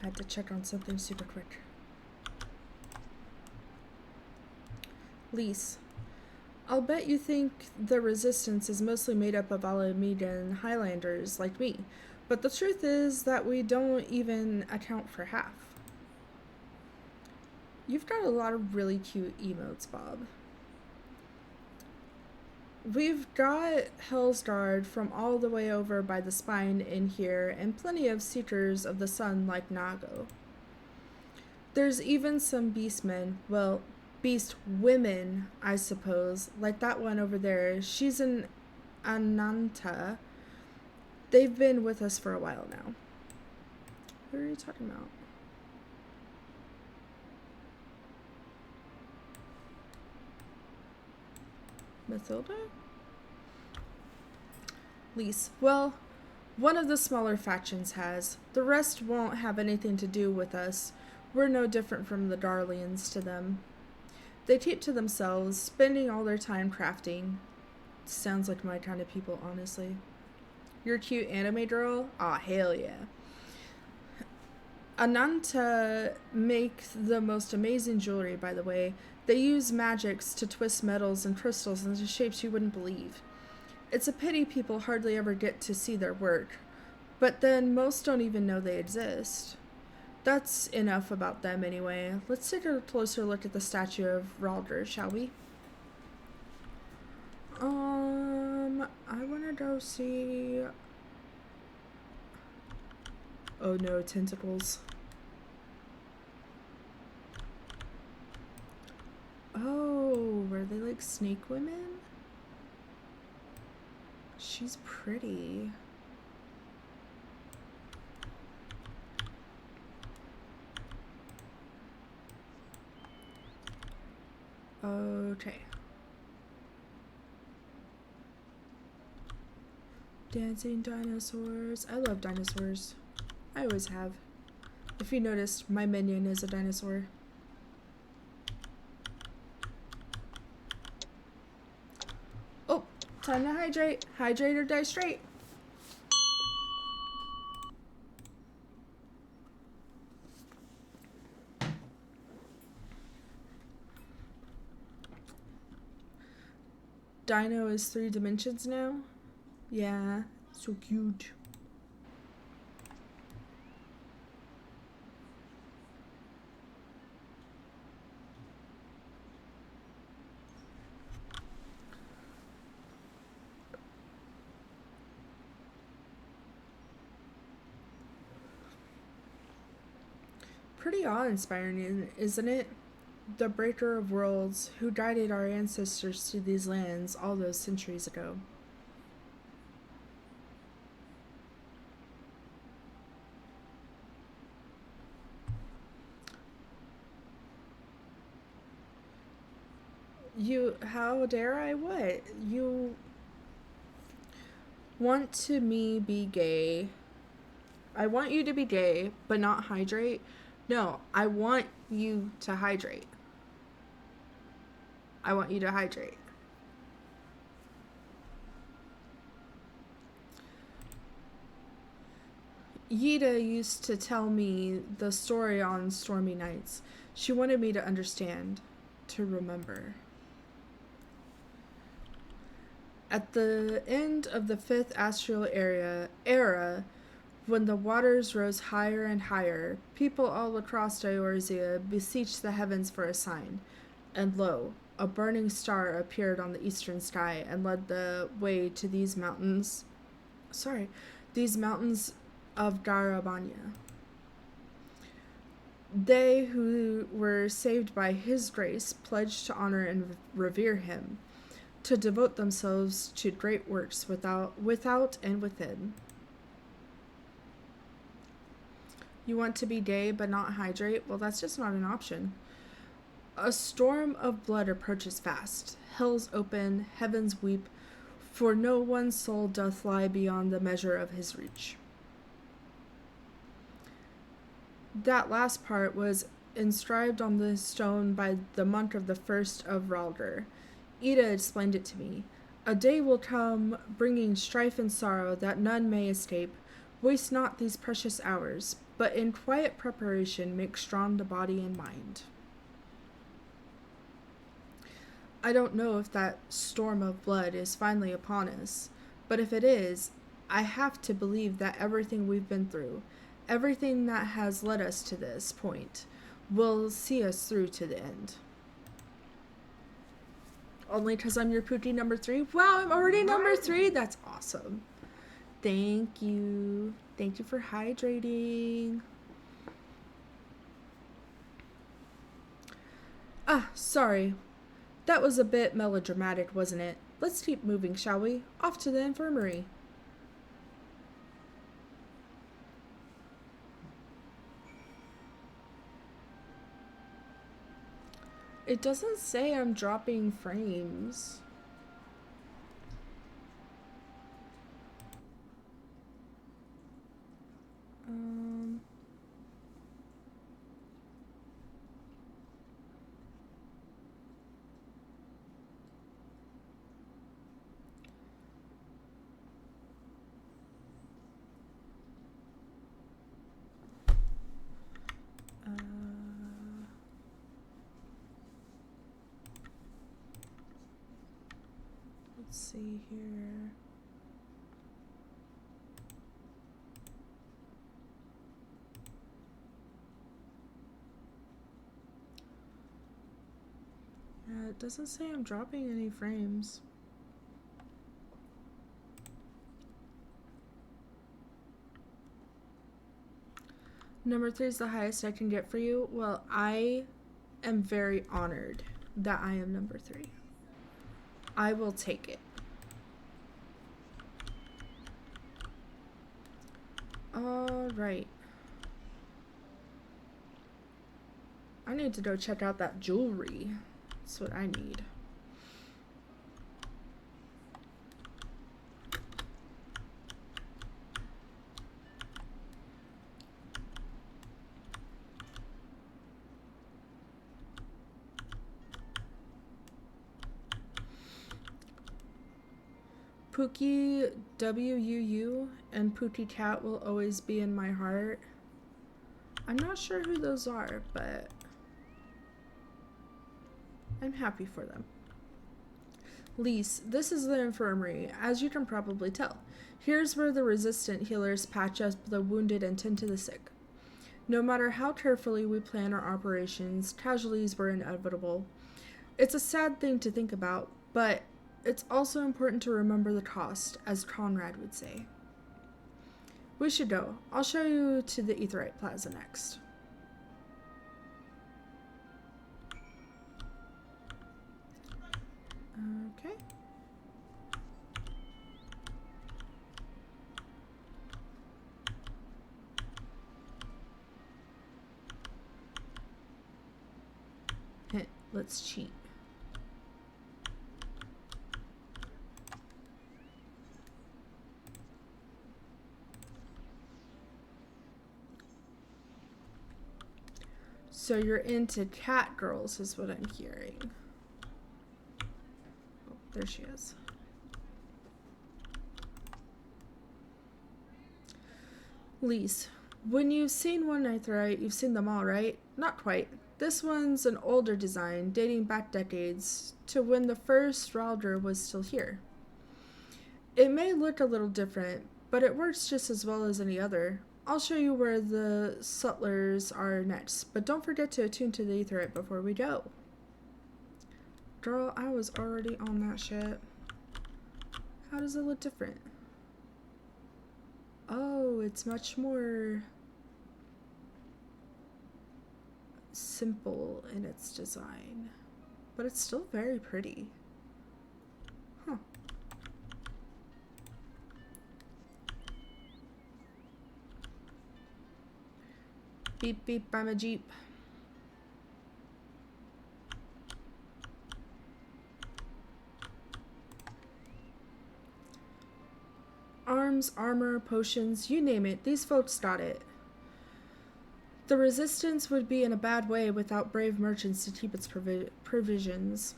I had to check on something super quick. Lise, I'll bet you think the resistance is mostly made up of Alamedan Highlanders like me, but the truth is that we don't even account for half. You've got a lot of really cute emotes, Bob. We've got Hellsguard from all the way over by the spine in here, and plenty of Seekers of the Sun like Nago. There's even some beastmen, well, beast women, I suppose, like that one over there. She's an Ananta. They've been with us for a while now. What are you talking about? Mathilda? Lise, well, one of the smaller factions has. The rest won't have anything to do with us. We're no different from the Darlians to them. They keep to themselves, spending all their time crafting. Sounds like my kind of people, honestly. You're a cute anime girl? Aw, hell yeah. Ananta make the most amazing jewelry, by the way. They use magics to twist metals and crystals into shapes you wouldn't believe. It's a pity people hardly ever get to see their work. But then most don't even know they exist. That's enough about them anyway. Let's take a closer look at the statue of Ralder, shall we? I wanna go see... Oh no, tentacles. Oh, were they like snake women? She's pretty. Okay. Dancing dinosaurs. I love dinosaurs. I always have. If you noticed, my minion is a dinosaur. Oh, time to hydrate. Hydrate or die straight. Dino is 3 dimensions now. Yeah, so cute. Pretty awe-inspiring, isn't it? The breaker of worlds who guided our ancestors to these lands all those centuries ago. How dare I what? You want to me be gay. I want you to be gay, but not hydrate. No, I want you to hydrate. I want you to hydrate. Yida used to tell me the story on stormy nights. She wanted me to understand, to remember. At the end of the 5th astral era, when the waters rose higher and higher, people all across Eorzea beseeched the heavens for a sign. And lo, a burning star appeared on the eastern sky and led the way to these mountains of Garabanya. They who were saved by his grace pledged to honor and revere him, to devote themselves to great works without and within. You want to be gay but not hydrate? Well, that's just not an option. A storm of blood approaches fast. Hells open, heavens weep, for no one soul doth lie beyond the measure of his reach. That last part was inscribed on the stone by the monk of the first of Ralder. Ida explained it to me. A day will come, bringing strife and sorrow that none may escape. Waste not these precious hours, but in quiet preparation make strong the body and mind. I don't know if that storm of blood is finally upon us, but if it is, I have to believe that everything we've been through, everything that has led us to this point, will see us through to the end. Only because I'm your Pookie number 3? Wow, I'm already number 3? That's awesome. Thank you. Thank you for hydrating. Ah, sorry. That was a bit melodramatic, wasn't it? Let's keep moving, shall we? Off to the infirmary. It doesn't say I'm dropping frames. Let's see here. It doesn't say I'm dropping any frames. Number 3 is the highest I can get for you. Well, I am very honored that I am number 3. I will take it. All right. I need to go check out that jewelry. That's what I need. Pookie WUU and Pookie Cat will always be in my heart. I'm not sure who those are, but I'm happy for them. Lise, this is the infirmary, as you can probably tell. Here's where the resistant healers patch up the wounded and tend to the sick. No matter how carefully we plan our operations, casualties were inevitable. It's a sad thing to think about, but it's also important to remember the cost, as Conrad would say. We should go. I'll show you to the Aetheryte Plaza next. Okay. Let's cheat. So you're into cat girls is what I'm hearing. Oh, there she is. Lise, when you've seen one Aetheryte, you've seen them all, right? Not quite. This one's an older design, dating back decades, to when the first Raldr was still here. It may look a little different, but it works just as well as any other. I'll show you where the sutlers are next, but don't forget to attune to the Aetheryte before we go. Girl, I was already on that shit. How does it look different? Oh, it's much more simple in its design, but it's still very pretty. Huh. Beep beep, I'm a Jeep. Arms, armor, potions, you name it, these folks got it. The Resistance would be in a bad way without brave merchants to keep its provisions.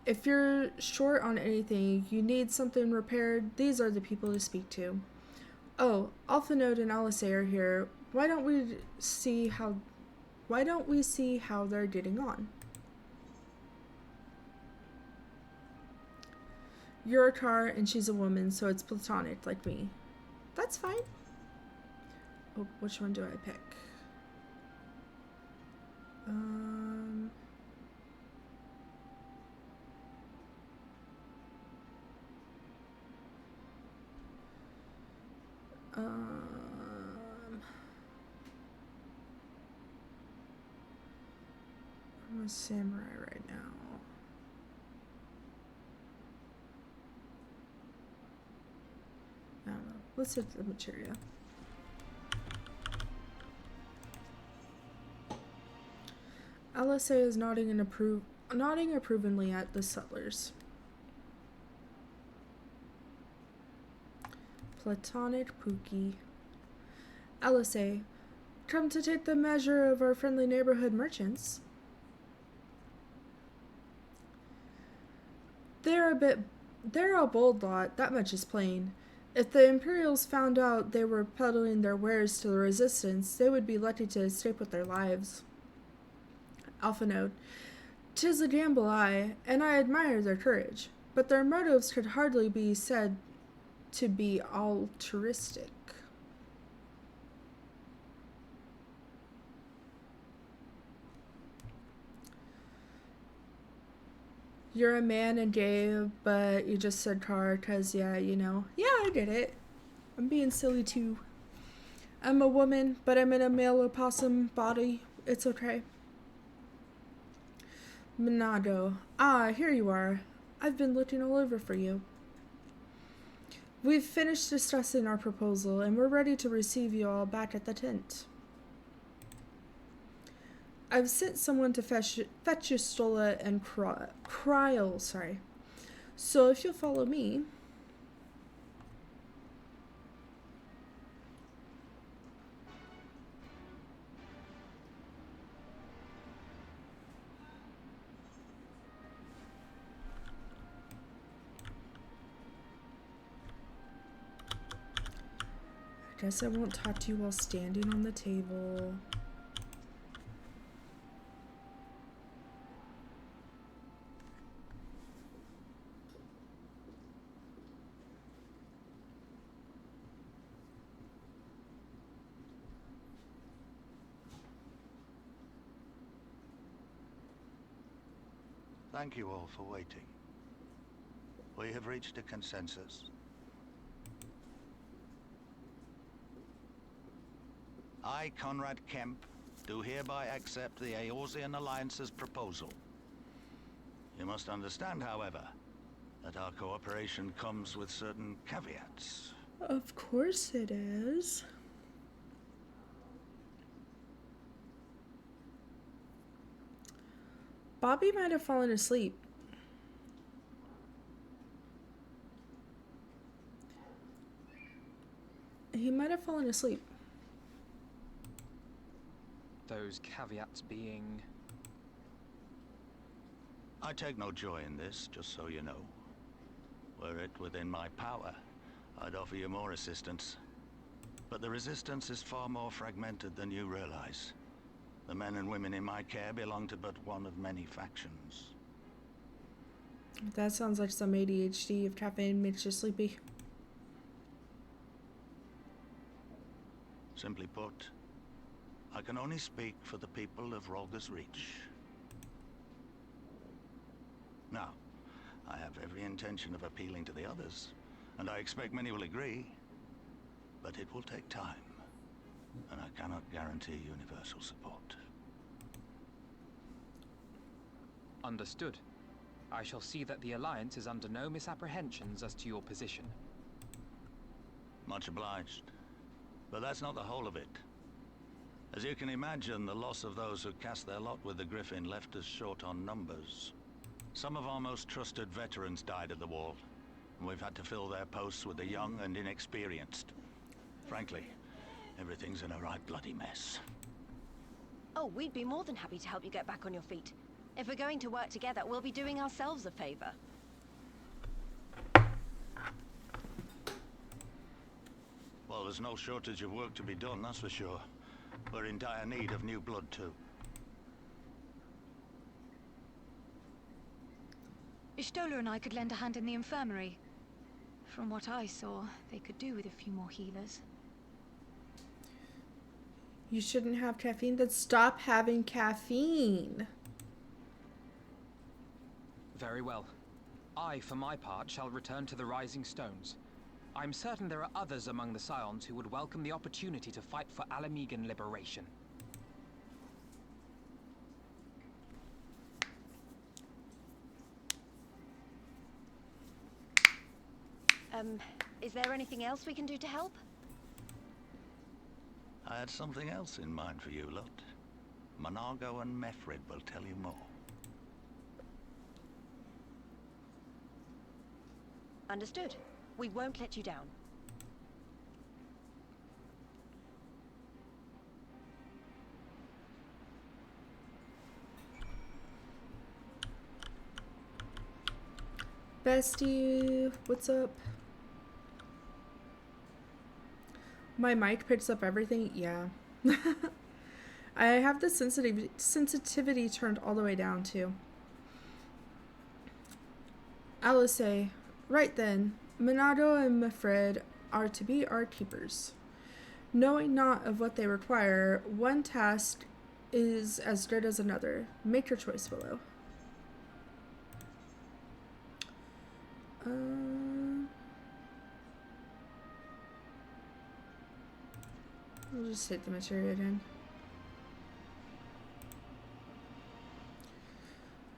If you're short on anything, you need something repaired, these are the people to speak to. Oh, Alphanode and Alisei are here. Why don't we see how they're getting on? You're a car and she's a woman, so it's platonic, like me. That's fine. Oh, which one do I pick? I'm a samurai right now. I don't know. Let's hit the materia. Alisei is nodding approvingly at the sutlers. Platonic Pookie. Alisei, come to take the measure of our friendly neighborhood merchants. They're a bold lot, that much is plain. If the Imperials found out they were peddling their wares to the Resistance, they would be lucky to escape with their lives. Alphanode, 'tis a gamble, and I admire their courage, but their motives could hardly be said to be altruistic. You're a man and gay, but you just said car because, yeah, you know. Yeah, I did it. I'm being silly too. I'm a woman, but I'm in a male opossum body. It's okay. Minado. Ah, here you are. I've been looking all over for you. We've finished discussing our proposal, and we're ready to receive you all back at the tent. I've sent someone to fetch you Stola and Kryl, sorry. So if you'll follow me... I guess I won't talk to you while standing on the table. Thank you all for waiting. We have reached a consensus. I, Conrad Kemp, do hereby accept the Eorzean Alliance's proposal. You must understand, however, that our cooperation comes with certain caveats. Of course it is. Bobby might have fallen asleep. He might have fallen asleep. Those caveats being... I take no joy in this, just so you know. Were it within my power, I'd offer you more assistance. But the resistance is far more fragmented than you realize. The men and women in my care belong to but one of many factions. That sounds like some ADHD if caffeine makes you sleepy. Simply put, I can only speak for the people of Rolga's Reach. Now, I have every intention of appealing to the others, and I expect many will agree, but it will take time, and I cannot guarantee universal support. Understood. I shall see that the Alliance is under no misapprehensions as to your position. Much obliged. But that's not the whole of it. As you can imagine, the loss of those who cast their lot with the Griffin left us short on numbers. Some of our most trusted veterans died at the wall, and we've had to fill their posts with the young and inexperienced. Frankly, everything's in a right bloody mess. Oh, we'd be more than happy to help you get back on your feet. If we're going to work together, we'll be doing ourselves a favor. Well, there's no shortage of work to be done, that's for sure. We're in dire need of new blood, too. Stola and I could lend a hand in the infirmary. From what I saw, they could do with a few more healers. You shouldn't have caffeine, then stop having caffeine. Very well. I, for my part, shall return to the Rising Stones. I'm certain there are others among the Scions who would welcome the opportunity to fight for Alamegan liberation. Is there anything else we can do to help? I had something else in mind for you, lot. Monargo and Mefred will tell you more. Understood. We won't let you down. Bestie, what's up? My mic picks up everything? Yeah. I have the sensitivity turned all the way down, too. Alice, right then, Monado and Mefred are to be our keepers. Knowing not of what they require, one task is as good as another. Make your choice below. We'll just hit the materia again.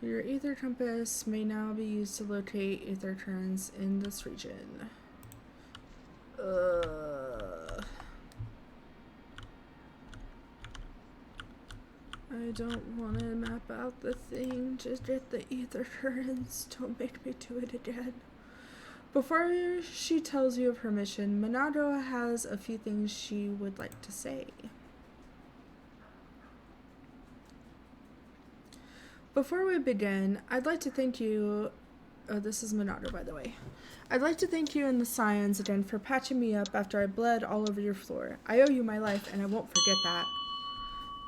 Your ether compass may now be used to locate ether currents in this region. I don't want to map out the thing to get the ether currents. Don't make me do it again. Before she tells you of her mission, Monado has a few things she would like to say. Before we begin, I'd like to thank you. Oh, this is Monado, by the way. I'd like to thank you and the Scions again for patching me up after I bled all over your floor. I owe you my life, and I won't forget that.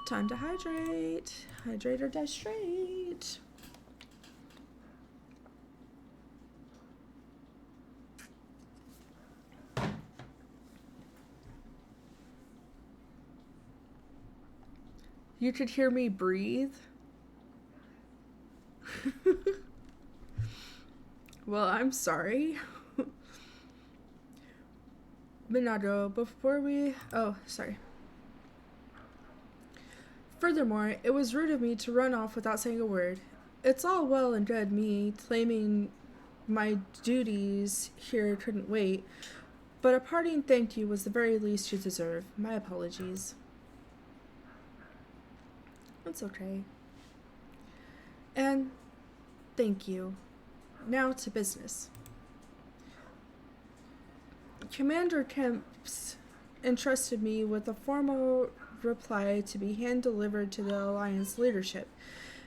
Time to hydrate. Hydrate or die straight. You could hear me breathe. Well, I'm sorry. Monado, before we... Oh, sorry. Furthermore, it was rude of me to run off without saying a word. It's all well and good me claiming my duties here couldn't wait, but a parting thank you was the very least you deserve. My apologies. It's okay. And thank you. Now to business. Commander Kemps entrusted me with a formal reply to be hand-delivered to the Alliance leadership.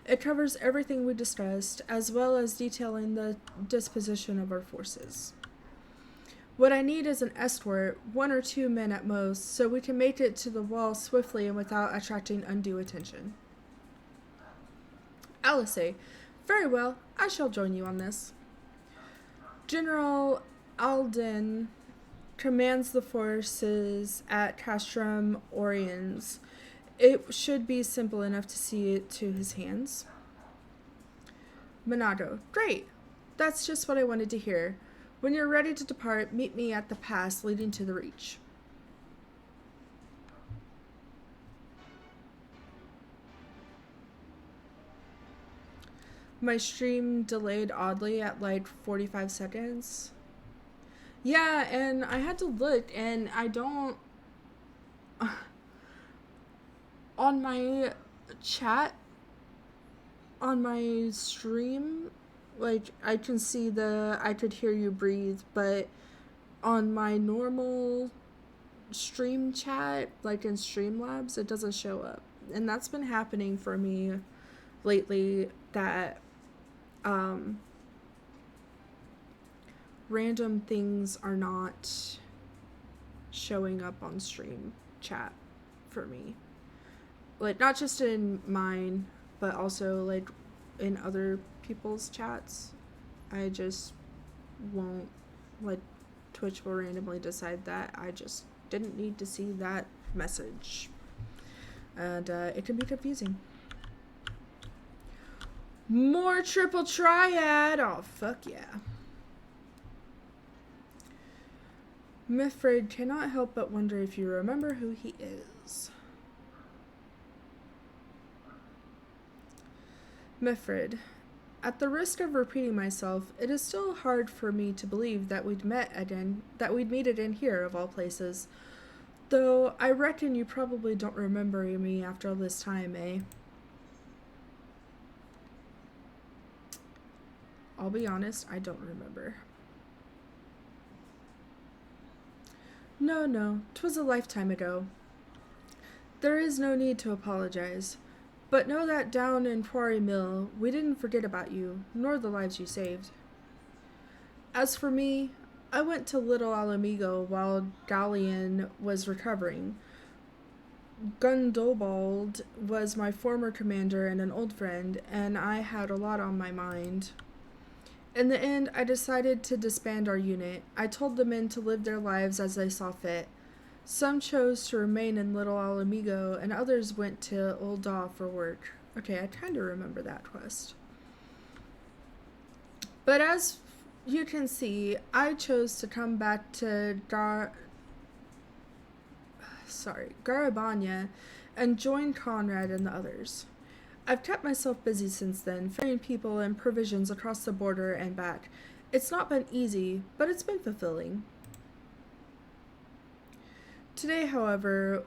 It covers everything we discussed, as well as detailing the disposition of our forces. What I need is an escort, 1 or 2 men at most, so we can make it to the wall swiftly and without attracting undue attention. Alice, very well, I shall join you on this. General Alden commands the forces at Castrum Oriens. It should be simple enough to see it to his hands. Monado, great. That's just what I wanted to hear. When you're ready to depart, meet me at the pass leading to the Reach. My stream delayed oddly at like 45 seconds. Yeah, and I had to look, and I don't... on my chat, on my stream, like, I can see I could hear you breathe, but on my normal stream chat, like in Streamlabs, it doesn't show up. And that's been happening for me lately, that random things are not showing up on stream chat for me. Like, not just in mine, but also, like, in other people's chats. I just won't, like, Twitch will randomly decide that I just didn't need to see that message. And, it can be confusing. More triple triad! Oh, fuck yeah. Mifrid cannot help but wonder if you remember who he is. Mifrid, at the risk of repeating myself, it is still hard for me to believe that we'd meet again here, of all places. Though I reckon you probably don't remember me after all this time, eh? I'll be honest, I don't remember. No, 'twas a lifetime ago. There is no need to apologize. But know that down in Quarry Mill, we didn't forget about you, nor the lives you saved. As for me, I went to Little Alamigo while Galleon was recovering. Gundobald was my former commander and an old friend, and I had a lot on my mind. In the end, I decided to disband our unit. I told the men to live their lives as they saw fit. Some chose to remain in Little Alamigo, and others went to Old Daw for work. Okay, I kind of remember that quest. But as you can see I chose to come back to Garabanya and join Conrad and the others. I've kept myself busy since then, ferrying people and provisions across the border and back. It's not been easy, but it's been fulfilling. Today, however,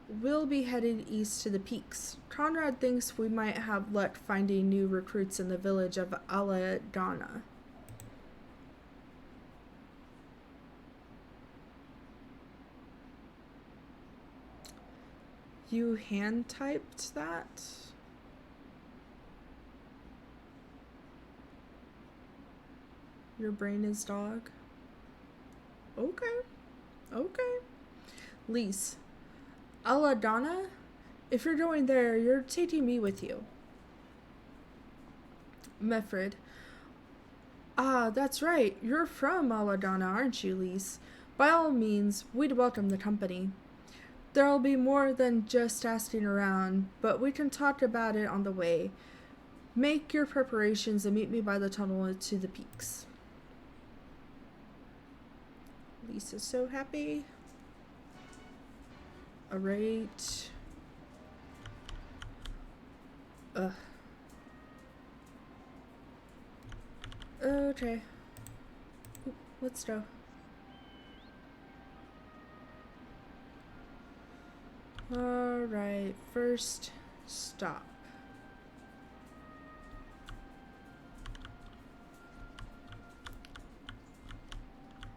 we'll be headed east to the peaks. Conrad thinks we might have luck finding new recruits in the village of Aladana. You hand-typed that? Your brain is dog? Okay. Okay. Lise. Aladana? If you're going there, you're taking me with you. Mefrid. Ah, that's right. You're from Aladana, aren't you, Lise? By all means, we'd welcome the company. There'll be more than just asking around, but we can talk about it on the way. Make your preparations and meet me by the tunnel to the peaks. Lisa's so happy. Alright. Okay. Let's go. Alright, first stop.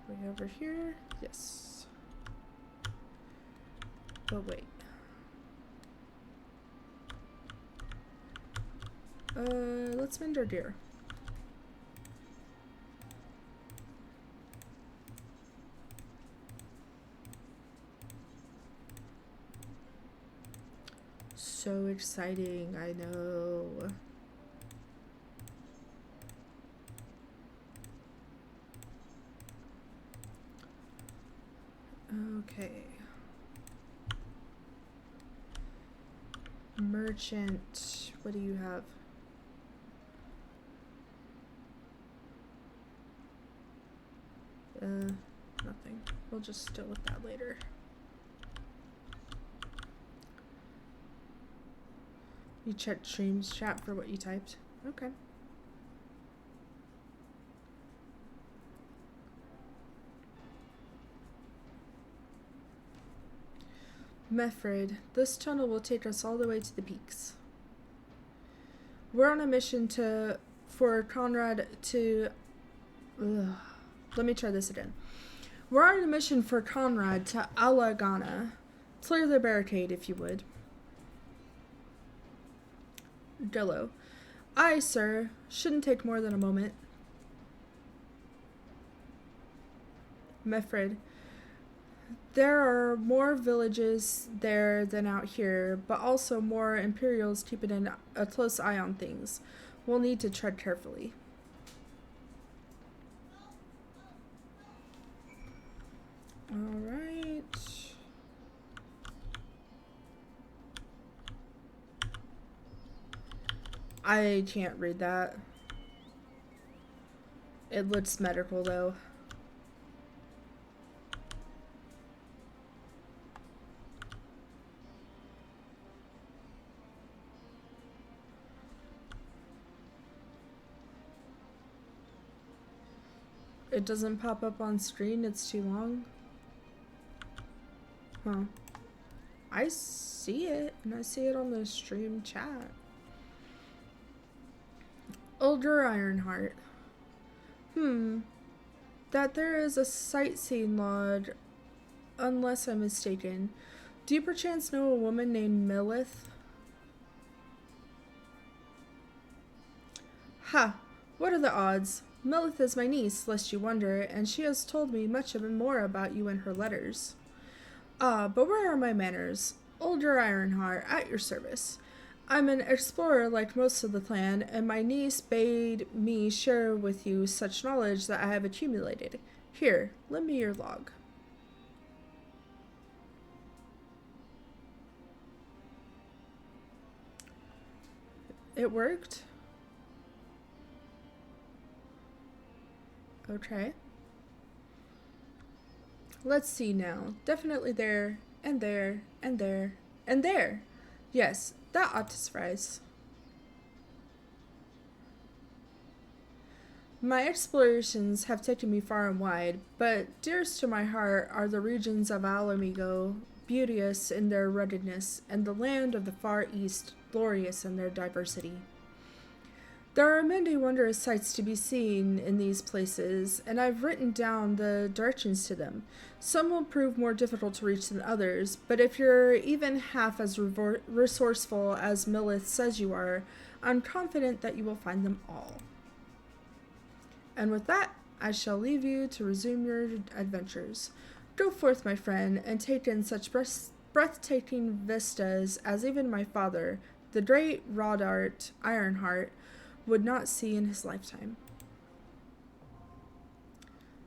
Way over here? Yes. But wait. Let's mend our deer. So exciting, I know. Okay. Merchant, what do you have? Nothing. We'll just deal with that later. You checked streams chat for what you typed. Okay. Mefrid, this tunnel will take us all the way to the peaks. We're on a mission for Conrad to... Let me try this again. We're on a mission for Conrad to Alagana. Clear the barricade, if you would. Dillo. Aye, sir. Shouldn't take more than a moment. Mefrid. There are more villages there than out here, but also more Imperials keeping a close eye on things. We'll need to tread carefully. Alright. I can't read that. It looks medical though. It doesn't pop up on screen, it's too long. Huh. I see it, and I see it on the stream chat. Older Ironheart. That there is a sightseeing lodge, unless I'm mistaken. Do you perchance know a woman named Milith? Ha! What are the odds? Milith is my niece, lest you wonder, and she has told me much more about you in her letters. Ah, but where are my manners? Older Ironheart, at your service. I'm an explorer like most of the clan, and my niece bade me share with you such knowledge that I have accumulated. Here, lend me your log. It worked? Okay. Let's see now. Definitely there, and there, and there, and there. Yes, that ought to suffice. My explorations have taken me far and wide, but dearest to my heart are the regions of Alamigo, beauteous in their ruggedness, and the land of the far east, glorious in their diversity. There are many wondrous sights to be seen in these places, and I've written down the directions to them. Some will prove more difficult to reach than others, but if you're even half as resourceful as Millith says you are, I'm confident that you will find them all. And with that, I shall leave you to resume your adventures. Go forth, my friend, and take in such breathtaking vistas as even my father, the great Rodart Ironheart, would not see in his lifetime.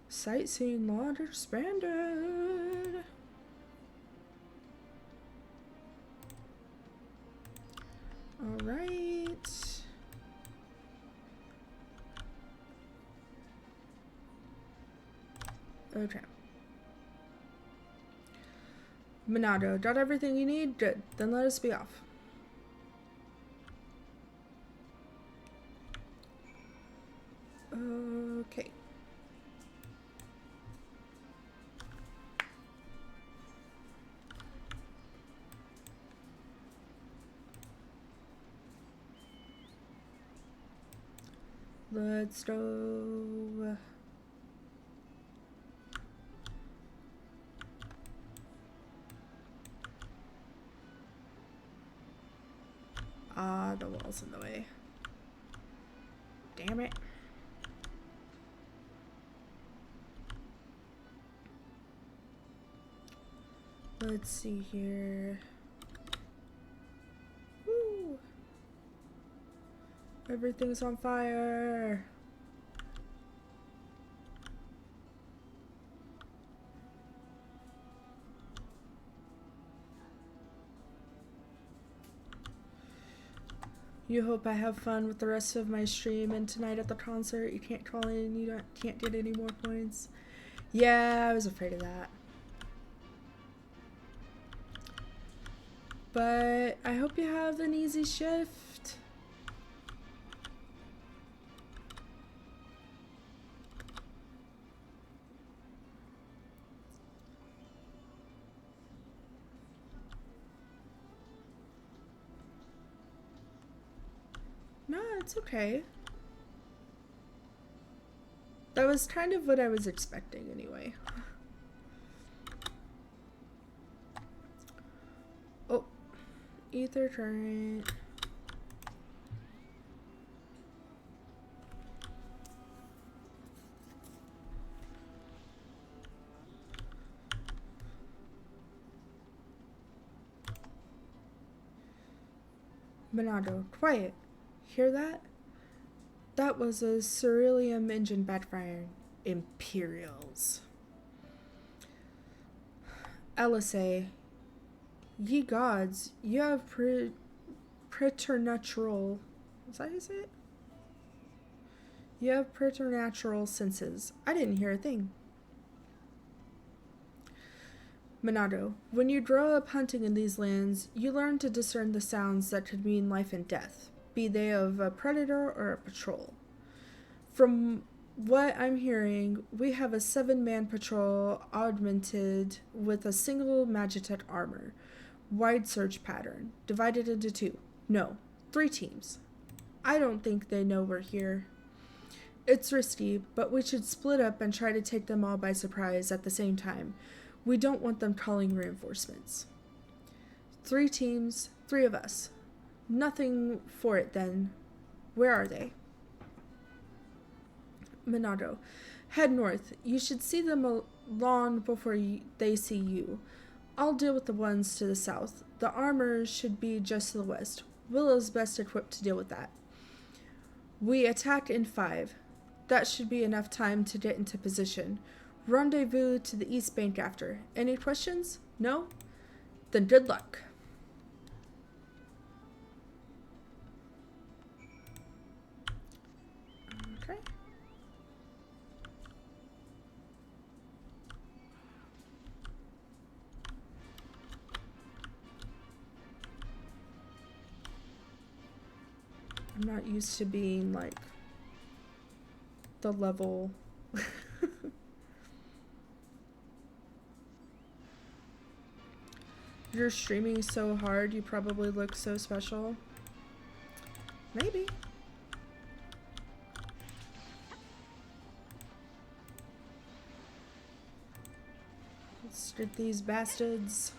Sightseeing lot expanded. All right. Okay. Monado, got everything you need? Good. Then let us be off. Okay. Let's go. Ah, the wall's in the way. Damn it. Let's see here. Woo! Everything's on fire. You hope I have fun with the rest of my stream and tonight at the concert. You can't call in, you can't get any more points. Yeah, I was afraid of that. But I hope you have an easy shift. No, it's okay. That was kind of what I was expecting anyway. Oh, ether current. Monado, quiet. Hear that? That was a Ceruleum engine backfiring. Imperials. Elisay, ye gods, you have preternatural. Is that how you say it? You have preternatural senses. I didn't hear a thing. Monado, when you grow up hunting in these lands, you learn to discern the sounds that could mean life and death, be they of a predator or a patrol. From what I'm hearing, we have a 7-man patrol augmented with a single Magitek armor, wide search pattern, divided into 2. No, 3 teams. I don't think they know we're here. It's risky, but we should split up and try to take them all by surprise at the same time. We don't want them calling reinforcements. 3 teams, 3 of us. Nothing for it then. Where are they? Monado, head north. You should see them long before they see you. I'll deal with the ones to the south. The armor should be just to the west. Willow's best equipped to deal with that. We attack in 5. That should be enough time to get into position. Rendezvous to the east bank after. Any questions? No? Then good luck. Okay. I'm not used to being like the level. You're streaming so hard, you probably look so special. Maybe. Let's get these bastards.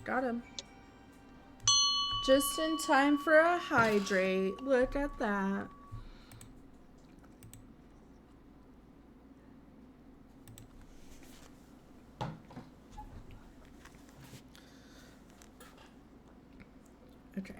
Got him. Just in time for a hydrate. Look at that. Okay.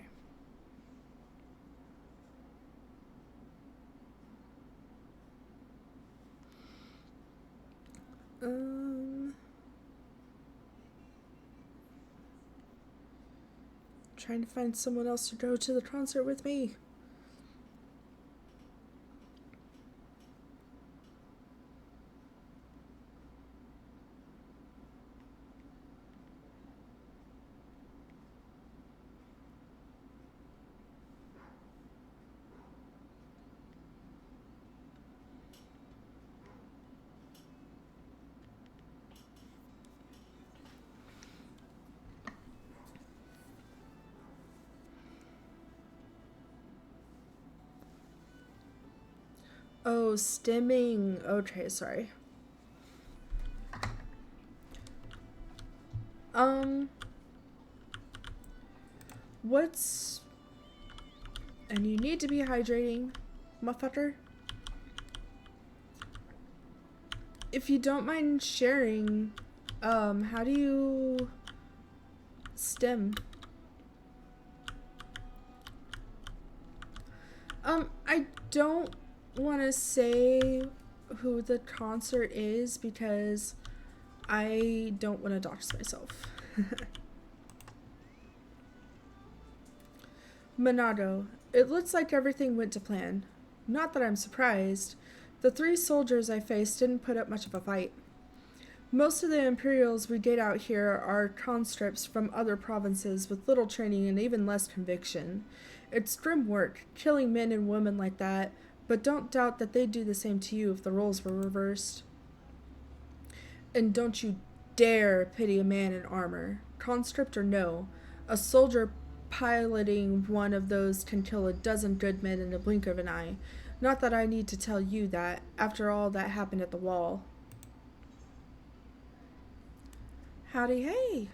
Trying to find someone else to go to the concert with me. Oh, stimming. Okay, sorry. What's... And you need to be hydrating, motherfucker. If you don't mind sharing, how do you stim? I don't want to say who the concert is because I don't want to dox myself. Monado, it looks like everything went to plan. Not that I'm surprised. The 3 soldiers I faced didn't put up much of a fight. Most of the Imperials we get out here are conscripts from other provinces with little training and even less conviction. It's grim work, killing men and women like that, but don't doubt that they'd do the same to you if the roles were reversed. And don't you dare pity a man in armor. Conscript or no, a soldier piloting one of those can kill a dozen good men in a blink of an eye. Not that I need to tell you that, after all that happened at the wall. Howdy, hey!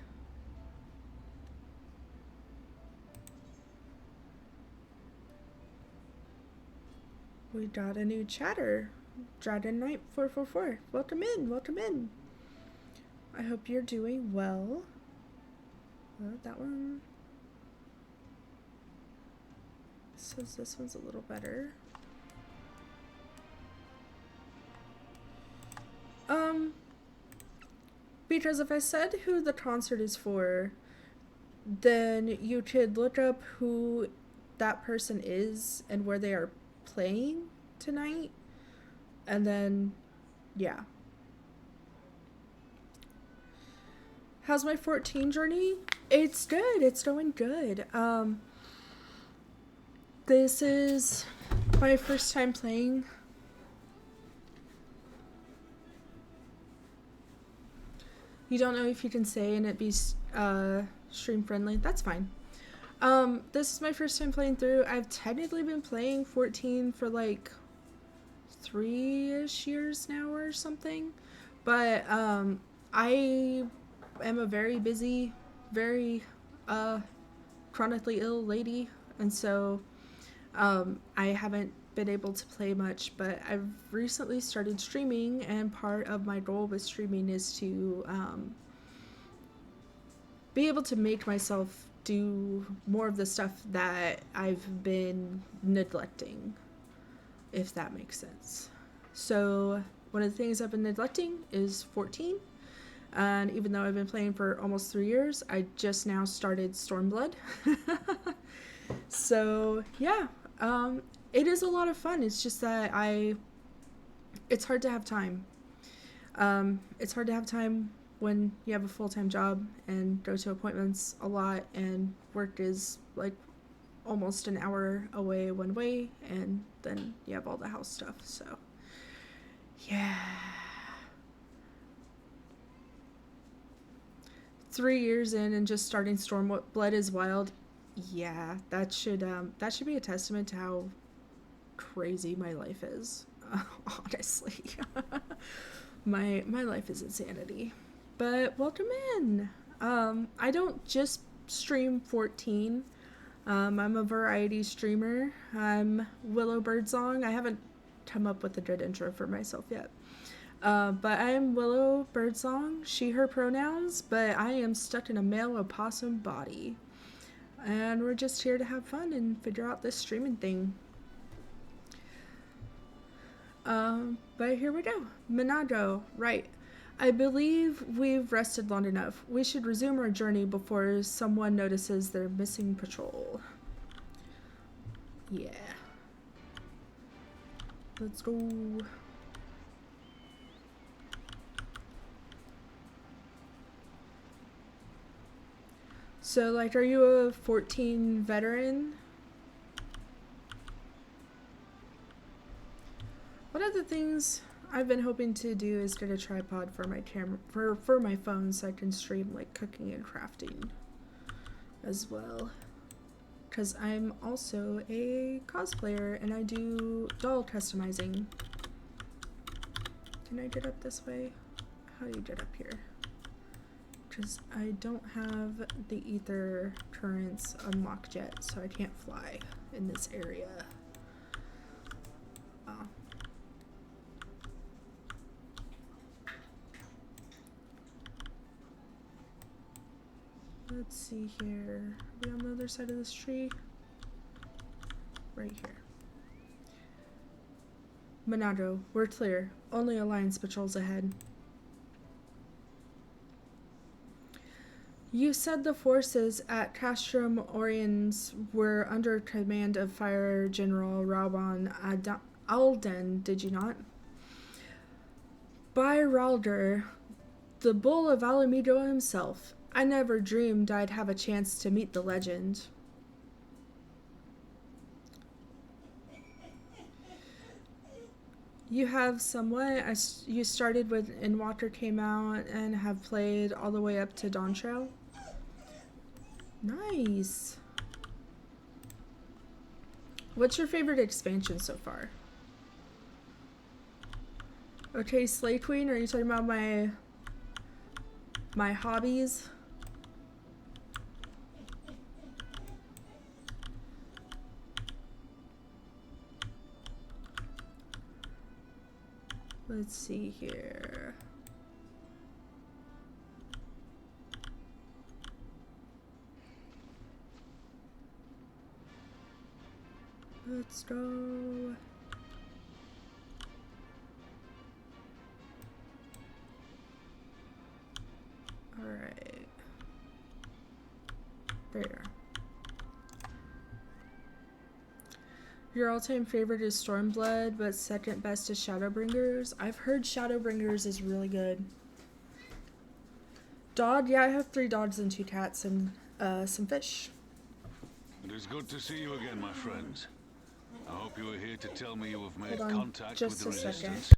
We got a new chatter. Dragon Knight 444. Welcome in, welcome in. I hope you're doing well. That one says this one's a little better. Because if I said who the concert is for, then you could look up who that person is and where they are playing tonight, and then yeah. How's my 14 journey? It's good. It's going good. This is my first time playing. You don't know if you can say and it be stream friendly. That's fine. This is my first time playing through. I've technically been playing 14 for like 3-ish years now or something. But I am a very busy, very chronically ill lady. And so I haven't been able to play much, but I've recently started streaming, and part of my goal with streaming is to be able to make myself do more of the stuff that I've been neglecting, if that makes sense. So one of the things I've been neglecting is 14. And even though I've been playing for almost 3 years, I just now started Stormblood. So yeah, it is a lot of fun. It's just that it's hard to have time. It's hard to have time when you have a full-time job and go to appointments a lot, and work is like almost an hour away one way, and then you have all the house stuff. So yeah, 3 years in and just starting Stormblood is wild. Yeah, that should be a testament to how crazy my life is. Honestly, my life is insanity. But welcome in. I don't just stream 14. I'm a variety streamer. I'm Willow Birdsong. I haven't come up with a good intro for myself yet. But I am Willow Birdsong, she, her pronouns, but I am stuck in a male opossum body. And we're just here to have fun and figure out this streaming thing. But here we go. Minago, right. I believe we've rested long enough. We should resume our journey before someone notices their missing patrol. Yeah. Let's go. So, like, are you a 14 veteran? One of the things I've been hoping to do is get a tripod for my camera, for my phone, so I can stream like cooking and crafting as well. Because I'm also a cosplayer and I do doll customizing. Can I get up this way? How do you get up here? Because I don't have the ether currents unlocked yet, so I can't fly in this area. Oh. Let's see here. Are we on the other side of this tree? Right here. Monado, we're clear. Only Alliance patrols ahead. You said the forces at Castrum Oriens were under command of Fire General Rauban Alden, did you not? By Ralder, the Bull of Alamigo himself. I never dreamed I'd have a chance to meet the legend. You have somewhat. You started with In Water came out and have played all the way up to Dawn Trail. Nice. What's your favorite expansion so far? Okay, Slay Queen, are you talking about my hobbies? Let's see here. Let's go. All right. There. Your all-time favorite is Stormblood, but second best is Shadowbringers. I've heard Shadowbringers is really good. Dog? Yeah, I have 3 dogs and 2 cats and some fish. It is good to see you again, my friends. I hope you are here to tell me you have made Hold on contact just with the a second. Resistance.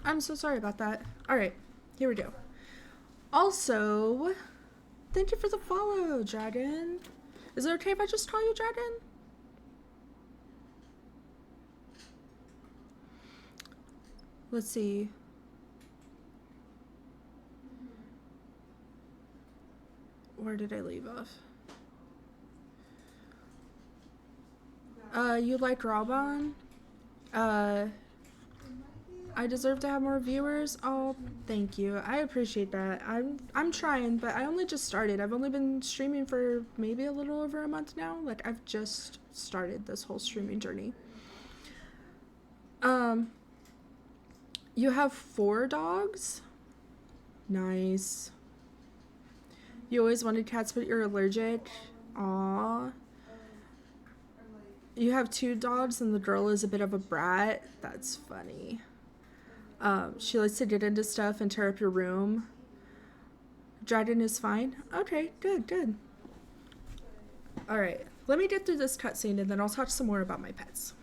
I'm so sorry about that. Alright, here we go. Also, thank you for the follow, Dragon. Is it okay if I just call you Dragon? Let's see. Where did I leave off? You like Raban? I deserve to have more viewers. Oh, thank you. I appreciate that. I'm trying, but I only just started. I've only been streaming for maybe a little over a month now. Like, I've just started this whole streaming journey. You have 4 dogs? Nice. You always wanted cats, but you're allergic? Aww. You have 2 dogs and the girl is a bit of a brat? That's funny. She likes to get into stuff and tear up your room. Dragon is fine? Okay, good, good. Alright, let me get through this cutscene and then I'll talk some more about my pets.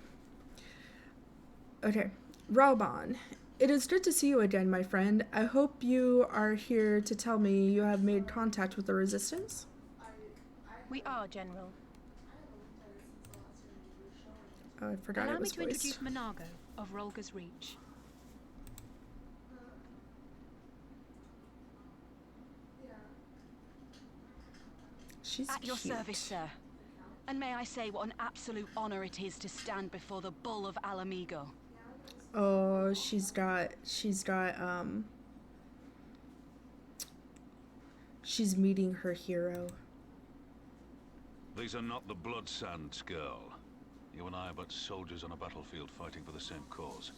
Okay, Rauban. It is good to see you again, my friend. I hope you are here to tell me you have made contact with the Resistance. We are, General. Oh, I forgot Allow it was me to voice. introduce Monago of Rolga's Reach. She's At your cute. service, sir. And may I say what an absolute honor it is to stand before the Bull of Alamigo. Oh, she's meeting her hero. These are not the Blood Sands, girl. You and I are but soldiers on a battlefield fighting for the same cause.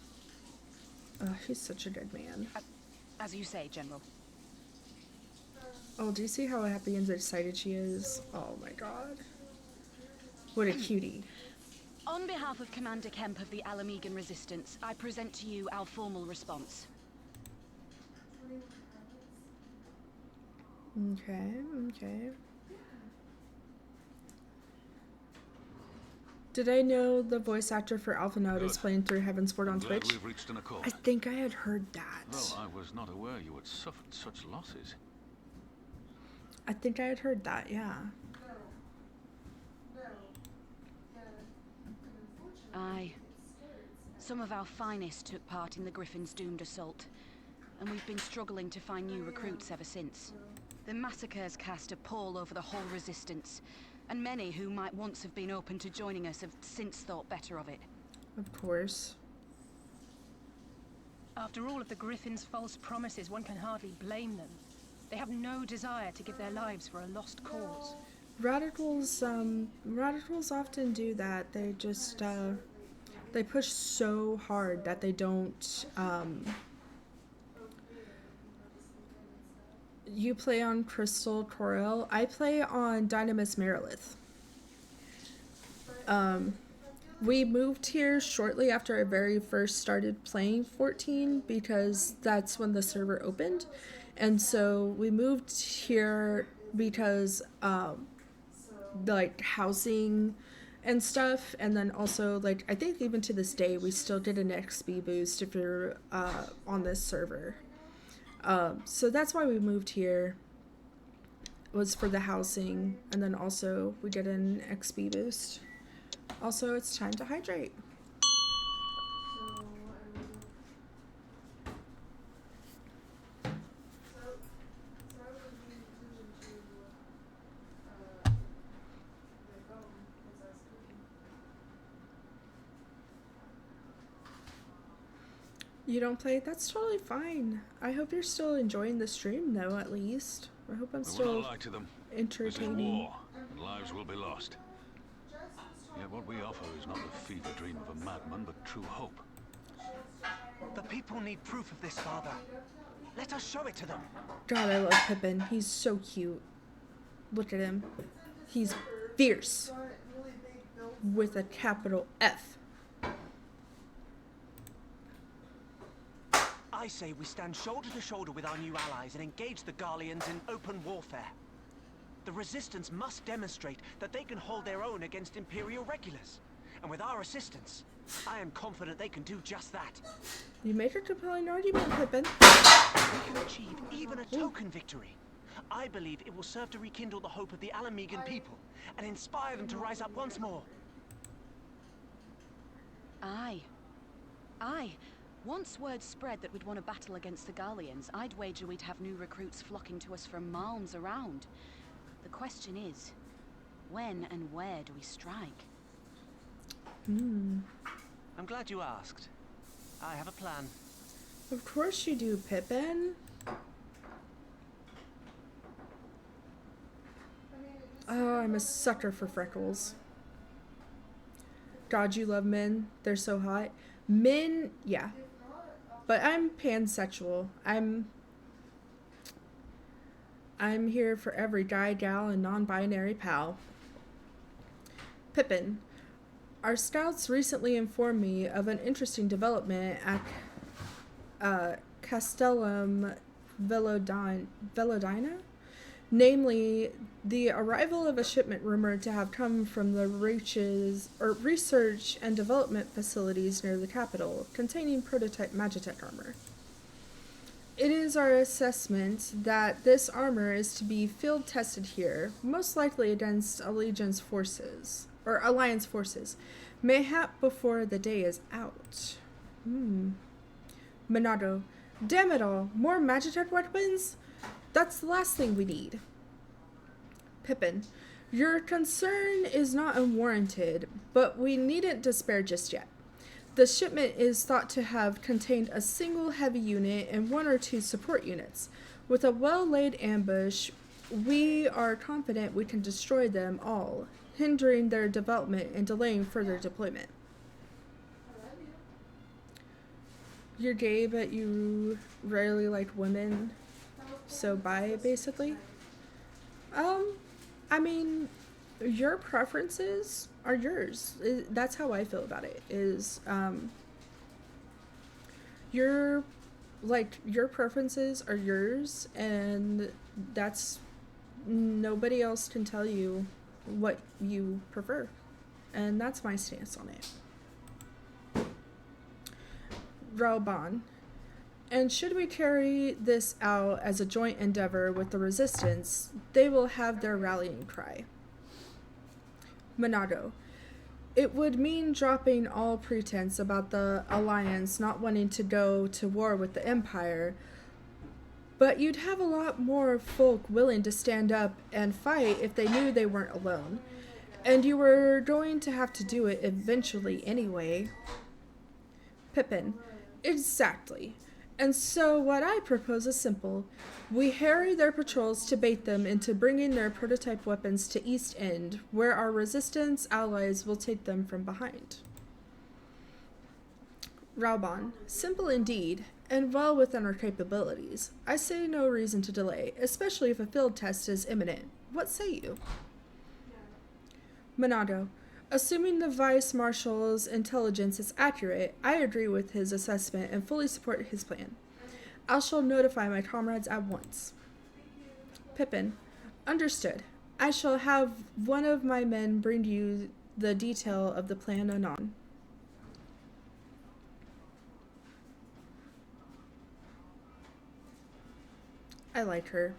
He's such a good man. As you say, General. Oh, do you see how happy and excited she is? Oh my god. What a cutie. On behalf of Commander Kemp of the Alamigan Resistance, I present to you our formal response. Okay, okay. Did I know the voice actor for Alphinaud is playing through Heavensward on Glad Twitch? we've reached an accord. I think I had heard that. Though I was not aware you had suffered such losses. I think I had heard that, yeah. Aye. Some of our finest took part in the Griffin's doomed assault, and we've been struggling to find new recruits ever since. The massacres cast a pall over the whole Resistance, and many who might once have been open to joining us have since thought better of it. Of course. After all of the Griffin's false promises, one can hardly blame them. They have no desire to give their lives for a lost cause. Radicals often do that. They just, they push so hard that they don't, You play on Crystal Corel. I play on Dynamis Merilith. We moved here shortly after I very first started playing 14 because that's when the server opened. And so we moved here because, like, housing and stuff. And then also, like, I think even to this day, we still get an XP boost if you're on this server. So that's why we moved here, was for the housing, and then also we get an XP boost. Also, it's time to hydrate. You don't play? That's totally fine. I hope you're still enjoying the stream, though, at least. I hope I'm We will still not lie to them. entertaining. This is war, and lives will be lost. Yet what we offer is not the fever dream of a madman, but true hope. The people need proof of this, Father. Let us show it to them. God, I love Pippin. He's so cute. Look at him. He's fierce. With a capital F. I say we stand shoulder to shoulder with our new allies and engage the Garleans in open warfare. The Resistance must demonstrate that they can hold their own against Imperial regulars. And with our assistance, I am confident they can do just that. You made a compelling argument, Pippin. We can achieve even a token victory. I believe it will serve to rekindle the hope of the Alamegan people and inspire them to rise up once more. Aye. Aye. Once word spread that we'd won a battle against the Gallians, I'd wager we'd have new recruits flocking to us from miles around. The question is, when and where do we strike? Hmm. I'm glad you asked. I have a plan. Of course you do, Pippin. Oh, I'm a sucker for freckles. God, you love men. They're so hot. Men, yeah. But I'm pansexual. I'm here for every guy, gal, and non-binary pal. Pippin. Our scouts recently informed me of an interesting development at Castellum Velodina? Namely, the arrival of a shipment rumored to have come from the research and development facilities near the capital, containing prototype Magitech armor. It is our assessment that this armor is to be field tested here, most likely against Alliance forces, mayhap before the day is out. Monado, damn it all, more Magitech weapons? That's the last thing we need. Pippin, your concern is not unwarranted, but we needn't despair just yet. The shipment is thought to have contained a single heavy unit and 1 or 2 support units. With a well-laid ambush, we are confident we can destroy them all, hindering their development and delaying further deployment. You're gay, but you rarely like women. So bi, basically. I mean, your preferences are yours. That's how I feel about it. Your preferences are yours, and that's nobody else can tell you what you prefer, and that's my stance on it. Rauban. And should we carry this out as a joint endeavor with the Resistance, they will have their rallying cry. Monado. It would mean dropping all pretense about the Alliance not wanting to go to war with the Empire, but you'd have a lot more folk willing to stand up and fight if they knew they weren't alone. And you were going to have to do it eventually anyway. Pippin. Exactly. And so what I propose is simple. We harry their patrols to bait them into bringing their prototype weapons to East End, where our Resistance allies will take them from behind. Rauban. Simple indeed, and well within our capabilities. I see no reason to delay, especially if a field test is imminent. What say you? Monado. Assuming the Vice Marshal's intelligence is accurate, I agree with his assessment and fully support his plan. I shall notify my comrades at once. Pippin. Understood. I shall have one of my men bring you the detail of the plan anon. I like her.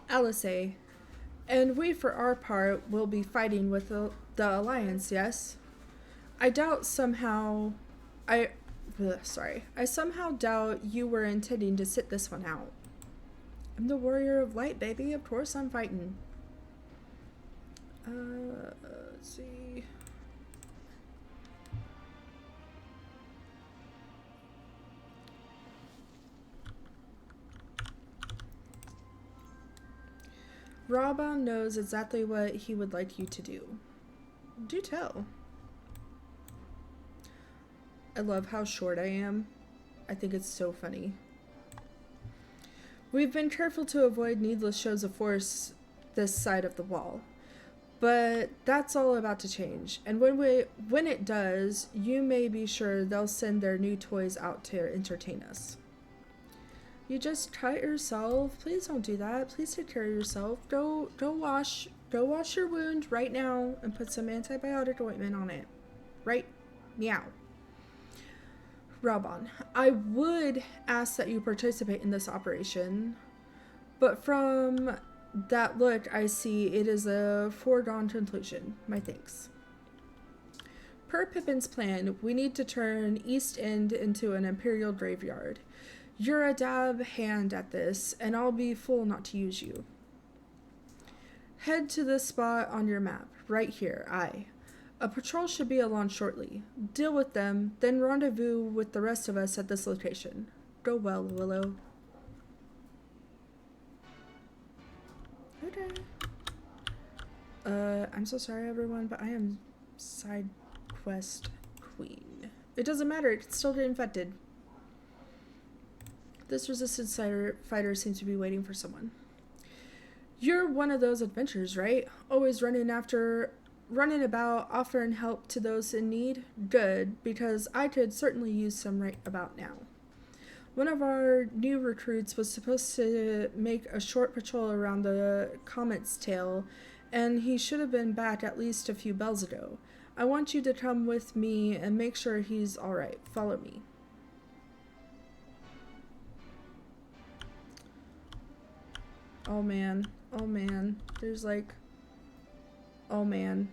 Alice. And we, for our part, will be fighting with the Alliance, yes? I somehow doubt you were intending to sit this one out. I'm the warrior of light, baby. Of course I'm fighting. Let's see. Rauban knows exactly what he would like you to do. Do tell. I love how short I am. I think it's so funny. We've been careful to avoid needless shows of force this side of the wall. But that's all about to change. And when it does, you may be sure they'll send their new toys out to entertain us. You just cut yourself. Please don't do that. Please take care of yourself. Go wash Go wash your wound right now and put some antibiotic ointment on it. Right meow. Raubon, I would ask that you participate in this operation, but from that look I see it is a foregone conclusion. My thanks. Per Pippin's plan, we need to turn East End into an Imperial graveyard. You're a dab hand at this, and I'll be fool not to use you. Head to this spot on your map, right here, aye. A patrol should be along shortly. Deal with them, then rendezvous with the rest of us at this location. Go well, Willow. Okay. I'm so sorry everyone, but I am side quest queen. It doesn't matter, it can still get infected. This resistance fighter seems to be waiting for someone. You're one of those adventurers, right? Always running about, offering help to those in need? Good, because I could certainly use some right about now. One of our new recruits was supposed to make a short patrol around the comet's tail, and he should have been back at least a few bells ago. I want you to come with me and make sure he's alright. Follow me. Oh man. Oh man. There's like... Oh man.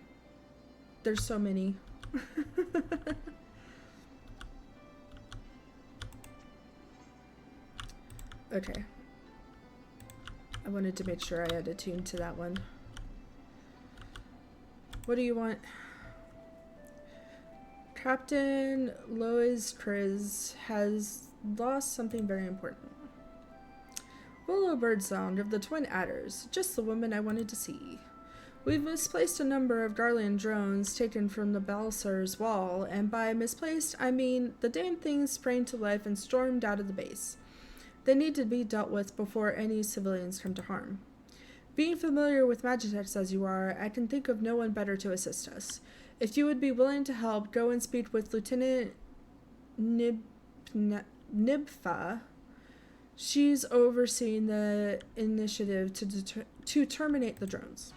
There's so many. Okay. I wanted to make sure I had attuned to that one. What do you want? Captain Lois Kriz has lost something very important. Willow Birdsong of the Twin Adders, just the woman I wanted to see. We've misplaced a number of Garlean drones taken from the Balsar's wall, and by misplaced, I mean the damn things sprang to life and stormed out of the base. They need to be dealt with before any civilians come to harm. Being familiar with Magitex as you are, I can think of no one better to assist us. If you would be willing to help, go and speak with Lieutenant Nibfa. She's overseeing the initiative to terminate the drones.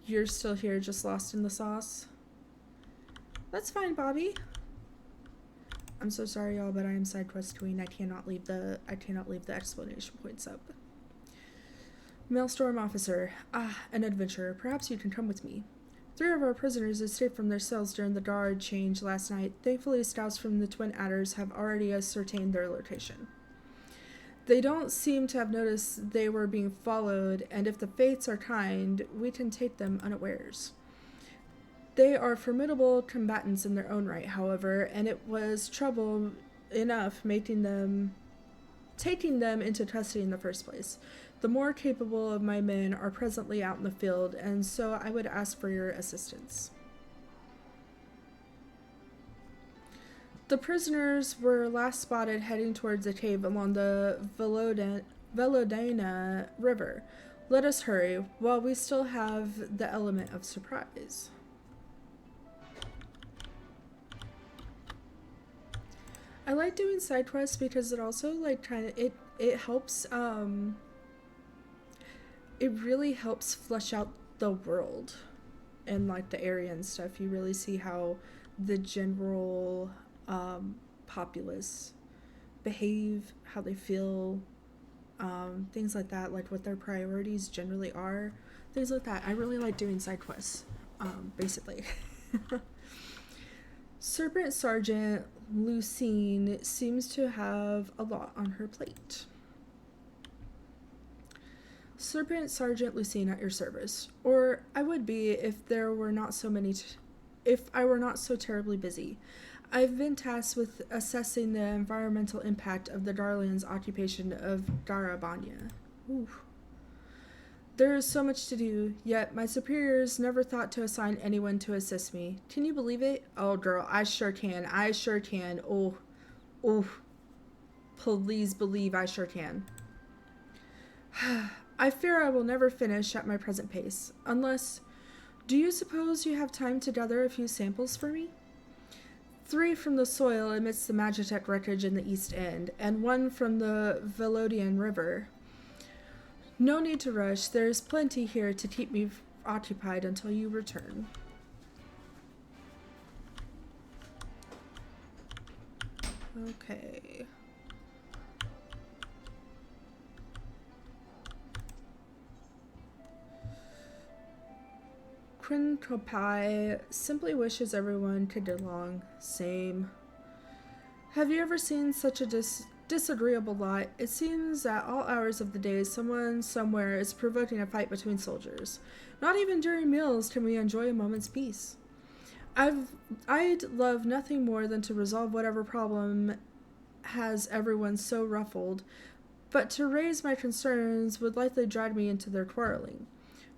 You're still here, just lost in the sauce? That's fine, Bobby. I'm so sorry, y'all, but I am side quest queen. I cannot leave the explanation points up. Maelstrom officer. Ah, an adventurer. Perhaps you can come with me. 3 of our prisoners escaped from their cells during the guard change last night. Thankfully, scouts from the Twin Adders have already ascertained their location. They don't seem to have noticed they were being followed, and if the fates are kind, we can take them unawares. They are formidable combatants in their own right, however, and it was trouble enough taking them into custody in the first place. The more capable of my men are presently out in the field, and so I would ask for your assistance. The prisoners were last spotted heading towards a cave along the Velodana River. Let us hurry, while we still have the element of surprise. I like doing side quests because it also it helps it really helps flesh out the world and like the area and stuff. You really see how the general populace behave, how they feel, things like that, like what their priorities generally are, things like that. I really like doing side quests, basically. Serpent Sergeant Lucine seems to have a lot on her plate. Serpent Sergeant Lucine at your service, or I would be if there were not so many if I were not so terribly busy. I've been tasked with assessing the environmental impact of the Garlean's occupation of Garabanya. Ooh. There is so much to do, yet my superiors never thought to assign anyone to assist me. Can you believe it? Oh, girl, I sure can. I sure can. Oh. Please believe I sure can. I fear I will never finish at my present pace, unless... Do you suppose you have time to gather a few samples for me? 3 from the soil amidst the Magitech wreckage in the east end, and 1 from the Velodian River. No need to rush. There's plenty here to keep me occupied until you return. Okay. Quincopai simply wishes everyone could get along. Same. Have you ever seen such a disagreeable lot? It seems at all hours of the day someone somewhere is provoking a fight between soldiers. Not even during meals can we enjoy a moment's peace. I'd love nothing more than to resolve whatever problem has everyone so ruffled, but to raise my concerns would likely drag me into their quarreling.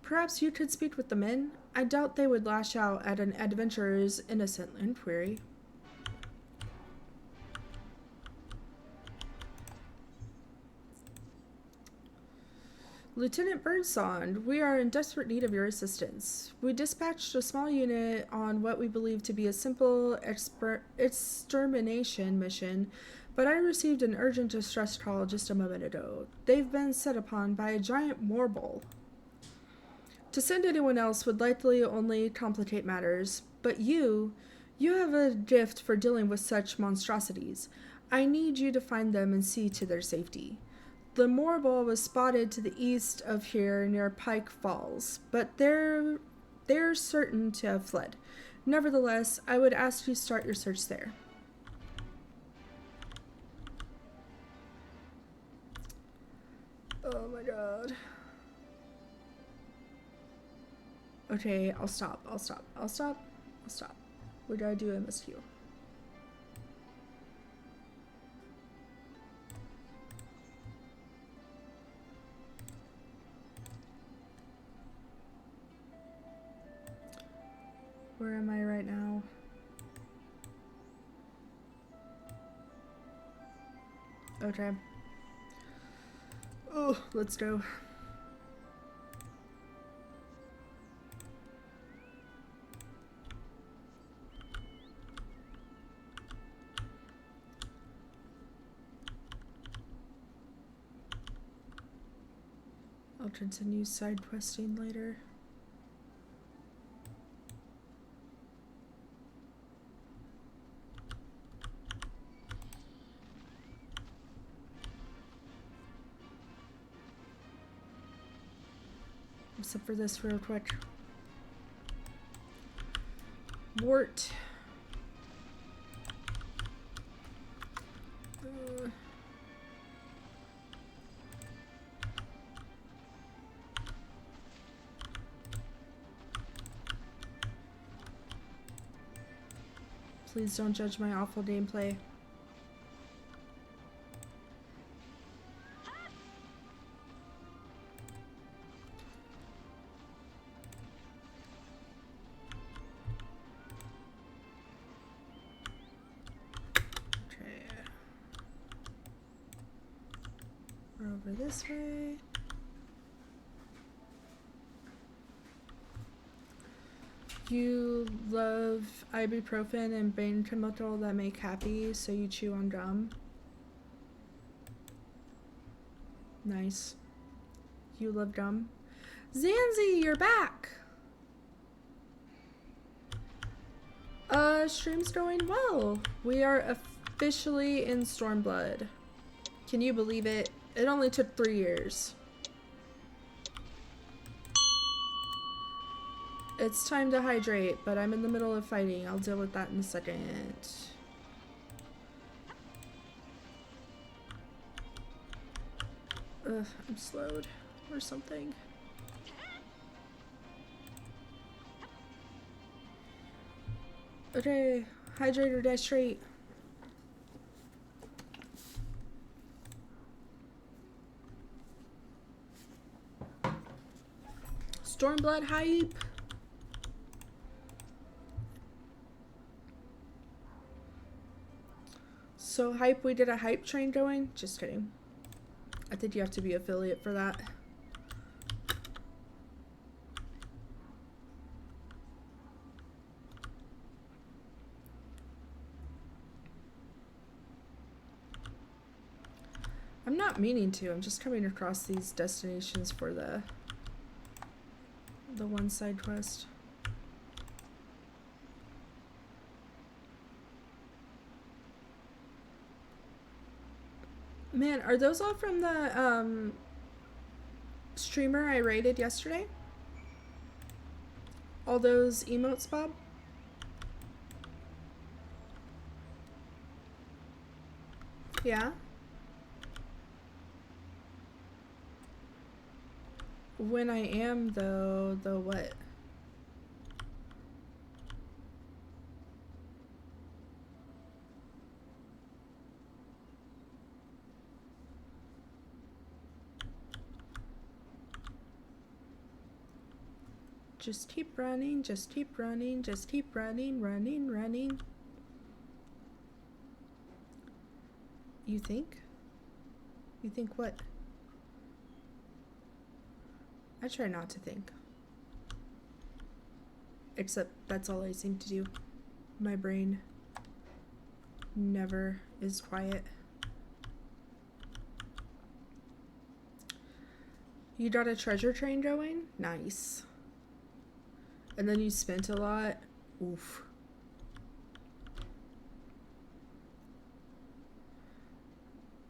Perhaps you could speak with the men? I doubt they would lash out at an adventurer's innocent inquiry. Lieutenant Birdsong, we are in desperate need of your assistance. We dispatched a small unit on what we believe to be a simple extermination mission, but I received an urgent distress call just a moment ago. They've been set upon by a giant morbol. To send anyone else would likely only complicate matters, but you have a gift for dealing with such monstrosities. I need you to find them and see to their safety. The morbol was spotted to the east of here near Pike Falls, but they're certain to have fled. Nevertheless, I would ask you to start your search there. Oh my god. Okay, I'll stop. We gotta do MSQ. Where am I right now? Okay. Oh, let's go. I'll continue side questing later. Except for this real quick. Wart. Please don't judge my awful gameplay. Over this way. You love ibuprofen and brain chemical that make happy, so you chew on gum. Nice. You love gum. Zanzi, you're back! Stream's going well. We are officially in Stormblood. Can you believe it? It only took 3 years. It's time to hydrate, but I'm in the middle of fighting. I'll deal with that in a second. Ugh, I'm slowed or something. Okay, hydrate or die straight. Stormblood hype. So hype, we did a hype train going? Just kidding. I think you have to be affiliate for that. I'm not meaning to. I'm just coming across these destinations for the one side quest. Man, are those all from the streamer I raided yesterday? All those emotes, Bob? Yeah? When I am, though, the what? Just keep running, just keep running, just keep running, running, running. You think? You think what? I try not to think. Except that's all I seem to do. My brain never is quiet. You got a treasure train going? Nice. And then you spent a lot? Oof.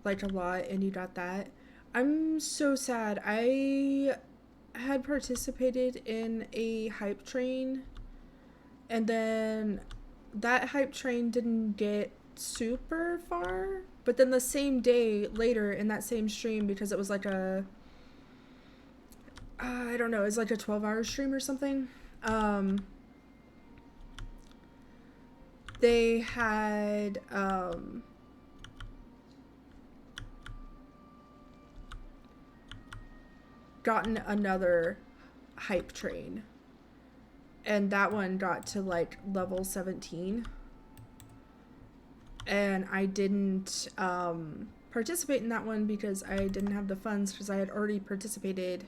Like a lot, and you got that? I'm so sad. I had participated in a hype train, and then that hype train didn't get super far, but then the same day later in that same stream, because it was like a I don't know, it's like a 12-hour stream or something, they had gotten another hype train, and that one got to like level 17, and I didn't participate in that one because I didn't have the funds, because I had already participated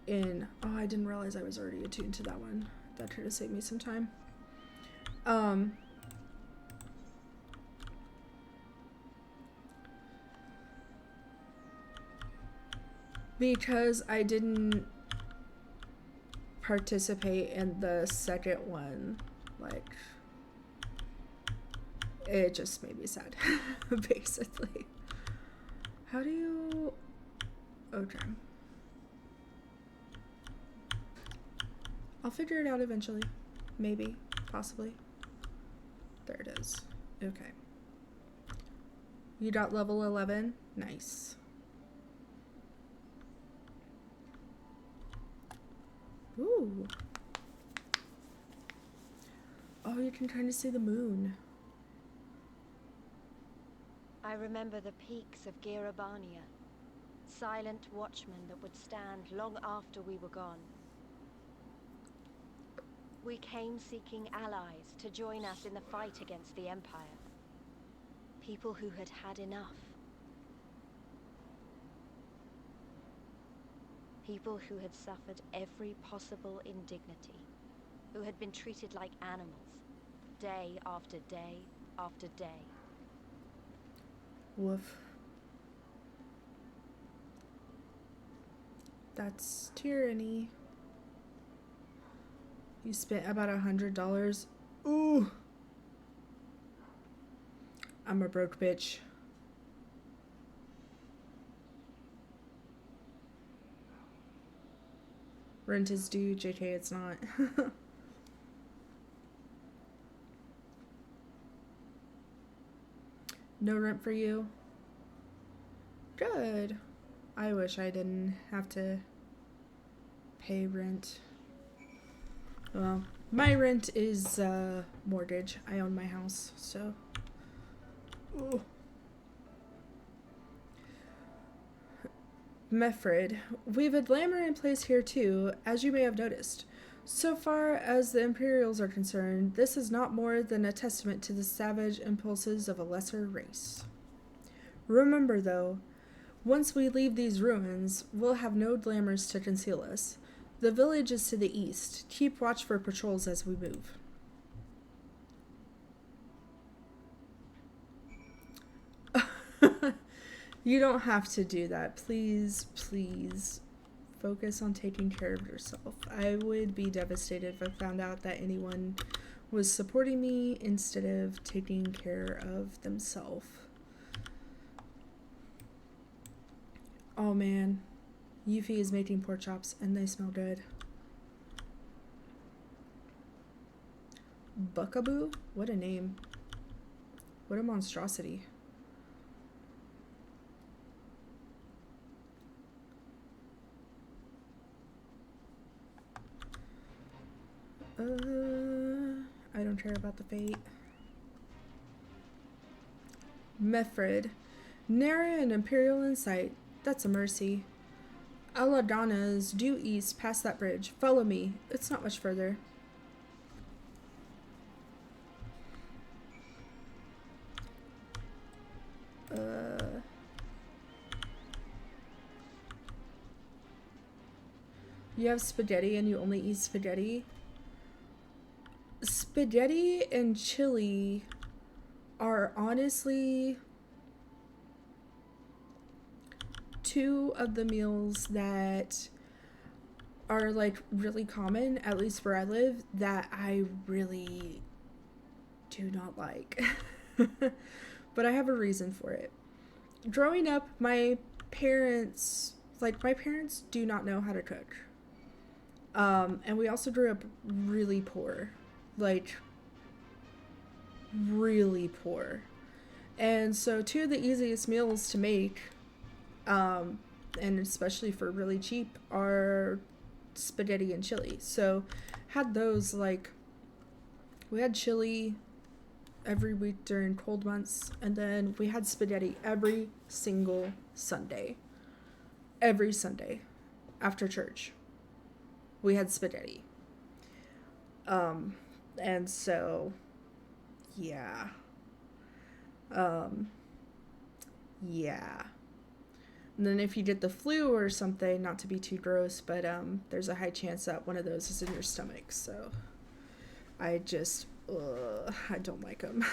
in, oh, I didn't realize I was already attuned to that one. That could have saved me some time. Because I didn't participate in the second one, like, it just made me sad, basically. How do you... Okay. I'll figure it out eventually. Maybe. Possibly. There it is. Okay. You got level 11? Nice. Ooh. Oh, you can kind of see the moon. I remember the peaks of Girabania, silent watchmen that would stand long after we were gone. We came seeking allies to join us in the fight against the Empire. People who had had enough. People who had suffered every possible indignity. Who had been treated like animals, day after day after day. Woof. That's tyranny. You spent about $100. Ooh. I'm a broke bitch. Rent is due. JK, it's not. No rent for you? Good. I wish I didn't have to pay rent. Well, my rent is mortgage. I own my house, so. Ooh. Mefrid, we've a glamour in place here too, as you may have noticed. So far as the Imperials are concerned, this is not more than a testament to the savage impulses of a lesser race. Remember though, once we leave these ruins, we'll have no glamours to conceal us. The village is to the east. Keep watch for patrols as we move. You don't have to do that. Please, please focus on taking care of yourself. I would be devastated if I found out that anyone was supporting me instead of taking care of themselves. Oh man, Yuffie is making pork chops and they smell good. Buckaboo? What a name. What a monstrosity. I don't care about the fate. Mefred. Nary an Imperial in sight. That's a mercy. Aladana's due east past that bridge. Follow me. It's not much further. You have spaghetti and you only eat spaghetti? Spaghetti and chili are honestly two of the meals that are like really common, at least where I live, that I really do not like. But I have a reason for it. Growing up, my parents do not know how to cook. And we also grew up really poor. Like, really poor. And so two of the easiest meals to make, and especially for really cheap, are spaghetti and chili. So had those, like, we had chili every week during cold months, and then we had spaghetti every single Sunday. Every Sunday after church we had spaghetti. And so yeah. Yeah. And then if you get the flu or something, not to be too gross, but there's a high chance that one of those is in your stomach. So I just I don't like them.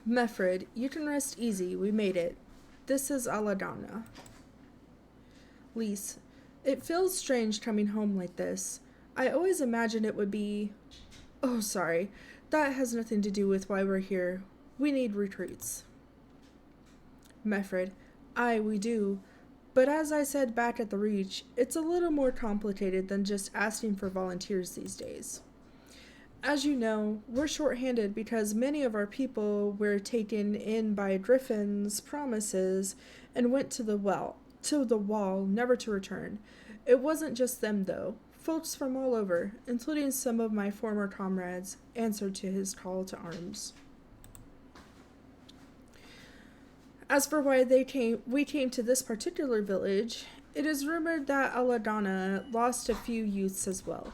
Mefred, you can rest easy. We made it. This is Aladana. Lise, it feels strange coming home like this. I always imagined it would be... Oh, sorry. That has nothing to do with why we're here. We need recruits. Mefred, aye, we do. But as I said back at the Reach, it's a little more complicated than just asking for volunteers these days. As you know, we're short-handed because many of our people were taken in by Griffin's promises and went to the wall, never to return. It wasn't just them, though. Folks from all over, including some of my former comrades, answered to his call to arms. As for why we came to this particular village, it is rumored that Aladana lost a few youths as well.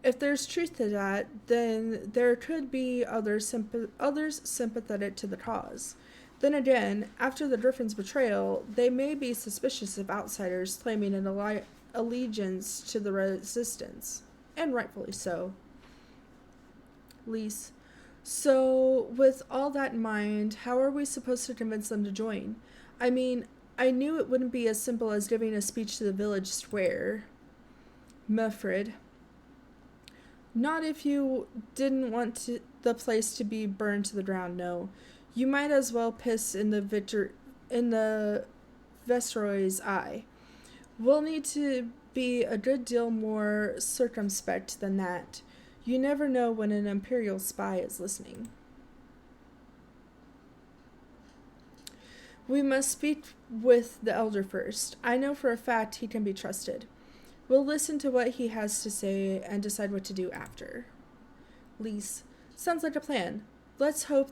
If there's truth to that, then there could be others sympathetic to the cause. Then again, after the Griffin's betrayal, they may be suspicious of outsiders claiming an allegiance to the resistance, and rightfully so. Lise, so with all that in mind, how are we supposed to convince them to join? I mean, I knew it wouldn't be as simple as giving a speech to the village square. Mefred, not if you didn't want the place to be burned to the ground, no. You might as well piss in the Viceroy's eye. We'll need to be a good deal more circumspect than that. You never know when an Imperial spy is listening. We must speak with the Elder first. I know for a fact he can be trusted. We'll listen to what he has to say and decide what to do after. Lise, sounds like a plan. Let's hope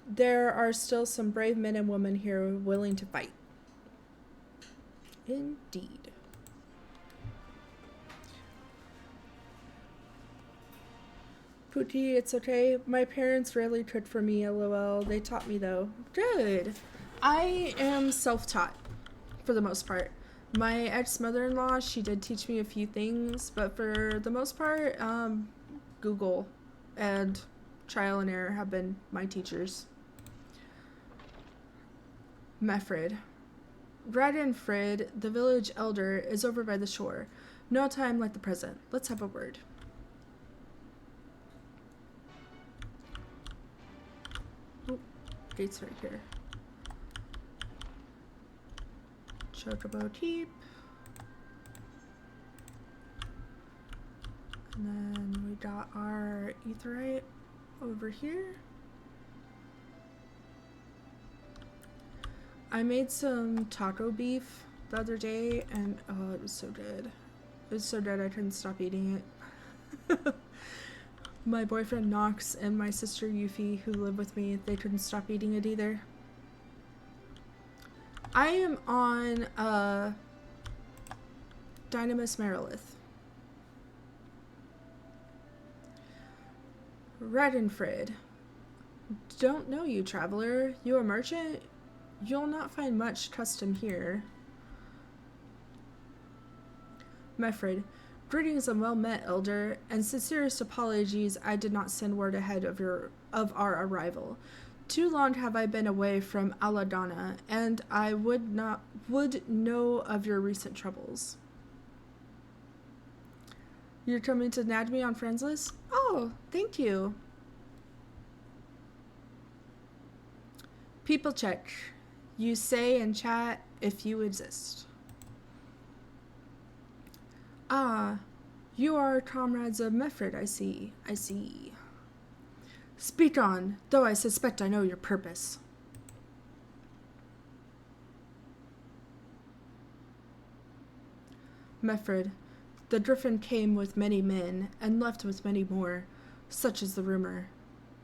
there are still some brave men and women here willing to fight. Indeed. Pookie, it's okay. My parents rarely cooked for me, lol. They taught me, though. Good. I am self-taught, for the most part. My ex-mother-in-law, she did teach me a few things, but for the most part, Google and trial and error have been my teachers. Mefrid. Radenfrid, the village elder, is over by the shore. No time like the present. Let's have a word. Oh, gate's right here. Chocobo Keep. And then we got our Aetheryte over here. I made some taco beef the other day, and oh, it was so good. It was so good I couldn't stop eating it. My boyfriend Knox and my sister Yuffie, who live with me, they couldn't stop eating it either. I am on Dynamis Merilith. Radenfrid. Don't know you, traveler. You a merchant? You'll not find much custom here. Mefrid. Greetings and well met, elder, and sincerest apologies I did not send word ahead of our arrival. Too long have I been away from Aladana, and I would know of your recent troubles. You're coming to nag me on friends list? Oh, thank you. People check. You say in chat if you exist. Ah, you are comrades of Mefrid, I see. I see. Speak on, though I suspect I know your purpose. Mefrid. The Griffin came with many men, and left with many more. Such is the rumor.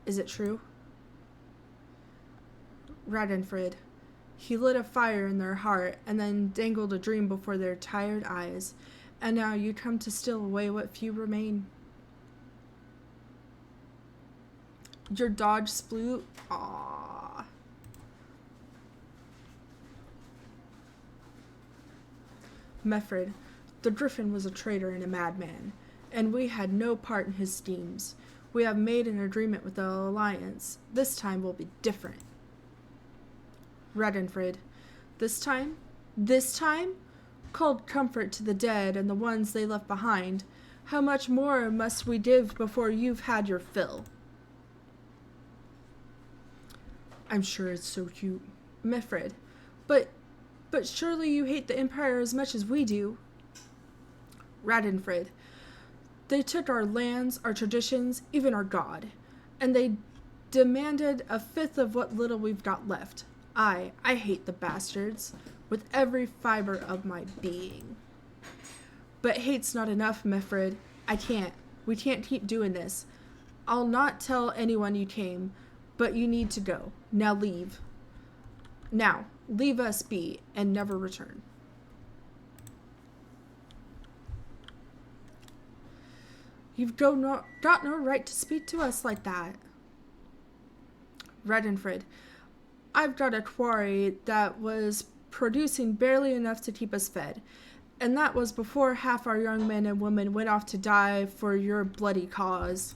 Is it true? Radenfrid. He lit a fire in their heart, and then dangled a dream before their tired eyes. And now you come to steal away what few remain. Your dodge sploot? Aww. Mefrid. The Griffin was a traitor and a madman, and we had no part in his schemes. We have made an agreement with the Alliance. This time will be different. Radenfrid. This time? This time? Called comfort to the dead and the ones they left behind. How much more must we give before you've had your fill? I'm sure it's so cute. Mefrid. But surely you hate the Empire as much as we do. Radenfrid. They took our lands, our traditions, even our god, and they demanded a fifth of what little we've got left. I hate the bastards with every fiber of my being. But hate's not enough, Mefrid. We can't keep doing this. I'll not tell anyone you came, but you need to go. Now leave. Now, leave us be and never return. You've got no right to speak to us like that. Radenfrid. I've got a quarry that was producing barely enough to keep us fed, and that was before half our young men and women went off to die for your bloody cause.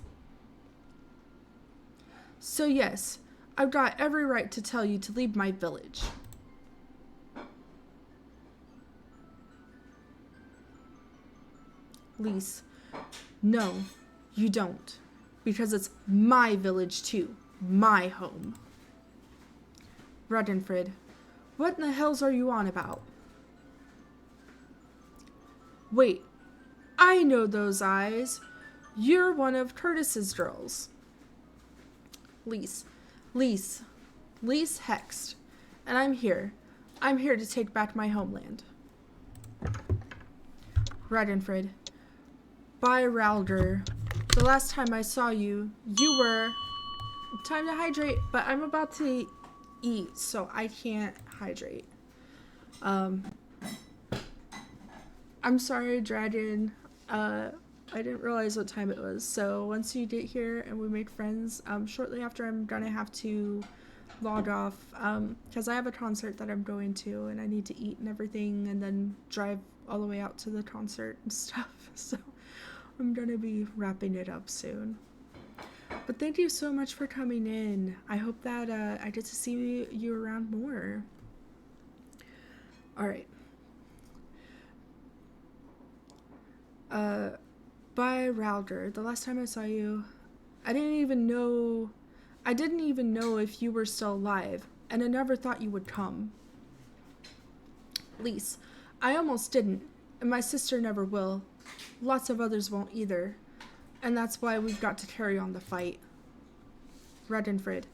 So yes, I've got every right to tell you to leave my village. Lise. No, you don't. Because it's my village too. My home. Radenfrid. What in the hells are you on about? Wait. I know those eyes. You're one of Curtis's girls. Lise. Lise Hext. And I'm here. I'm here to take back my homeland. Radenfrid. By Ralder, the last time I saw you, you were... Time to hydrate, but I'm about to eat, so I can't hydrate. I'm sorry, Dragon. I didn't realize what time it was. So once you get here and we make friends, shortly after I'm gonna have to log off, because I have a concert that I'm going to, and I need to eat and everything, and then drive all the way out to the concert and stuff. So I'm gonna be wrapping it up soon. But thank you so much for coming in. I hope that I get to see you around more. Alright. By Ralder, the last time I saw you, I didn't even know if you were still alive, and I never thought you would come. Lise, I almost didn't, and my sister never will. Lots of others won't either, and that's why we've got to carry on the fight. Redenfrid,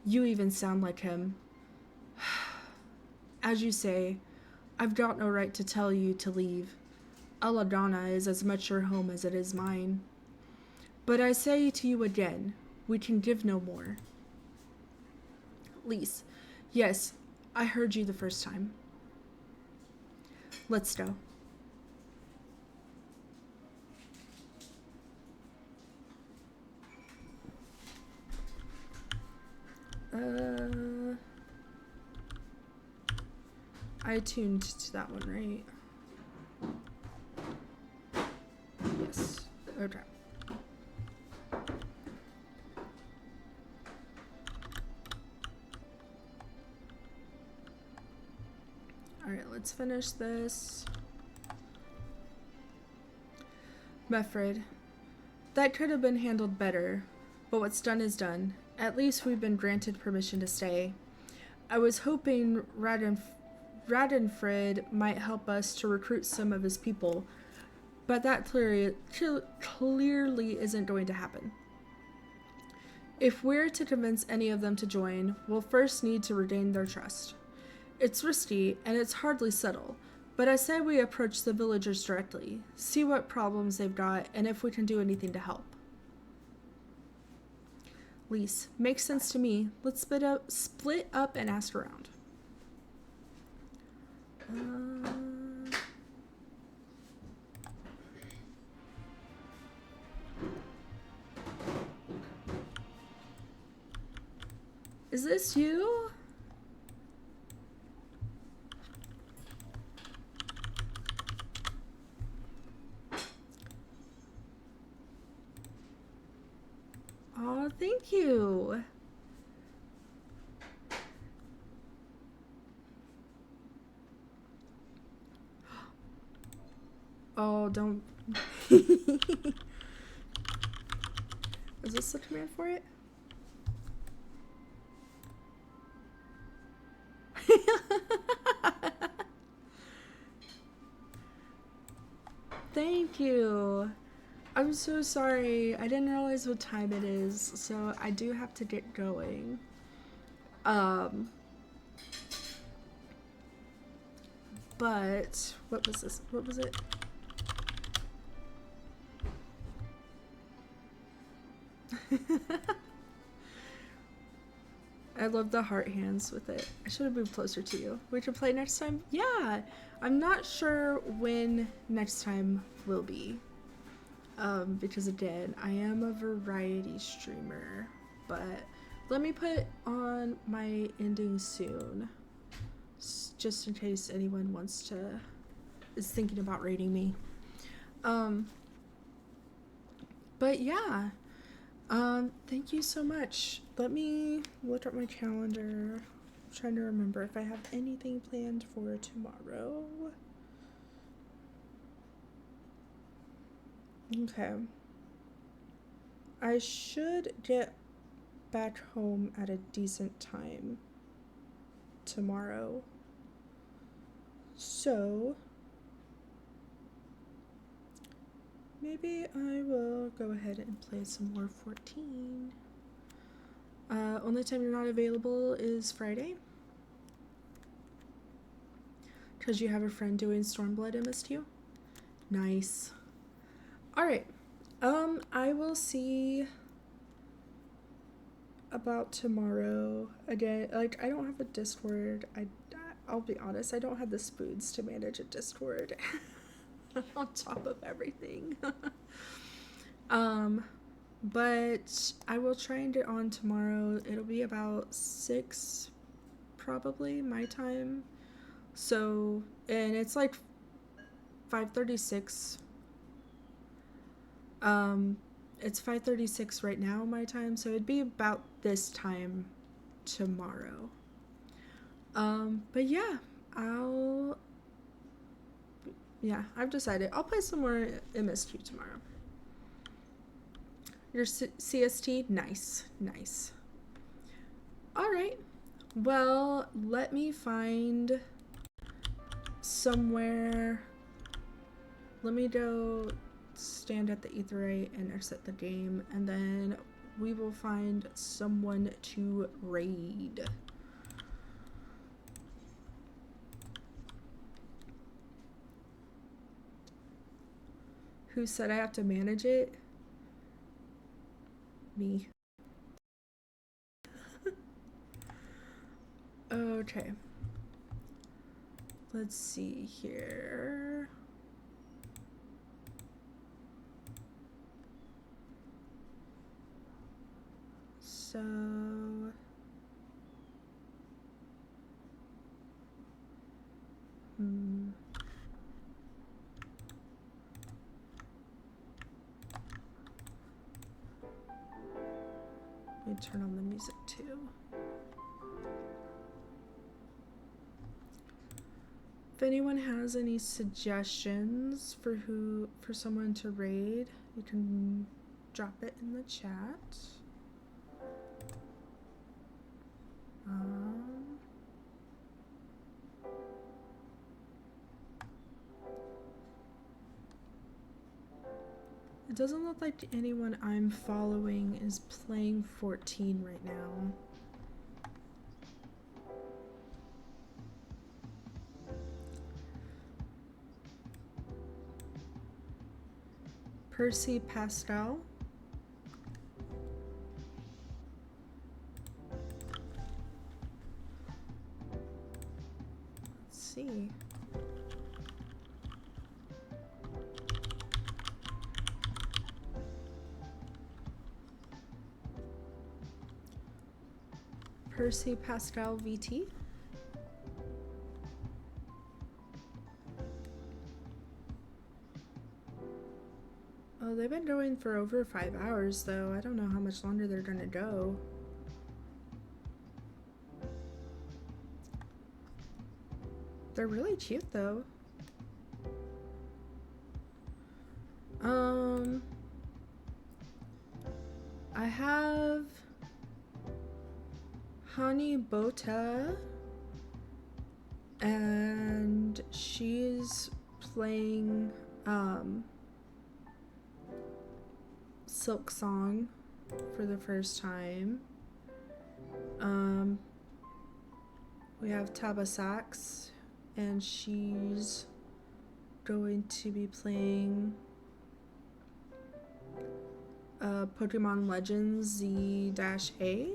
you even sound like him. As you say, I've got no right to tell you to leave. Aladana is as much your home as it is mine. But I say to you again, we can give no more. Lise, yes, I heard you the first time. Let's go. I tuned to that one, right? Yes. Okay. Alright, let's finish this. Mefrid, that could have been handled better, but what's done is done. At least we've been granted permission to stay. I was hoping Radenfrid might help us to recruit some of his people, but that clearly isn't going to happen. If we're to convince any of them to join, we'll first need to regain their trust. It's risky, and it's hardly subtle, but I say we approach the villagers directly, see what problems they've got, and if we can do anything to help. Lise, makes sense to me. Let's split up and ask around. Is this you? Oh, thank you. Oh, don't. Is this the command for it? Thank you. I'm so sorry. I didn't realize what time it is, so I do have to get going. But what was this? What was it? I love the heart hands with it. I should have moved closer to you. We can play next time? Yeah! I'm not sure when next time will be. Because again, I am a variety streamer. But let me put on my ending soon. Just in case anyone is thinking about rating me. But yeah. Thank you so much. Let me look at my calendar. I'm trying to remember if I have anything planned for tomorrow. Okay. I should get back home at a decent time tomorrow. So maybe I will go ahead and play some more 14. Only time you're not available is Friday. Because you have a friend doing Stormblood and missed you? Nice. Alright. I will see about tomorrow. Again, like, I don't have a Discord. I'll be honest, I don't have the spoons to manage a Discord. On top of everything. But I will try and get on tomorrow. It'll be about 6 probably my time. So, and it's like 5:36. It's 5:36 right now my time, so it'd be about this time tomorrow. But yeah, Yeah, I've decided. I'll play some more MS2 tomorrow. Your CST? Nice. Nice. Alright. Well, let me find somewhere. Let me go stand at the Aetheryte and exit the game, and then we will find someone to raid. Who said I have to manage it? Me. Okay. Let's see here. So let me turn on the music too. If anyone has any suggestions for someone to raid, you can drop it in the chat. It doesn't look like anyone I'm following is playing 14 right now. Percy Pascal. Let's see. Percy Pascal VT. Oh, they've been going for over 5 hours though. I don't know how much longer they're gonna go. They're really cute though. I have Honey Bota, and she's playing Silk Song for the first time. We have Tabasax, and she's going to be playing Pokemon Legends Z-A.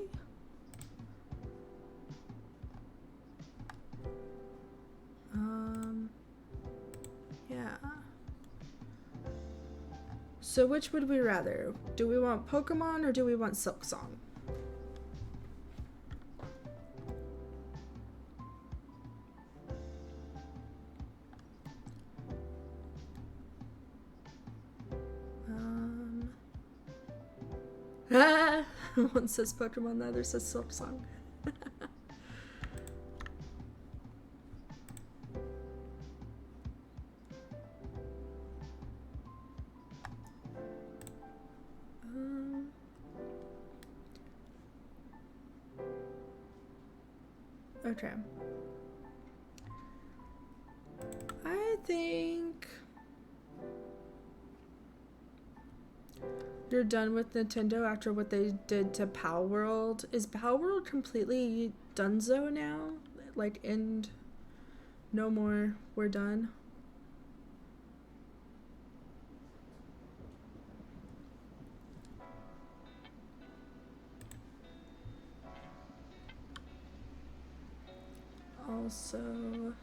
Yeah. So which would we rather? Do we want Pokemon or do we want Silk Song? One says Pokemon, the other says Silk Song. Okay. I think you're done with Nintendo after what they did to Pal World. Is Pal World completely donezo now? Like, end, no more, we're done? Also,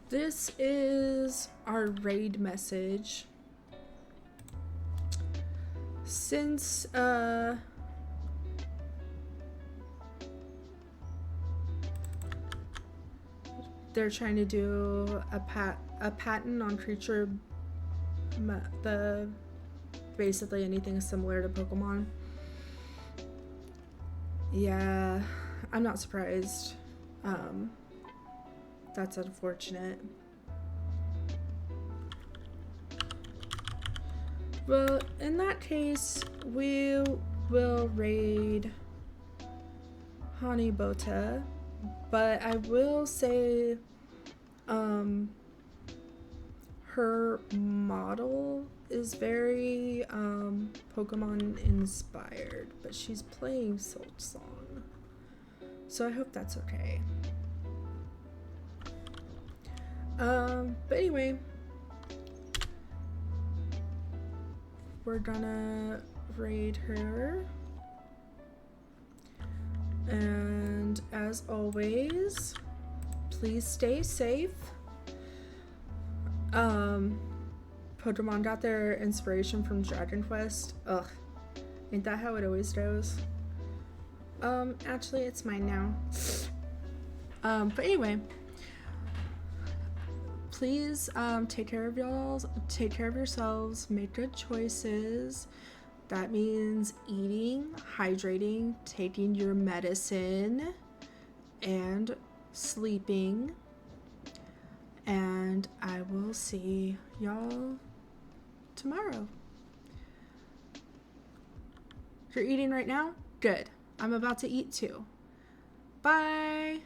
this is our raid message. Since they're trying to do a patent on creature, basically anything similar to Pokemon. Yeah, I'm not surprised. That's unfortunate. Well, in that case, we will raid Hanibota, but I will say, her model is very, Pokemon inspired, but she's playing Salt Song, so I hope that's okay. But anyway, we're gonna raid her, and as always, please stay safe. Pokemon got their inspiration from Dragon Quest. Ugh, ain't that how it always goes? Actually it's mine now. But anyway, please take care of yourselves, make good choices. That means eating, hydrating, taking your medicine, and sleeping. And I will see y'all tomorrow. You're eating right now? Good. I'm about to eat too. Bye.